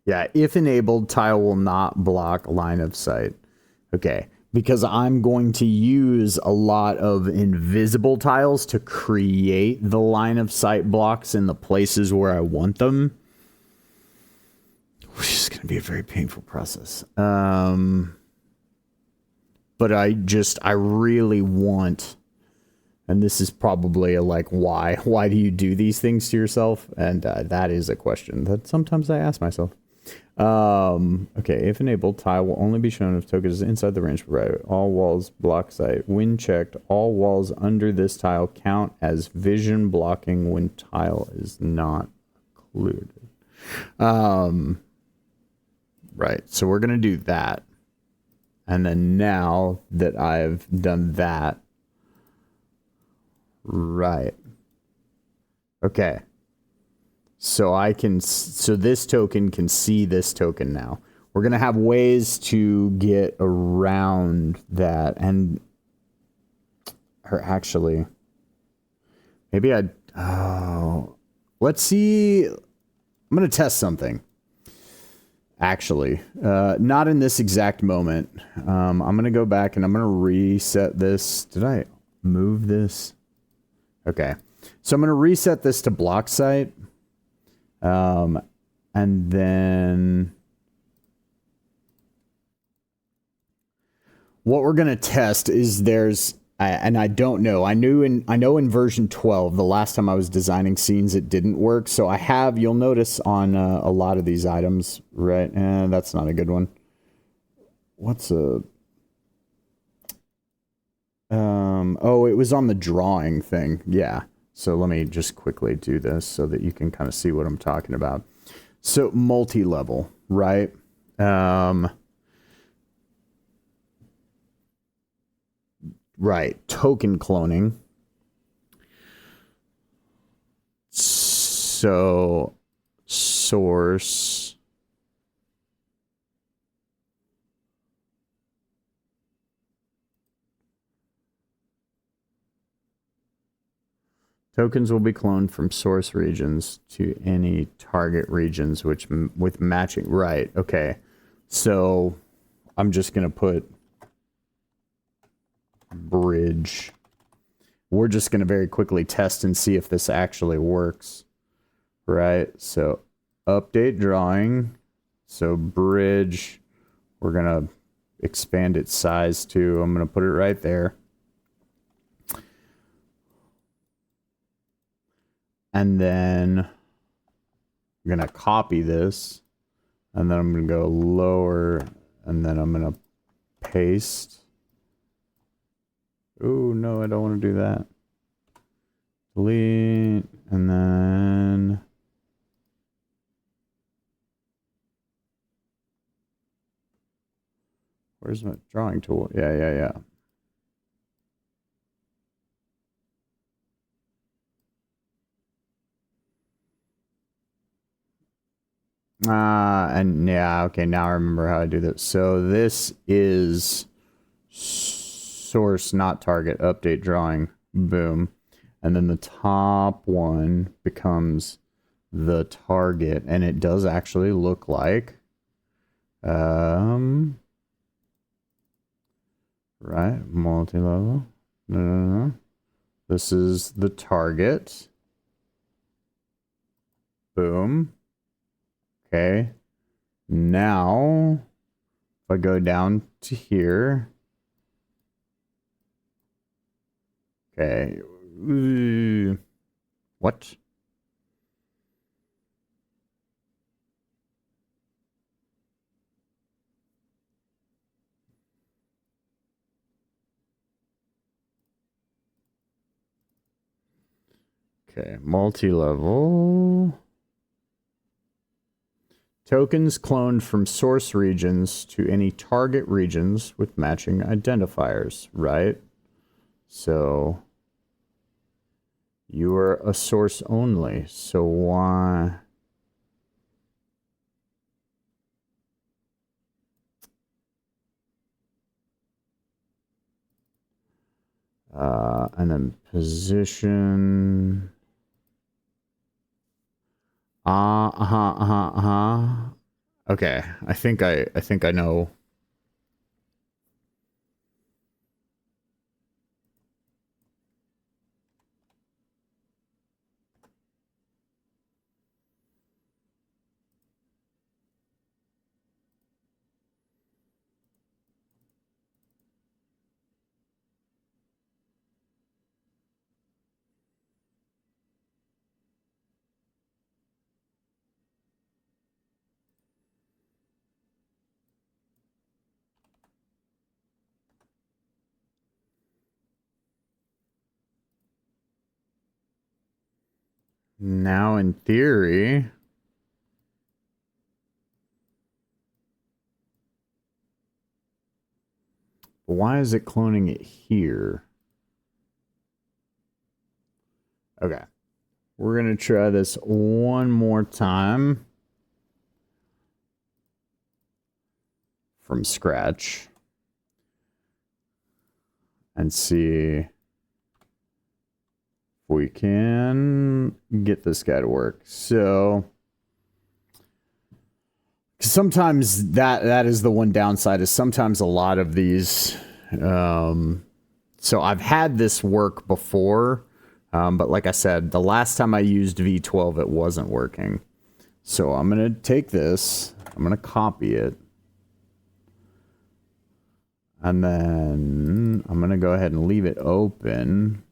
yeah, if enabled, tile will not block line of sight. Okay, because I'm going to use a lot of invisible tiles to create the line of sight blocks in the places where I want them. Which is going to be a very painful process. But I really want, and this is probably a like, why do you do these things to yourself? And that is a question that sometimes I ask myself. Okay, if enabled, tile will only be shown if token is inside the range provided. All walls block sight. When checked, all walls under this tile count as vision blocking when tile is not included. Right, so we're going to do that. And then now that I've done that, right. Okay. So this token can see this token now. We're going to have ways to get around that. And, or actually, maybe let's see. I'm going to test something. Actually, not in this exact moment. I'm going to go back and I'm going to reset this. Did I move this? Okay. So I'm going to reset this to block sight. And then what we're going to test is and I don't know. I know in version 12, the last time I was designing scenes, it didn't work. So you'll notice on a lot of these items, right? That's not a good one. Oh, it was on the drawing thing. Yeah. So let me just quickly do this so that you can kind of see what I'm talking about. So multi-level, right? Right, token cloning. So source. Tokens will be cloned from source regions to any target regions with matching. Right, okay. So I'm just going to put bridge. We're just going to very quickly test and see if this actually works. Right, so update drawing. So bridge, we're going to expand its size to, I'm going to put it right there. And then I'm going to copy this. And then I'm going to go lower. And then I'm going to paste. Oh, no, I don't want to do that. Delete. And then... where's my drawing tool? Yeah. And yeah, okay, now I remember how to do this. So this is source, not target, update drawing, boom. And then the top one becomes the target, and it does actually look like, right, multi-level, no. This is the target, boom. Okay, now if I go down to here, okay, what? Okay, multi-level. Tokens cloned from source regions to any target regions with matching identifiers, right? So you are a source only, so why? And then position. Okay, I think I know. Now, in theory, why is it cloning it here? Okay. We're going to try this one more time from scratch and see if we can get this guy to work. So sometimes that is the one downside, is sometimes a lot of these so I've had this work before, but like I said, the last time I used V12 it wasn't working. So I'm gonna take this, I'm gonna copy it, and then I'm gonna go ahead and leave it open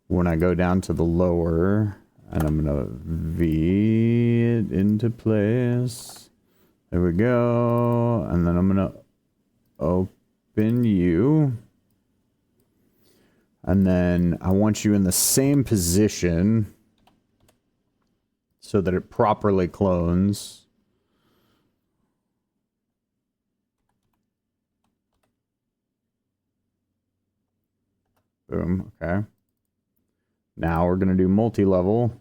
when I go down to the lower, and I'm gonna V it into place. There we go. And then I'm gonna open you. And then I want you in the same position so that it properly clones. Boom, okay. Now we're gonna do multi-level.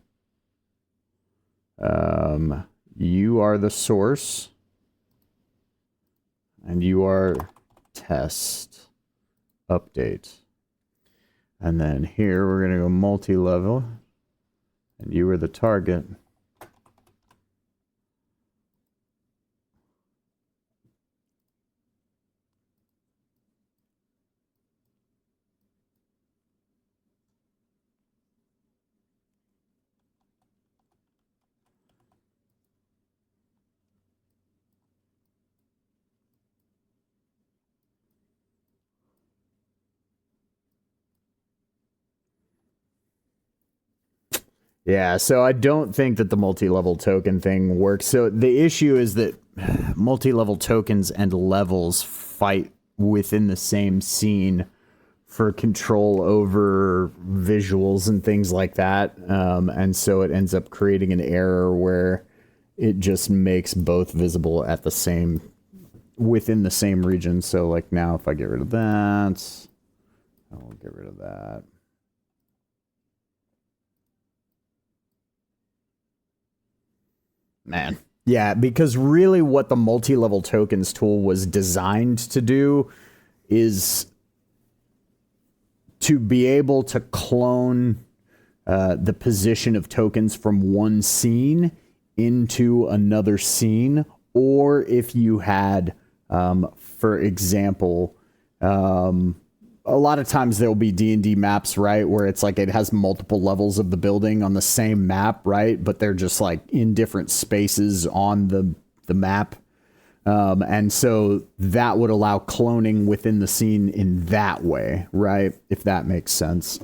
You are the source. And you are test. Update. And then here we're going to go multi-level. And you are the target. Yeah, so I don't think that the multi-level token thing works. So the issue is that multi-level tokens and levels fight within the same scene for control over visuals and things like that. And so it ends up creating an error where it just makes both visible at the same, within the same region. So like now if I get rid of that, I'll get rid of that. Man. Yeah, because really what the multi-level tokens tool was designed to do is to be able to clone the position of tokens from one scene into another scene, or if you had, for example, a lot of times there'll be D&D maps, right, where it's like it has multiple levels of the building on the same map, right, but they're just like in different spaces on the map. And so that would allow cloning within the scene in that way, right? If that makes sense.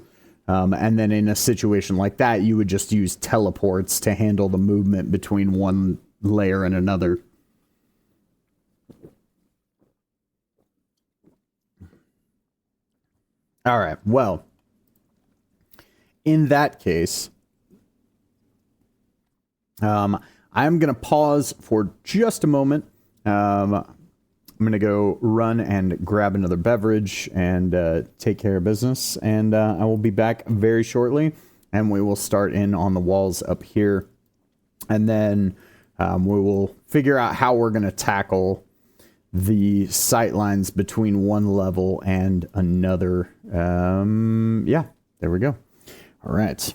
And then in a situation like that, you would just use teleports to handle the movement between one layer and another. All right. Well, in that case, I'm going to pause for just a moment. I'm going to go run and grab another beverage and take care of business. And I will be back very shortly. And we will start in on the walls up here. And then we will figure out how we're going to tackle the sight lines between one level and another. Yeah, there we go. All right.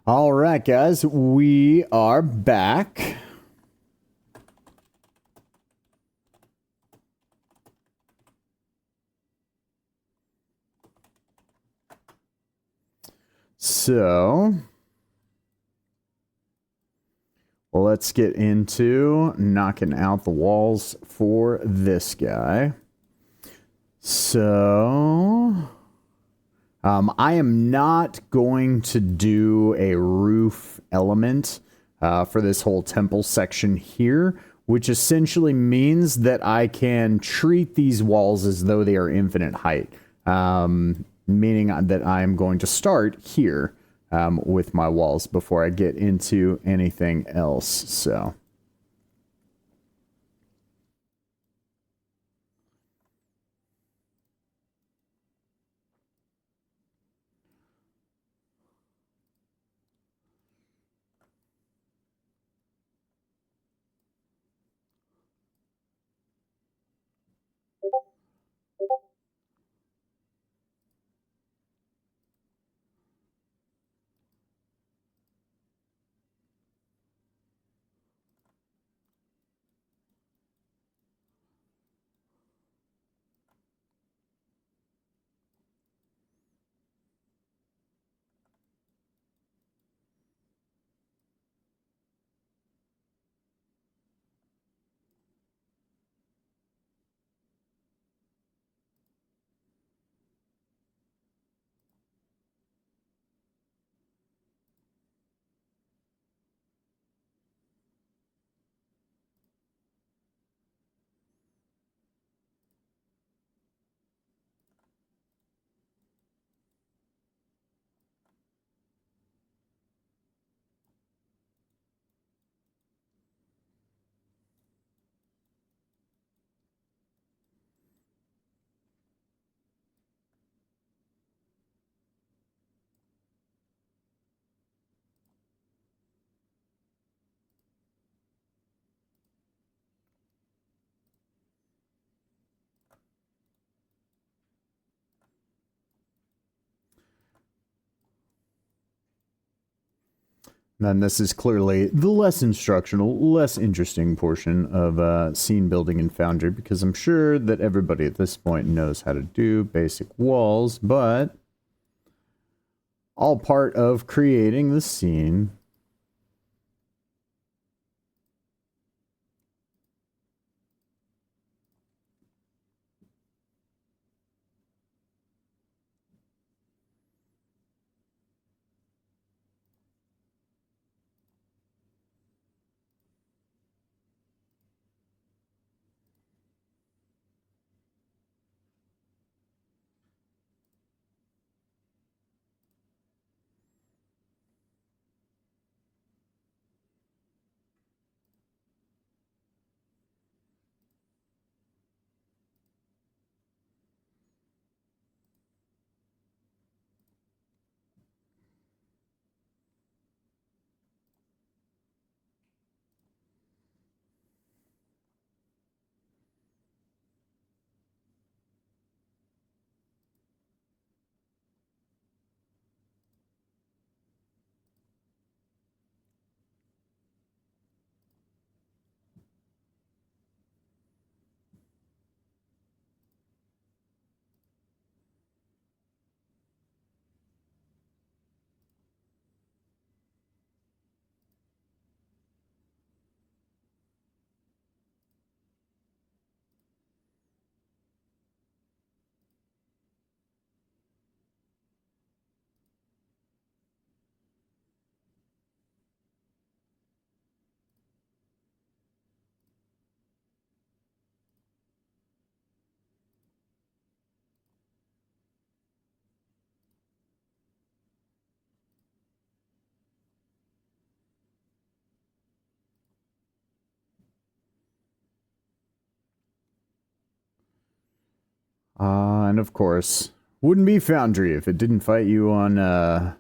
All right, guys, we are back. So, let's get into knocking out the walls for this guy. So, I am not going to do a roof element for this whole temple section here, which essentially means that I can treat these walls as though they are infinite height, meaning that I'm going to start here with my walls before I get into anything else. So. Then this is clearly the less instructional, less interesting portion of scene building in Foundry, because I'm sure that everybody at this point knows how to do basic walls, but all part of creating the scene. And of course, wouldn't be Foundry if it didn't fight you on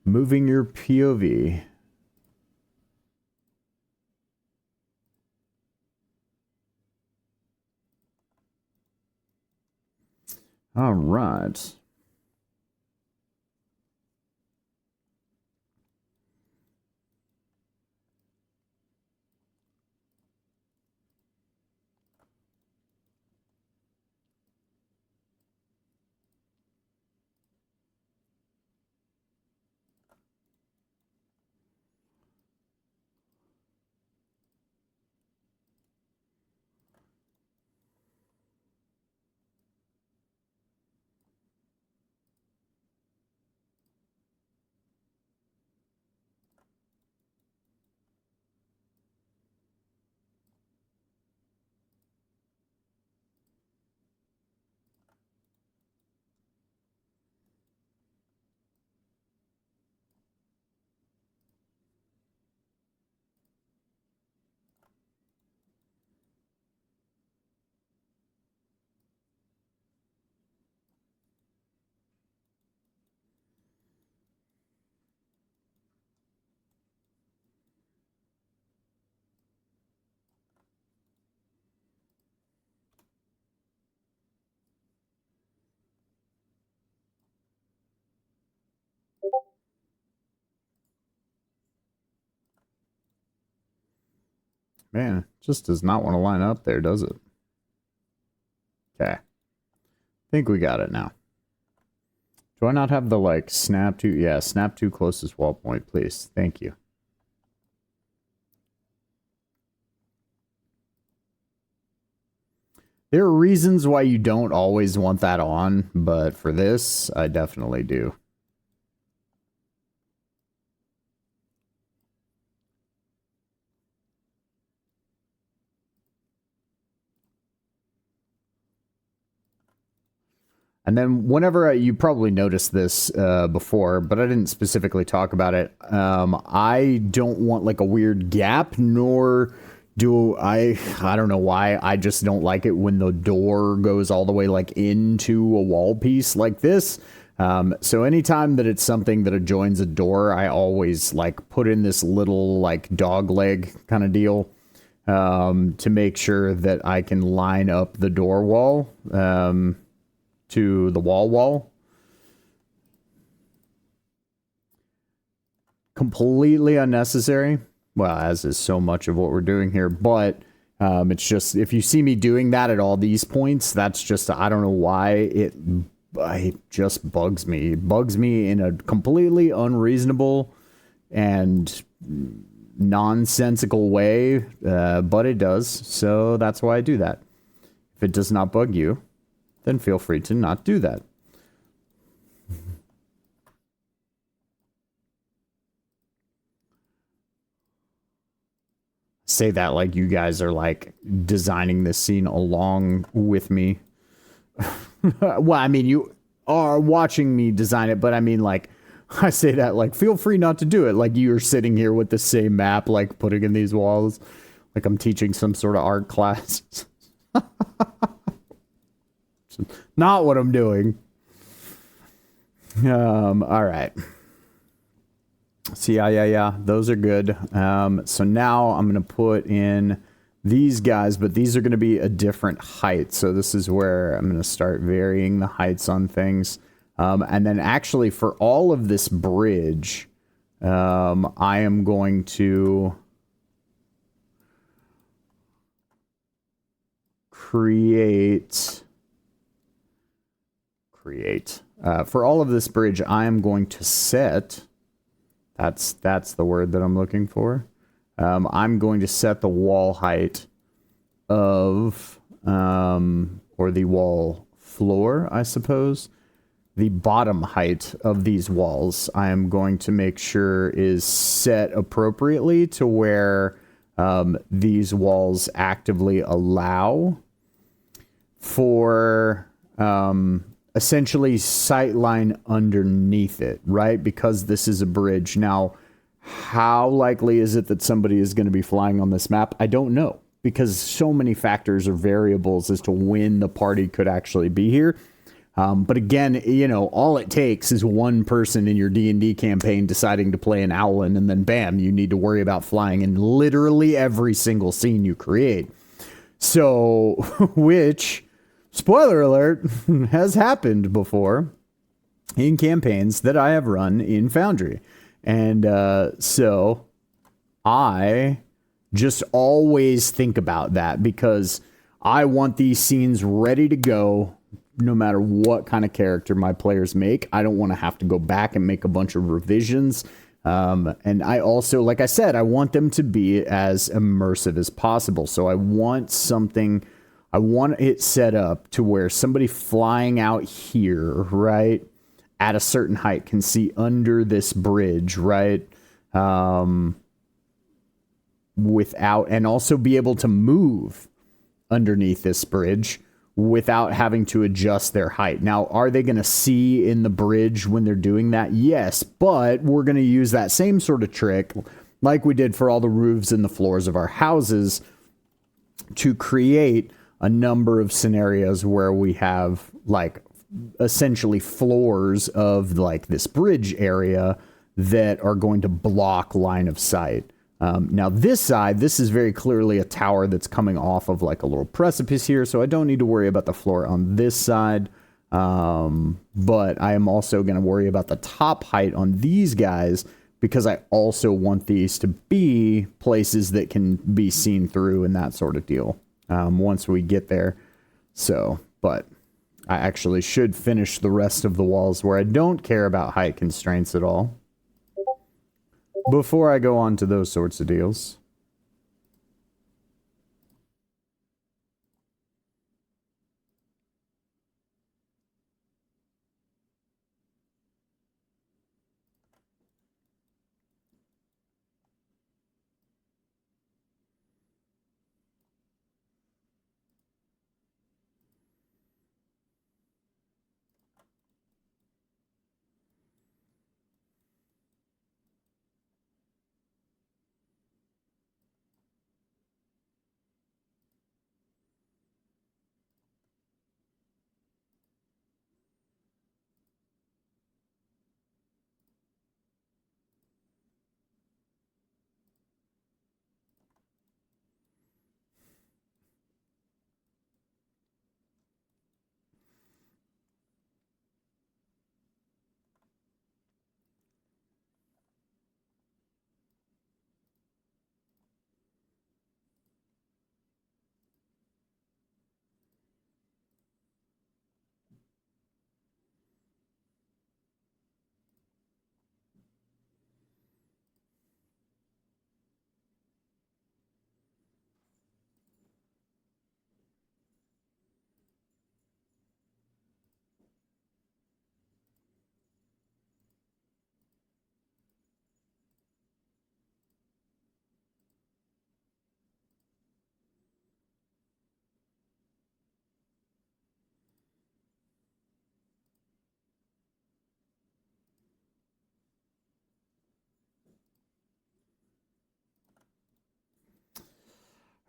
moving your POV. All right. Man, it just does not want to line up there, does it? Okay. I think we got it now. Do I not have the, like, snap to... Yeah, snap to closest wall point, please. Thank you. There are reasons why you don't always want that on, but for this, I definitely do. And then whenever you probably noticed this before, but I didn't specifically talk about it, I don't want like a weird gap, nor do I don't know why, I just don't like it when the door goes all the way like into a wall piece like this. So anytime that it's something that adjoins a door, I always like put in this little like dog leg kind of deal to make sure that I can line up the door wall to the wall. Completely unnecessary. Well, as is so much of what we're doing here, but it's just, if you see me doing that at all these points, that's just, I don't know why, it just bugs me. It bugs me in a completely unreasonable and nonsensical way, but it does, so that's why I do that. If it does not bug you, then feel free to not do that. Say that like you guys are like designing this scene along with me. Well, I mean, you are watching me design it, but I mean, like, I say that like, feel free not to do it. Like you're sitting here with the same map, like putting in these walls, like I'm teaching some sort of art class. Not what I'm doing. All right. So yeah. Those are good. So now I'm going to put in these guys, but these are going to be a different height. So this is where I'm going to start varying the heights on things. And then actually for all of this bridge, I am going to create for all of this bridge, I am going to set, that's the word that I'm looking for. I'm going to set the wall height of, or the wall floor, I suppose. The bottom height of these walls, I am going to make sure is set appropriately to where these walls actively allow for essentially sightline underneath it, right? Because this is a bridge. Now, how likely is it that somebody is going to be flying on this map? I don't know, because so many factors or variables as to when the party could actually be here. But again, you know, all it takes is one person in your D&D campaign deciding to play an Owlin, and then bam, you need to worry about flying in literally every single scene you create. So, which, spoiler alert, has happened before in campaigns that I have run in Foundry. And so I just always think about that, because I want these scenes ready to go no matter what kind of character my players make. I don't want to have to go back and make a bunch of revisions. And I also, like I said, I want them to be as immersive as possible. So I want it set up to where somebody flying out here, right, at a certain height can see under this bridge, right, without, and also be able to move underneath this bridge without having to adjust their height. Now, are they going to see in the bridge when they're doing that? Yes, but we're going to use that same sort of trick like we did for all the roofs and the floors of our houses to create a number of scenarios where we have like essentially floors of like this bridge area that are going to block line of sight. Now this side, this is very clearly a tower that's coming off of like a little precipice here, so I don't need to worry about the floor on this side. But I am also going to worry about the top height on these guys, because I also want these to be places that can be seen through and that sort of deal once we get there. So, but I actually should finish the rest of the walls where I don't care about height constraints at all before I go on to those sorts of deals.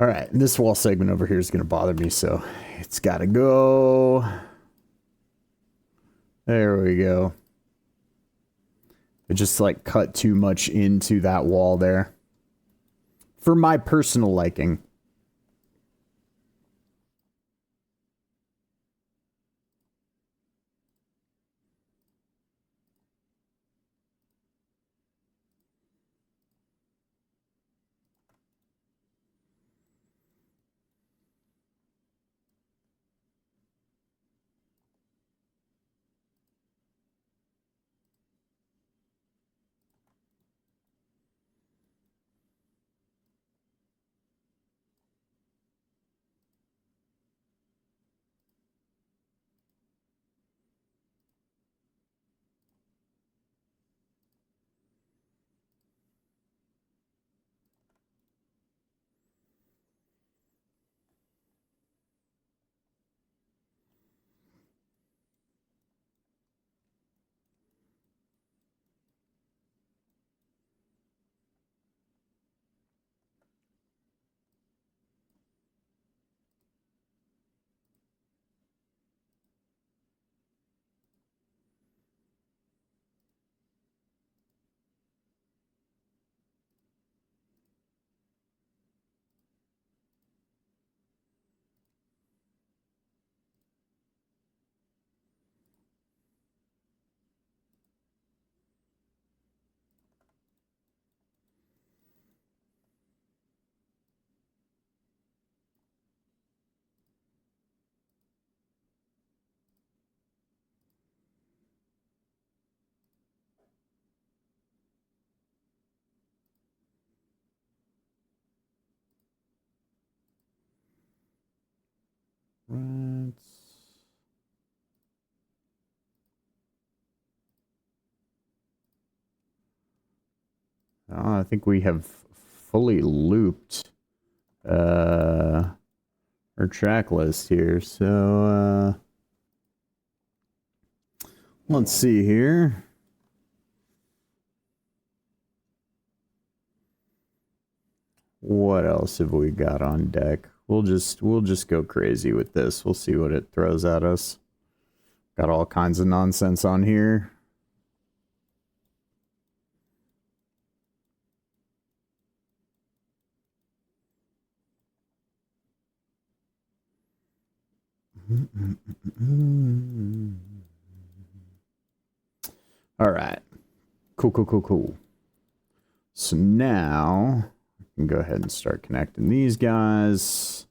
All right, this wall segment over here is going to bother me, so it's got to go. There we go. It just like cut too much into that wall there. For my personal liking. Right. I think we have fully looped our track list here. So let's see here. What else have we got on deck? We'll just go crazy with this. We'll see what it throws at us. Got all kinds of nonsense on here. All right. Cool. So now I can go ahead and start connecting these guys.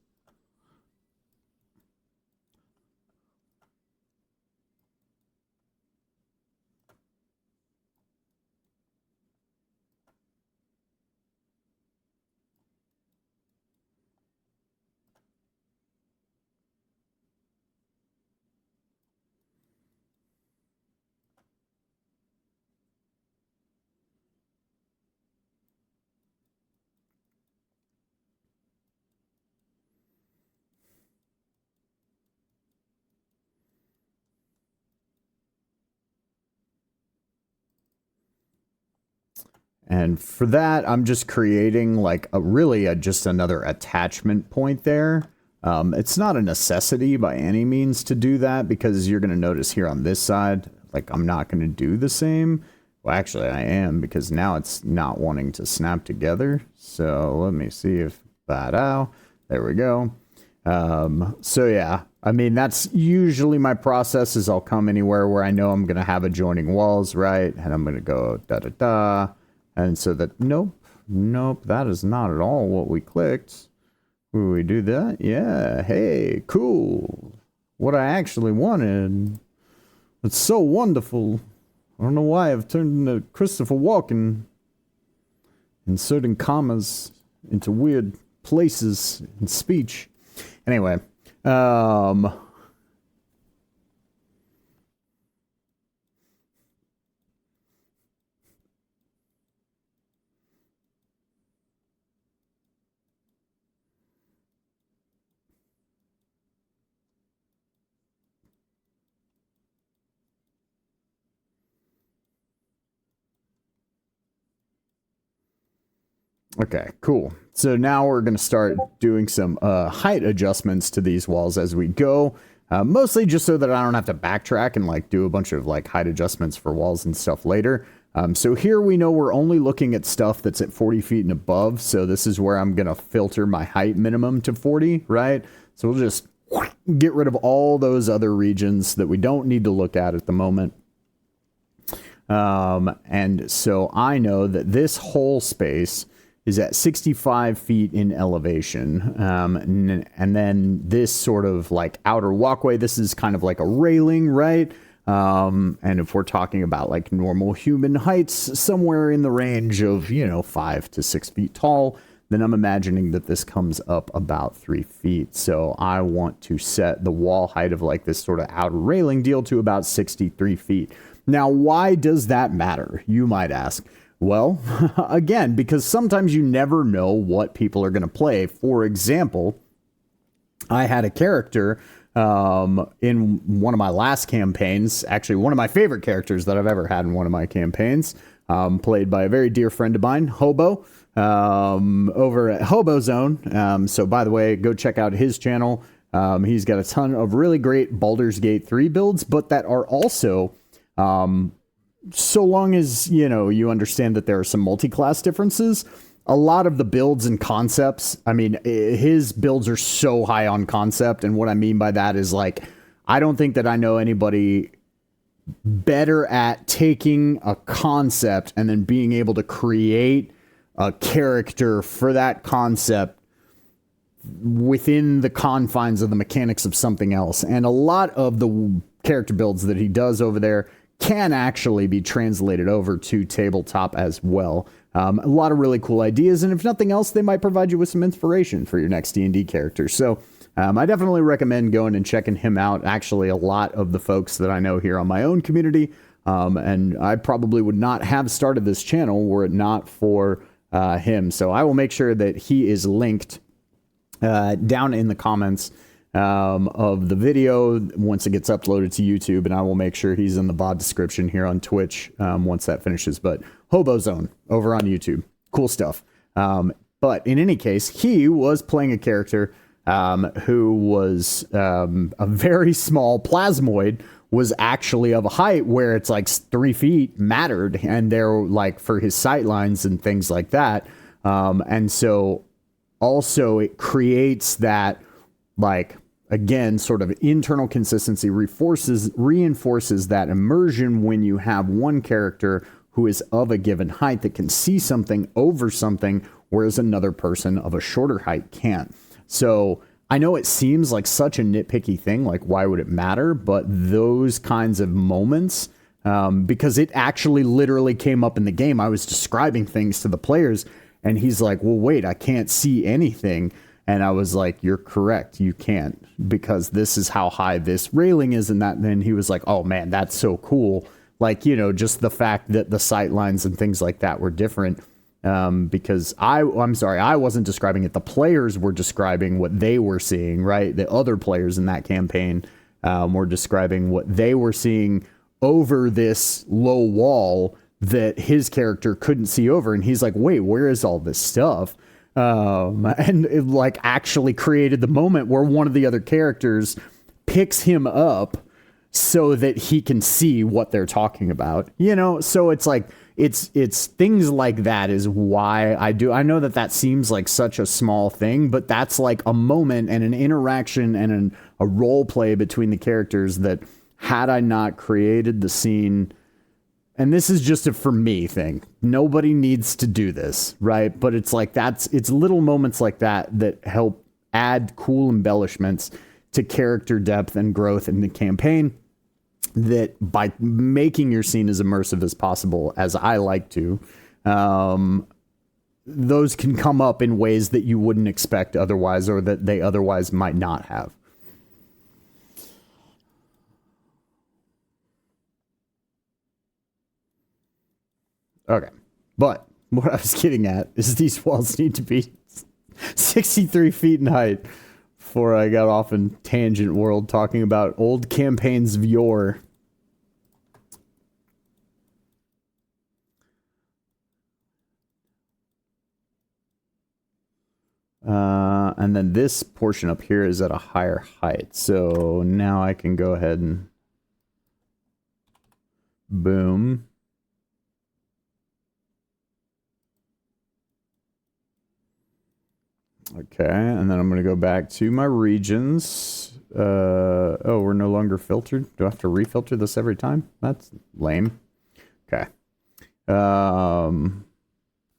And for that, I'm just creating like just another attachment point there. It's not a necessity by any means to do that, because you're going to notice here on this side, like I'm not going to do the same. Well, actually I am, because now it's not wanting to snap together. So let me see if there we go. So yeah, I mean, that's usually my process. Is I'll come anywhere where I know I'm going to have adjoining walls, right? And I'm going to go da-da-da. And so that, nope, that is not at all what we clicked. Will we do that? Yeah, hey, cool. What I actually wanted. It's so wonderful. I don't know why I've turned into Christopher Walken. Inserting commas into weird places in speech. Anyway, okay, cool. So now we're going to start doing some height adjustments to these walls as we go. Mostly just so that I don't have to backtrack and like do a bunch of like height adjustments for walls and stuff later. So here we know we're only looking at stuff that's at 40 feet and above. So this is where I'm going to filter my height minimum to 40, right? So we'll just get rid of all those other regions that we don't need to look at the moment. And so I know that this whole space is at 65 feet in elevation. And then this sort of like outer walkway, this is kind of like a railing, right? And if we're talking about like normal human heights, somewhere in the range of, 5 to 6 feet tall, then I'm imagining that this comes up about 3 feet. So I want to set the wall height of like this sort of outer railing deal to about 63 feet. Now, why does that matter? You might ask. Well, again, because sometimes you never know what people are going to play. For example, I had a character in one of my last campaigns, actually one of my favorite characters that I've ever had in one of my campaigns, played by a very dear friend of mine, Hobo, over at Hobo Zone. So by the way, go check out his channel. He's got a ton of really great Baldur's Gate 3 builds, but that are also... so long as, you understand that there are some multi-class differences, a lot of the builds and concepts, I mean, his builds are so high on concept. And what I mean by that is like, I don't think that I know anybody better at taking a concept and then being able to create a character for that concept within the confines of the mechanics of something else. And a lot of the character builds that he does over there can actually be translated over to tabletop as well. A lot of really cool ideas, and if nothing else, they might provide you with some inspiration for your next D&D character. So I definitely recommend going and checking him out. Actually, a lot of the folks that I know here on my own community, and I probably would not have started this channel were it not for him. So I will make sure that he is linked down in the comments of the video once it gets uploaded to YouTube, and I will make sure he's in the VOD description here on Twitch once that finishes. But Hobo Zone over on YouTube, cool stuff. But in any case, he was playing a character who was a very small plasmoid, was actually of a height where it's like 3 feet mattered, and they're like for his sightlines and things like that. And so also it creates that, like, again, sort of internal consistency, reinforces that immersion when you have one character who is of a given height that can see something over something, whereas another person of a shorter height can't. So I know it seems like such a nitpicky thing, like why would it matter? But those kinds of moments, because it actually literally came up in the game. I was describing things to the players and he's like, well, wait, I can't see anything. And I was like, you're correct. You can't, because this is how high this railing is. And then he was like, oh man, that's so cool. Like, you know, just the fact that the sight lines and things like that were different. Because I'm sorry, I wasn't describing it. The players were describing what they were seeing, right? The other players in that campaign were describing what they were seeing over this low wall that his character couldn't see over. And he's like, wait, where is all this stuff? And it like actually created the moment where one of the other characters picks him up so that he can see what they're talking about, you know? So it's like, it's things like that is why I know that seems like such a small thing, but that's like a moment and an interaction and a role play between the characters that had I not created the scene. And this is just a for me thing. Nobody needs to do this, right? But it's like it's little moments like that that help add cool embellishments to character depth and growth in the campaign, that by making your scene as immersive as possible, as I like to, those can come up in ways that you wouldn't expect otherwise, or that they otherwise might not have. Okay. But what I was getting at is these walls need to be 63 feet in height before I got off in Tangent World talking about old campaigns of yore. And then this portion up here is at a higher height. So now I can go ahead and boom. Okay, and then I'm going to go back to my regions. Oh, we're no longer filtered. Do I have to refilter this every time? That's lame. Okay. I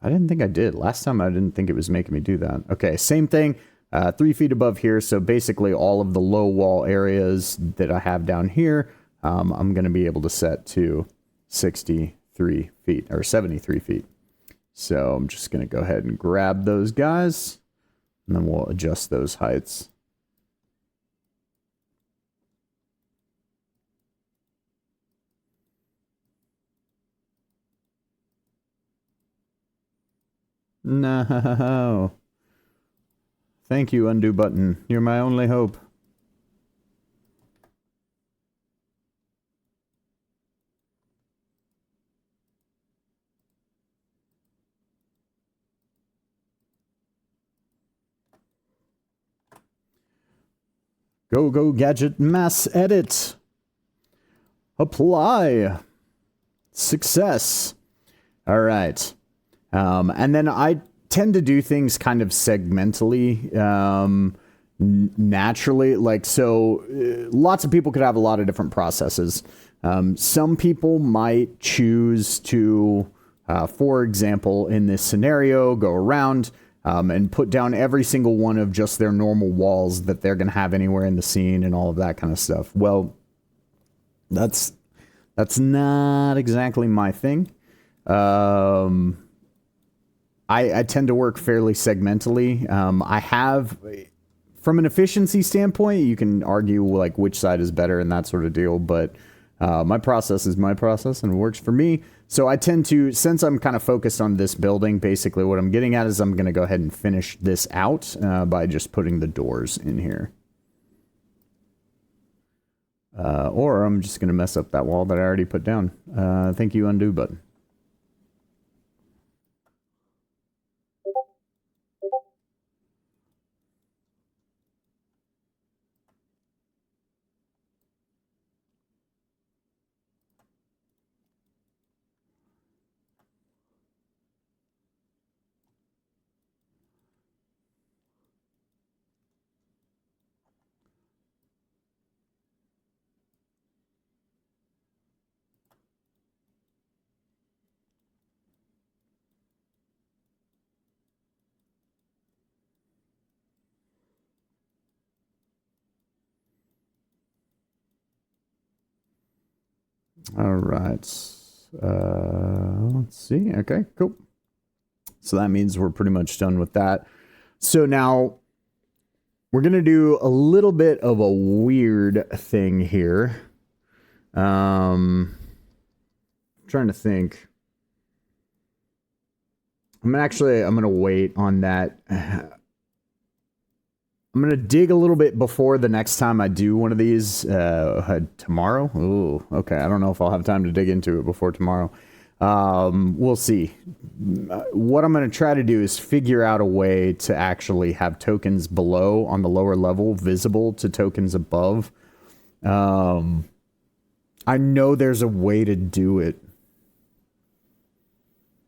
didn't think I did. Last time I didn't think it was making me do that. Okay, same thing. 3 feet above here. So basically all of the low wall areas that I have down here, I'm going to be able to set to 63 feet or 73 feet. So I'm just going to go ahead and grab those guys, and then we'll adjust those heights. No. Thank you, undo button. You're my only hope. Go, gadget, mass edit. Apply. Success. All right. And then I tend to do things kind of segmentally, naturally. Like, so lots of people could have a lot of different processes. Some people might choose to, for example, in this scenario, go around and put down every single one of just their normal walls that they're going to have anywhere in the scene and all of that kind of stuff. Well, that's not exactly my thing. I tend to work fairly segmentally. I have, from an efficiency standpoint, you can argue like which side is better and that sort of deal, but my process is my process and it works for me. So I tend to, since I'm kind of focused on this building, basically what I'm getting at is I'm going to go ahead and finish this out by just putting the doors in here. Or I'm just going to mess up that wall that I already put down. Thank you, undo button. All right. Let's see. Okay, cool. So that means we're pretty much done with that. So now we're going to do a little bit of a weird thing here. Trying to think. I'm going to wait on that. I'm going to dig a little bit before the next time I do one of these tomorrow. Ooh, okay. I don't know if I'll have time to dig into it before tomorrow. We'll see. What I'm going to try to do is figure out a way to actually have tokens below on the lower level visible to tokens above. I know there's a way to do it.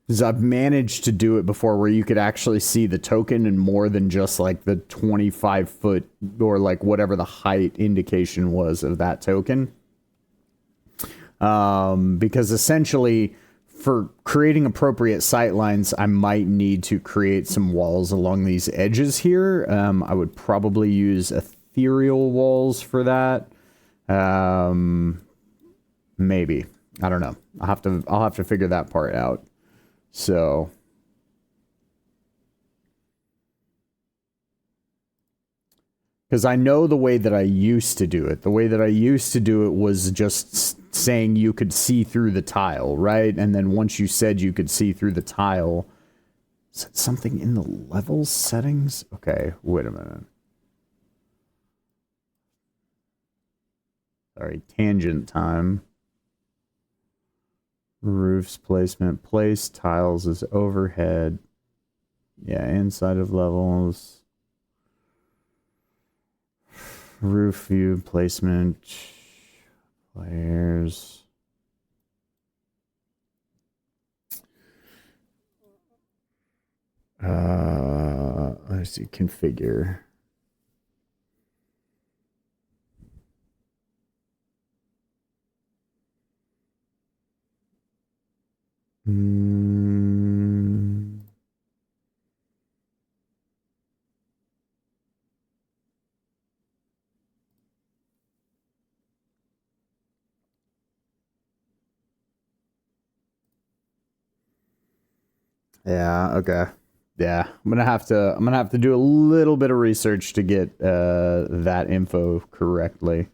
Because I've managed to do it before where you could actually see the token in more than just like the 25 foot or like whatever the height indication was of that token. Because essentially for creating appropriate sightlines, I might need to create some walls along these edges here. I would probably use ethereal walls for that. Maybe. I don't know. I'll have to figure that part out. So, because I know the way that I used to do it. The way that I used to do it was just saying you could see through the tile, right? And then once you said you could see through the tile, is it something in the level settings? Okay, wait a minute. Sorry, tangent time. Roofs placement. Place tiles is overhead. Yeah, inside of levels. Roof view placement. Players. Let's see. Configure. Yeah, okay. Yeah, I'm gonna have to do a little bit of research to get that info correctly.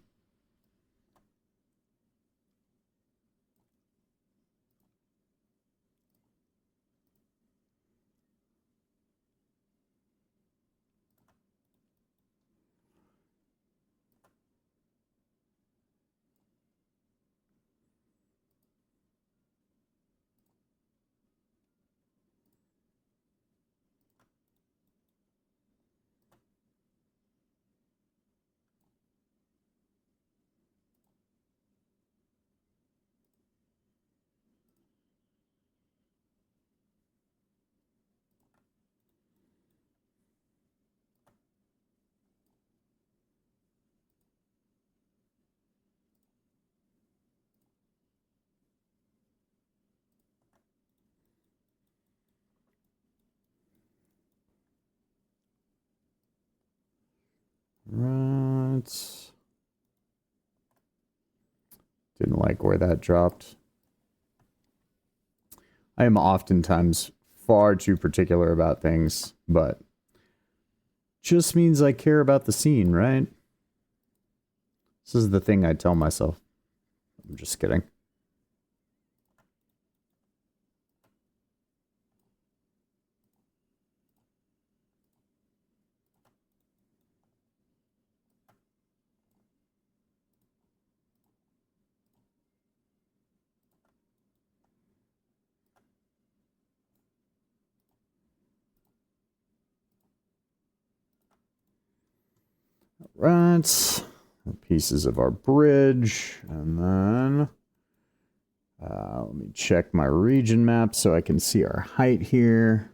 Right. Didn't like where that dropped. I am oftentimes far too particular about things, but just means I care about the scene, right? This is the thing I tell myself. I'm just kidding. Right. Pieces of our bridge. And then let me check my region map so I can see our height here.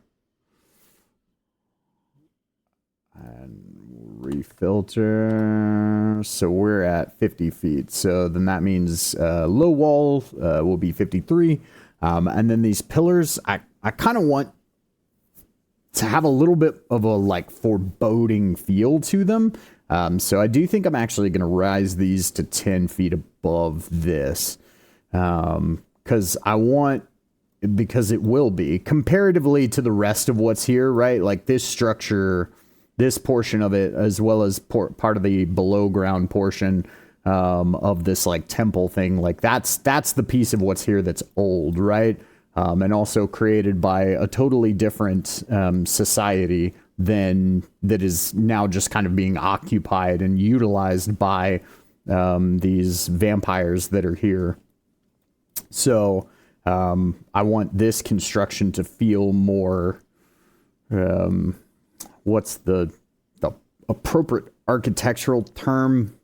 And refilter. So we're at 50 feet. So then that means low wall will be 53. And then these pillars, I kind of want to have a little bit of a like foreboding feel to them. So I do think I'm actually going to rise these to 10 feet above this. Because because it will be comparatively to the rest of what's here, right? Like this structure, this portion of it, as well as part of the below ground portion of this like temple thing, like that's the piece of what's here that's old, right? And also created by a totally different society than that is now just kind of being occupied and utilized by these vampires that are here. So I want this construction to feel more, what's the appropriate architectural term?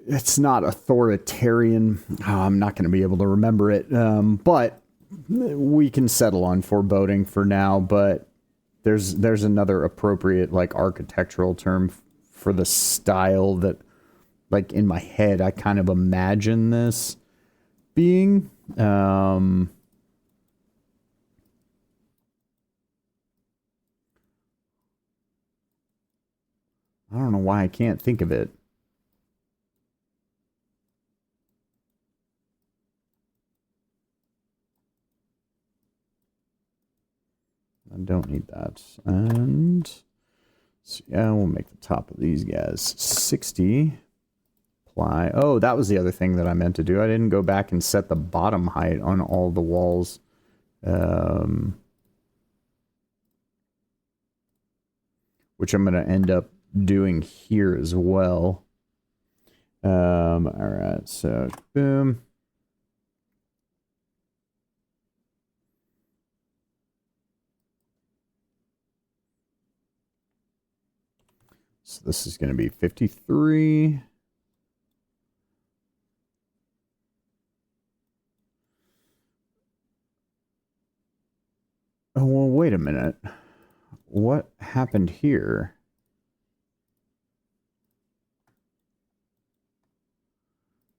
It's not authoritarian. Oh, I'm not going to be able to remember it. But we can settle on foreboding for now, but there's another appropriate like architectural term for the style that, like, in my head I kind of imagine this being. I don't know why I can't think of it. I don't need that. And so, yeah, we'll make the top of these guys 60 ply. Oh, that was the other thing that I meant to do. I didn't go back and set the bottom height on all the walls. Which I'm going to end up doing here as well. All right, so boom. So this is going to be 53. Oh, well, wait a minute. What happened here?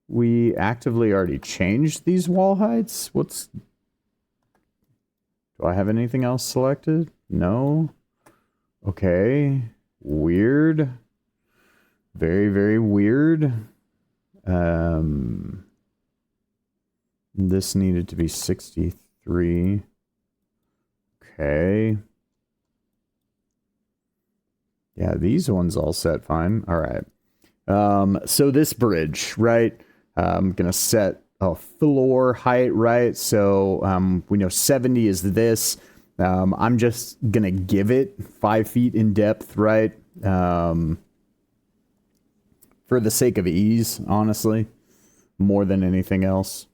We actively already changed these wall heights? Do I have anything else selected? No. Okay. Weird. Very, very weird. This needed to be 63. Okay. Yeah, these ones all set fine. All right. So this bridge, right? I'm going to set a floor height, right? So we know 70 is this. I'm just going to give it 5 feet in depth, right? For the sake of ease, honestly, more than anything else.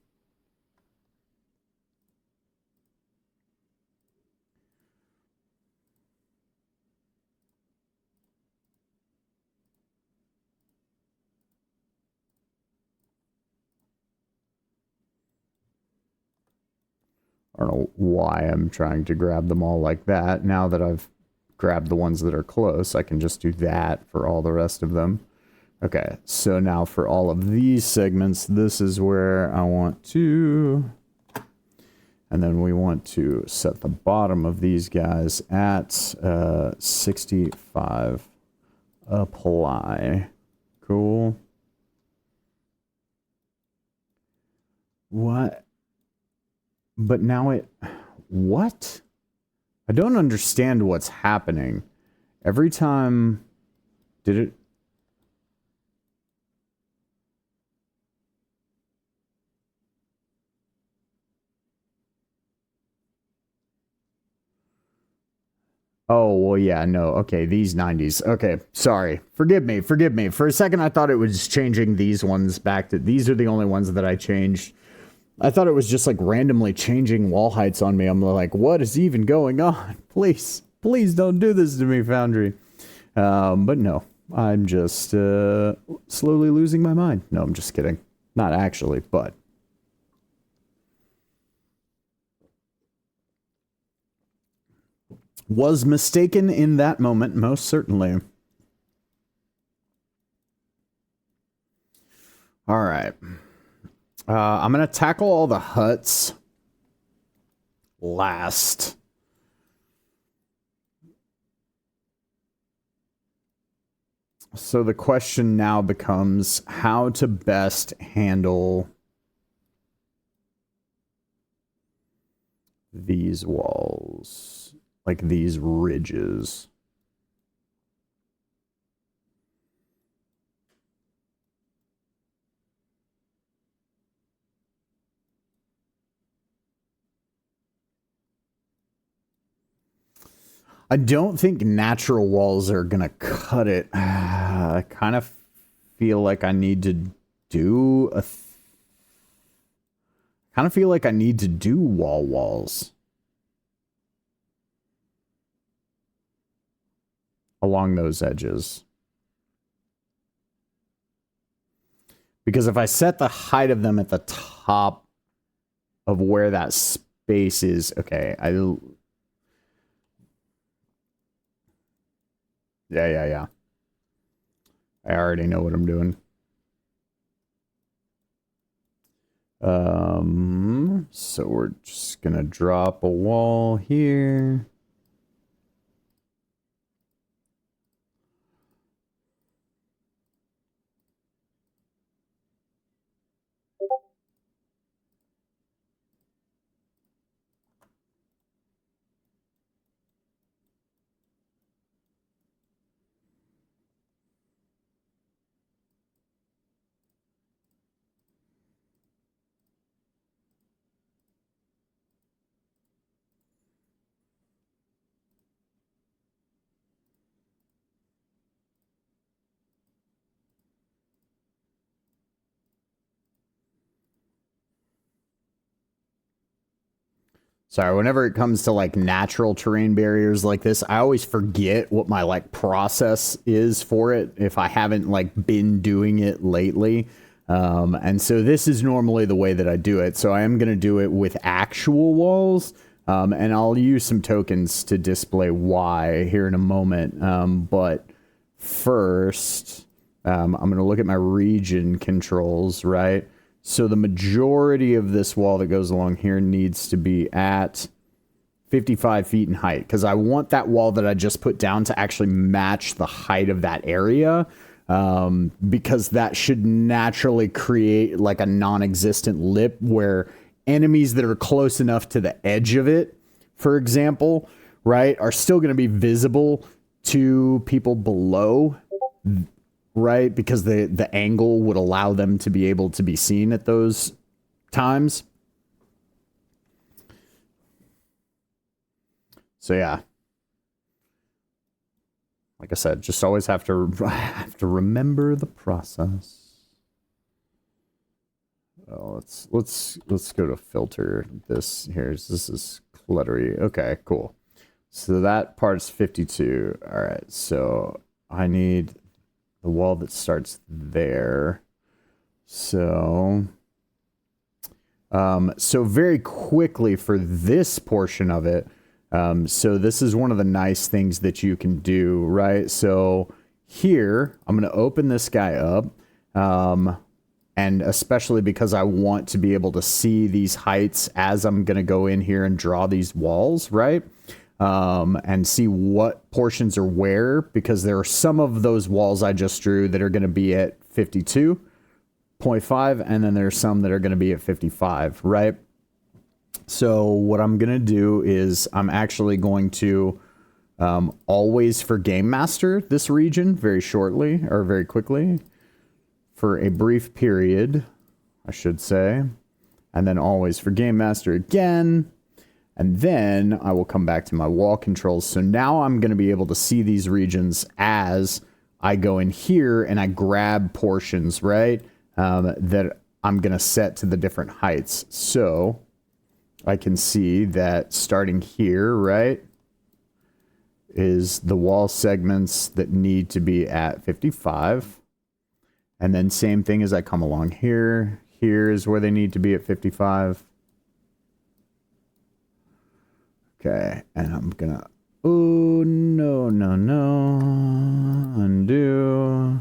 I don't know why I'm trying to grab them all like that. Now that I've grabbed the ones that are close, I can just do that for all the rest of them. Okay, so now for all of these segments, this is where I want to... And then we want to set the bottom of these guys at 65. Apply. Cool. What? But now it... What? I don't understand what's happening. Every time... Did it... Oh, well, yeah, no. Okay, these 90s. Okay, sorry. Forgive me. For a second, I thought it was changing these ones back to... These are the only ones that I changed. I thought it was just, like, randomly changing wall heights on me. I'm like, what is even going on? Please don't do this to me, Foundry. But no, I'm just slowly losing my mind. No, I'm just kidding. Not actually, but... Was mistaken in that moment, most certainly. All right. I'm going to tackle all the huts last. So the question now becomes how to best handle these walls, like these ridges. I don't think natural walls are gonna cut it. I kind of feel like I need to do a... kind of feel like I need to do walls along those edges. Because if I set the height of them at the top of where that space is, okay, yeah. I already know what I'm doing. So we're just gonna drop a wall here. Sorry, whenever it comes to like natural terrain barriers like this, I always forget what my like process is for it if I haven't like been doing it lately. And so this is normally the way that I do it. So I am going to do it with actual walls. And I'll use some tokens to display why here in a moment. But first, I'm going to look at my region controls, right? So the majority of this wall that goes along here needs to be at 55 feet in height, because I want that wall that I just put down to actually match the height of that area, because that should naturally create like a non-existent lip where enemies that are close enough to the edge of it, for example, right, are still going to be visible to people below, right? Because the angle would allow them to be able to be seen at those times. So yeah. Like I said, just always have to remember the process. Oh, let's go to filter this here. This is cluttery. Okay, cool. So that part's 52. All right. So I need the wall that starts there. So, so very quickly for this portion of it, so this is one of the nice things that you can do, right? So here, I'm going to open this guy up, and especially because I want to be able to see these heights as I'm going to go in here and draw these walls, right? And see what portions are where, because there are some of those walls I just drew that are going to be at 52.5, and then there's some that are going to be at 55, right? So what I'm going to do is I'm actually going to always for Game Master this region very shortly, or very quickly, for a brief period, I should say, and then always for Game Master again. And then I will come back to my wall controls. So now I'm going to be able to see these regions as I go in here and I grab portions, right? That I'm going to set to the different heights. So I can see that starting here, right, is the wall segments that need to be at 55. And then same thing as I come along here. Here is where they need to be at 55. Okay, and I'm gonna, oh, no, undo.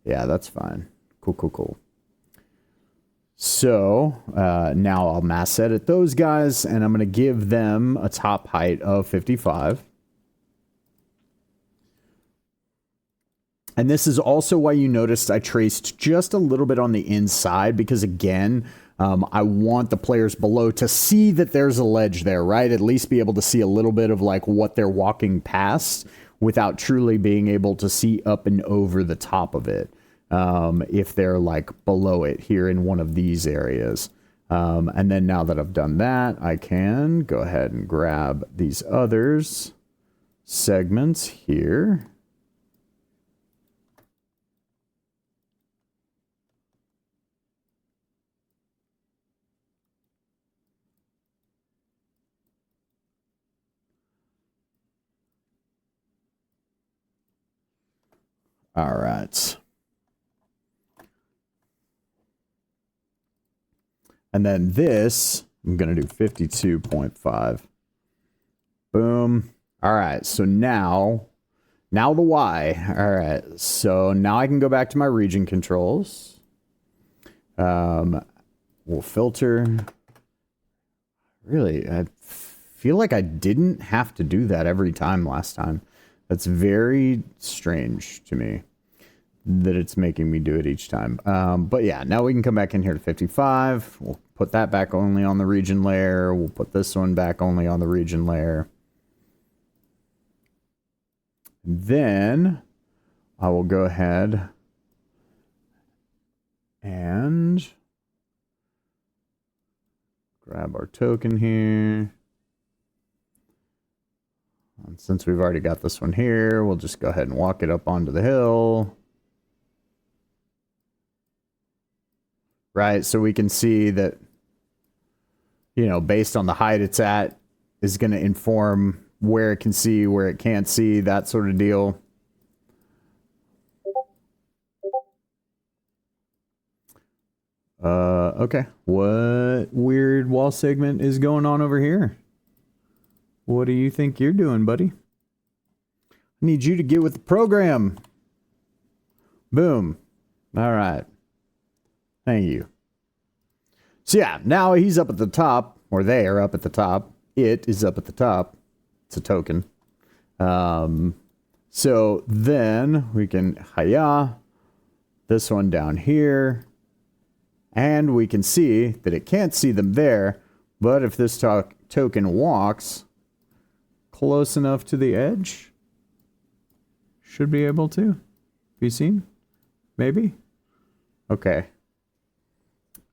Yeah, that's fine. Cool. So, now I'll mass edit those guys, and I'm gonna give them a top height of 55. And this is also why you noticed I traced just a little bit on the inside, because again, I want the players below to see that there's a ledge there, right? At least be able to see a little bit of like what they're walking past without truly being able to see up and over the top of it. If they're like below it here in one of these areas. And then now that I've done that, I can go ahead and grab these others segments here. All right. And then this, I'm going to do 52.5. Boom. All right. So now the Y. All right. So now I can go back to my region controls. We'll filter. Really, I feel like I didn't have to do that every time last time. That's very strange to me that it's making me do it each time. But yeah, now we can come back in here to 55. We'll put that back only on the region layer. We'll put this one back only on the region layer. Then I will go ahead and grab our token here. And since we've already got this one here, we'll just go ahead and walk it up onto the hill. Right, so we can see that, you know, based on the height it's at, is going to inform where it can see, where it can't see, that sort of deal. Okay. What weird wall segment is going on over here? What do you think you're doing, buddy? I need you to get with the program. Boom. All right. Thank you. So yeah, now he's up at the top, or they are up at the top. It is up at the top. It's a token. So then we can hiya this one down here. And we can see that it can't see them there, but if this token walks close enough to the edge, should be able to be seen. Maybe. Okay.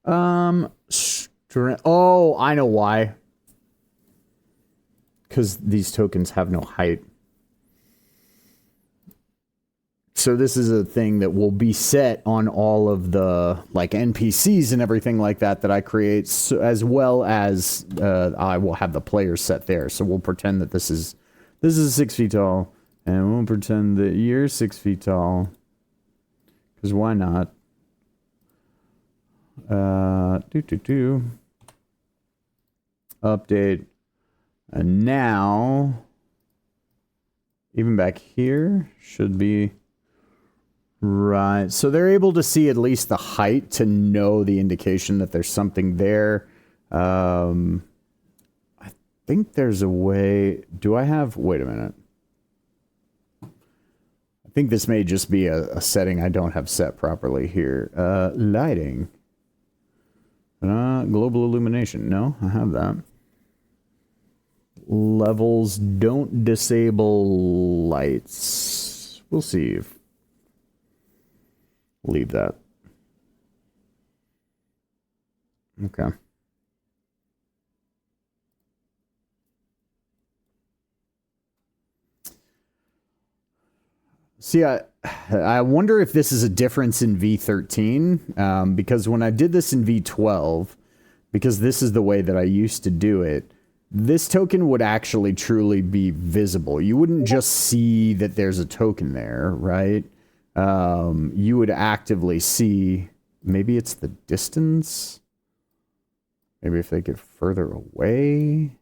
Oh, I know why. Because these tokens have no height. So this is a thing that will be set on all of the like NPCs and everything like that I create, so, as well as I will have the players set there. So we'll pretend that this is 6 feet tall, and we'll pretend that you're 6 feet tall. Because why not? Update. And now, even back here, should be right. So they're able to see at least the height to know the indication that there's something there. I think there's a way. Do I have... Wait a minute. I think this may just be a setting I don't have set properly here. Lighting. Global illumination. No, I have that. Levels don't disable lights. We'll see if... Leave that. Okay. See, I wonder if this is a difference in V13, because when I did this in V12, because this is the way that I used to do it, this token would actually truly be visible. You wouldn't just see that there's a token there, right? You would actively see, maybe it's the distance. Maybe if they get further away.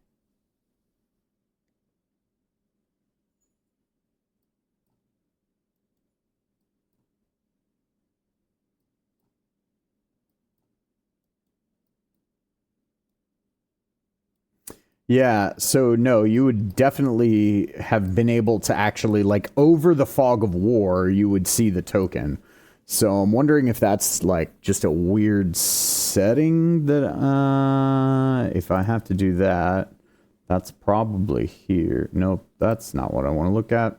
Yeah, so no, you would definitely have been able to actually, like, over the fog of war, you would see the token. So I'm wondering if that's like just a weird setting that if I have to do that, that's probably here. Nope, that's not what I want to look at.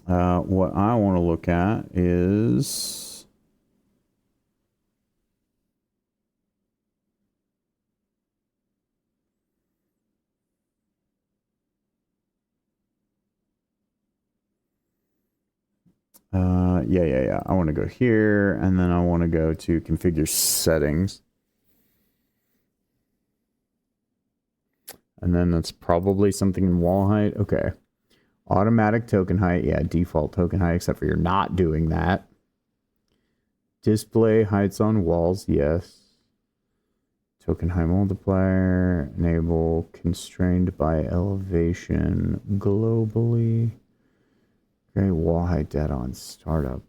What I want to look at is yeah. I want to go here, and then I want to go to configure settings. And then that's probably something in wall height. Okay. Automatic token height. Yeah, default token height, except for you're not doing that. Display heights on walls. Yes. Token height multiplier. Enable constrained by elevation globally. Okay, wall height data on startup.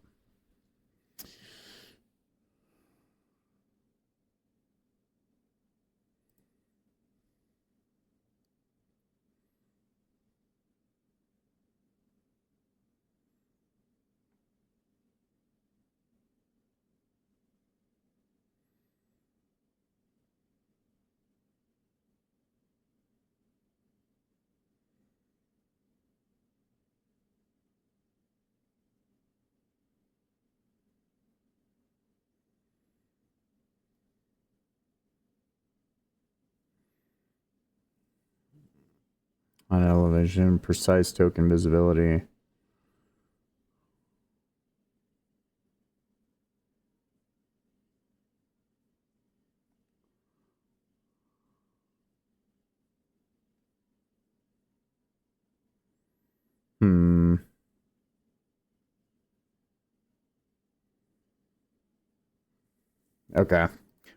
On elevation, precise token visibility. Hmm. Okay.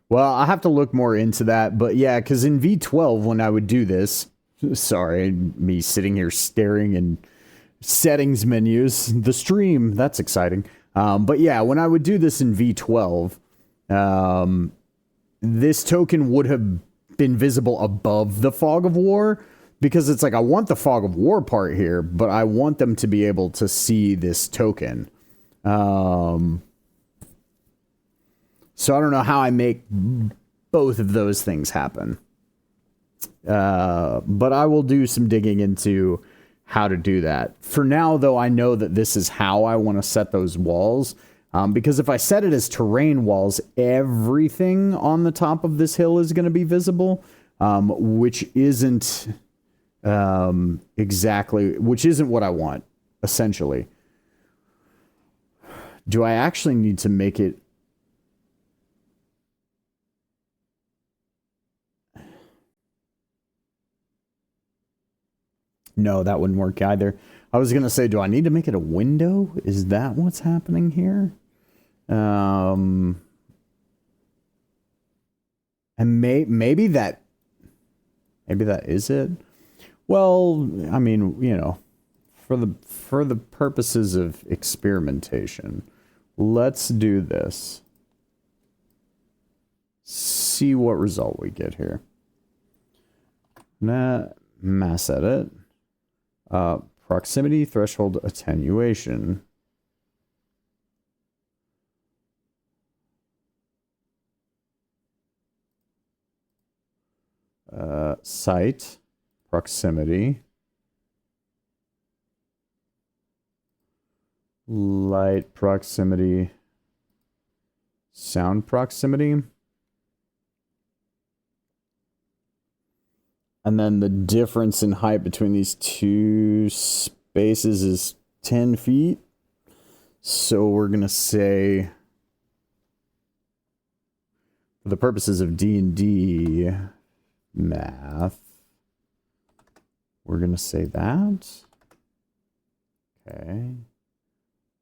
Well, I have to look more into that, but yeah, because in V12, when I would do this, sorry, me sitting here staring in settings menus, the stream, that's exciting. But yeah, when I would do this in V12, um, this token would have been visible above the fog of war because it's like, I want the fog of war part here, but I want them to be able to see this token. So I don't know how I make both of those things happen. But I will do some digging into how to do that. For now, though, I know that this is how I want to set those walls. Because if I set it as terrain walls, everything on the top of this hill is going to be visible, which isn't which isn't what I want, essentially. Do I actually need to make it? No, that wouldn't work either. I was gonna say, do I need to make it a window? Is that what's happening here? And maybe that is it. Well, I mean, you know, for the purposes of experimentation, let's do this. See what result we get here. Mass edit. Proximity threshold attenuation. Sight, proximity, light proximity, sound proximity. And then the difference in height between these two spaces is 10 feet. So we're going to say, for the purposes of D&D math, we're going to say that. Okay.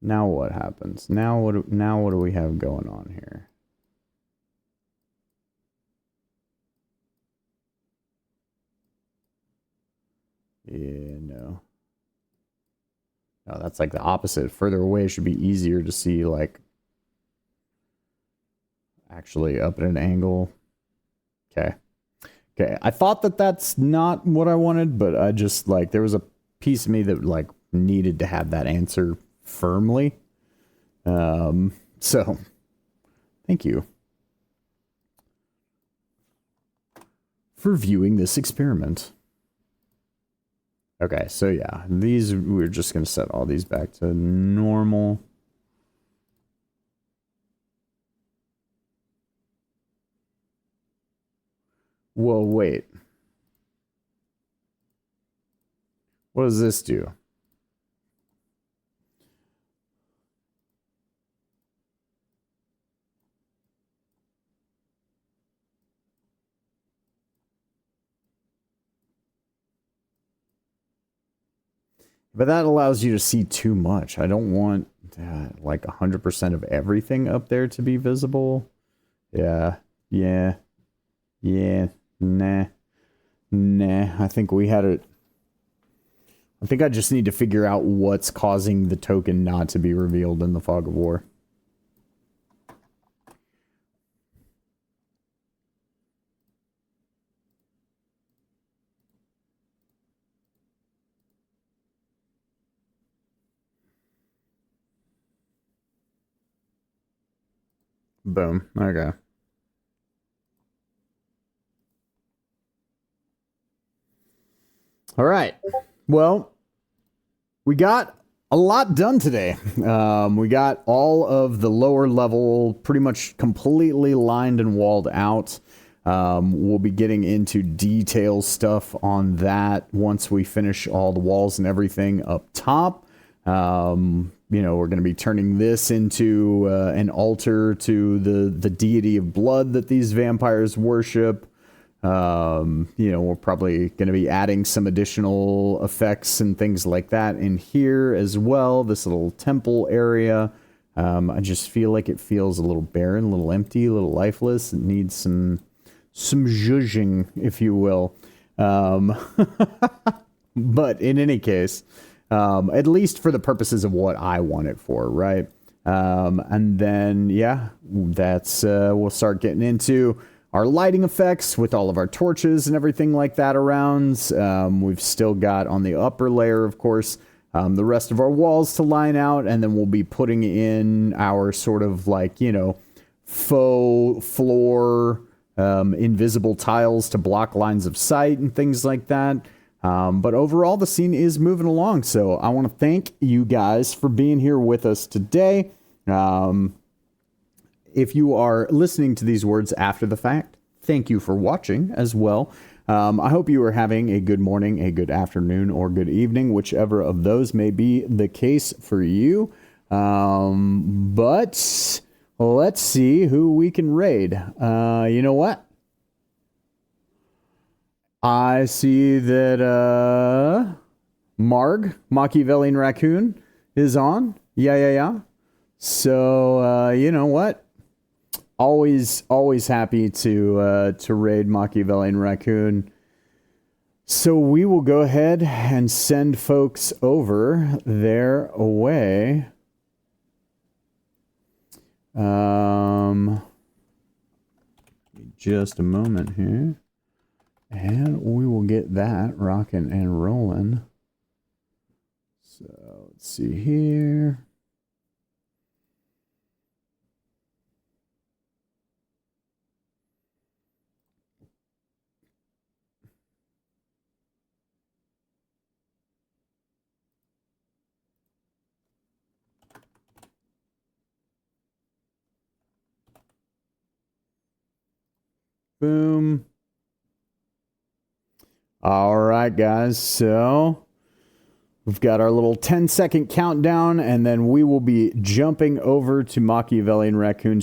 Now what happens? Now what do we have going on here? Yeah, no. No, that's like the opposite. Further away should be easier to see, like. actually up at an angle. Okay. Okay. I thought that that's not what I wanted, but I just, like, there was a piece of me that, like, needed to have that answer firmly. So, thank you for viewing this experiment. Okay, so yeah, these, we're just going to set all these back to normal. Whoa, wait. What does this do? But that allows you to see too much. I don't want like 100% of everything up there to be visible. Yeah, yeah, yeah, nah, nah. I think we had it. I think I just need to figure out what's causing the token not to be revealed in the Fog of War. Boom. Okay. All right. Well, we got a lot done today. We got all of the lower level pretty much completely lined and walled out. We'll be getting into detail stuff on that once we finish all the walls and everything up top. You know, we're going to be turning this into an altar to the deity of blood that these vampires worship. You know, we're probably going to be adding some additional effects and things like that in here as well. This little temple area. I just feel like it feels a little barren, a little empty, a little lifeless. It needs some zhuzhing, if you will. But in any case, at least for the purposes of what I want it for, right? And then, yeah, that's, we'll start getting into our lighting effects with all of our torches and everything like that around. We've still got on the upper layer, of course, the rest of our walls to line out, and then we'll be putting in our sort of like, you know, faux floor, invisible tiles to block lines of sight and things like that. But overall, the scene is moving along. So I want to thank you guys for being here with us today. If you are listening to these words after the fact, thank you for watching as well. I hope you are having a good morning, a good afternoon, or good evening, whichever of those may be the case for you. But let's see who we can raid. You know what? I see that Machiavellian Raccoon, is on. Yeah. So, you know what? Always happy to raid Machiavellian Raccoon. So we will go ahead and send folks over their way. Just a moment here. And we will get that rocking and rolling. So let's see here. Boom. All right, guys. So we've got our little 10-second countdown, and then we will be jumping over to Machiavellian Raccoon's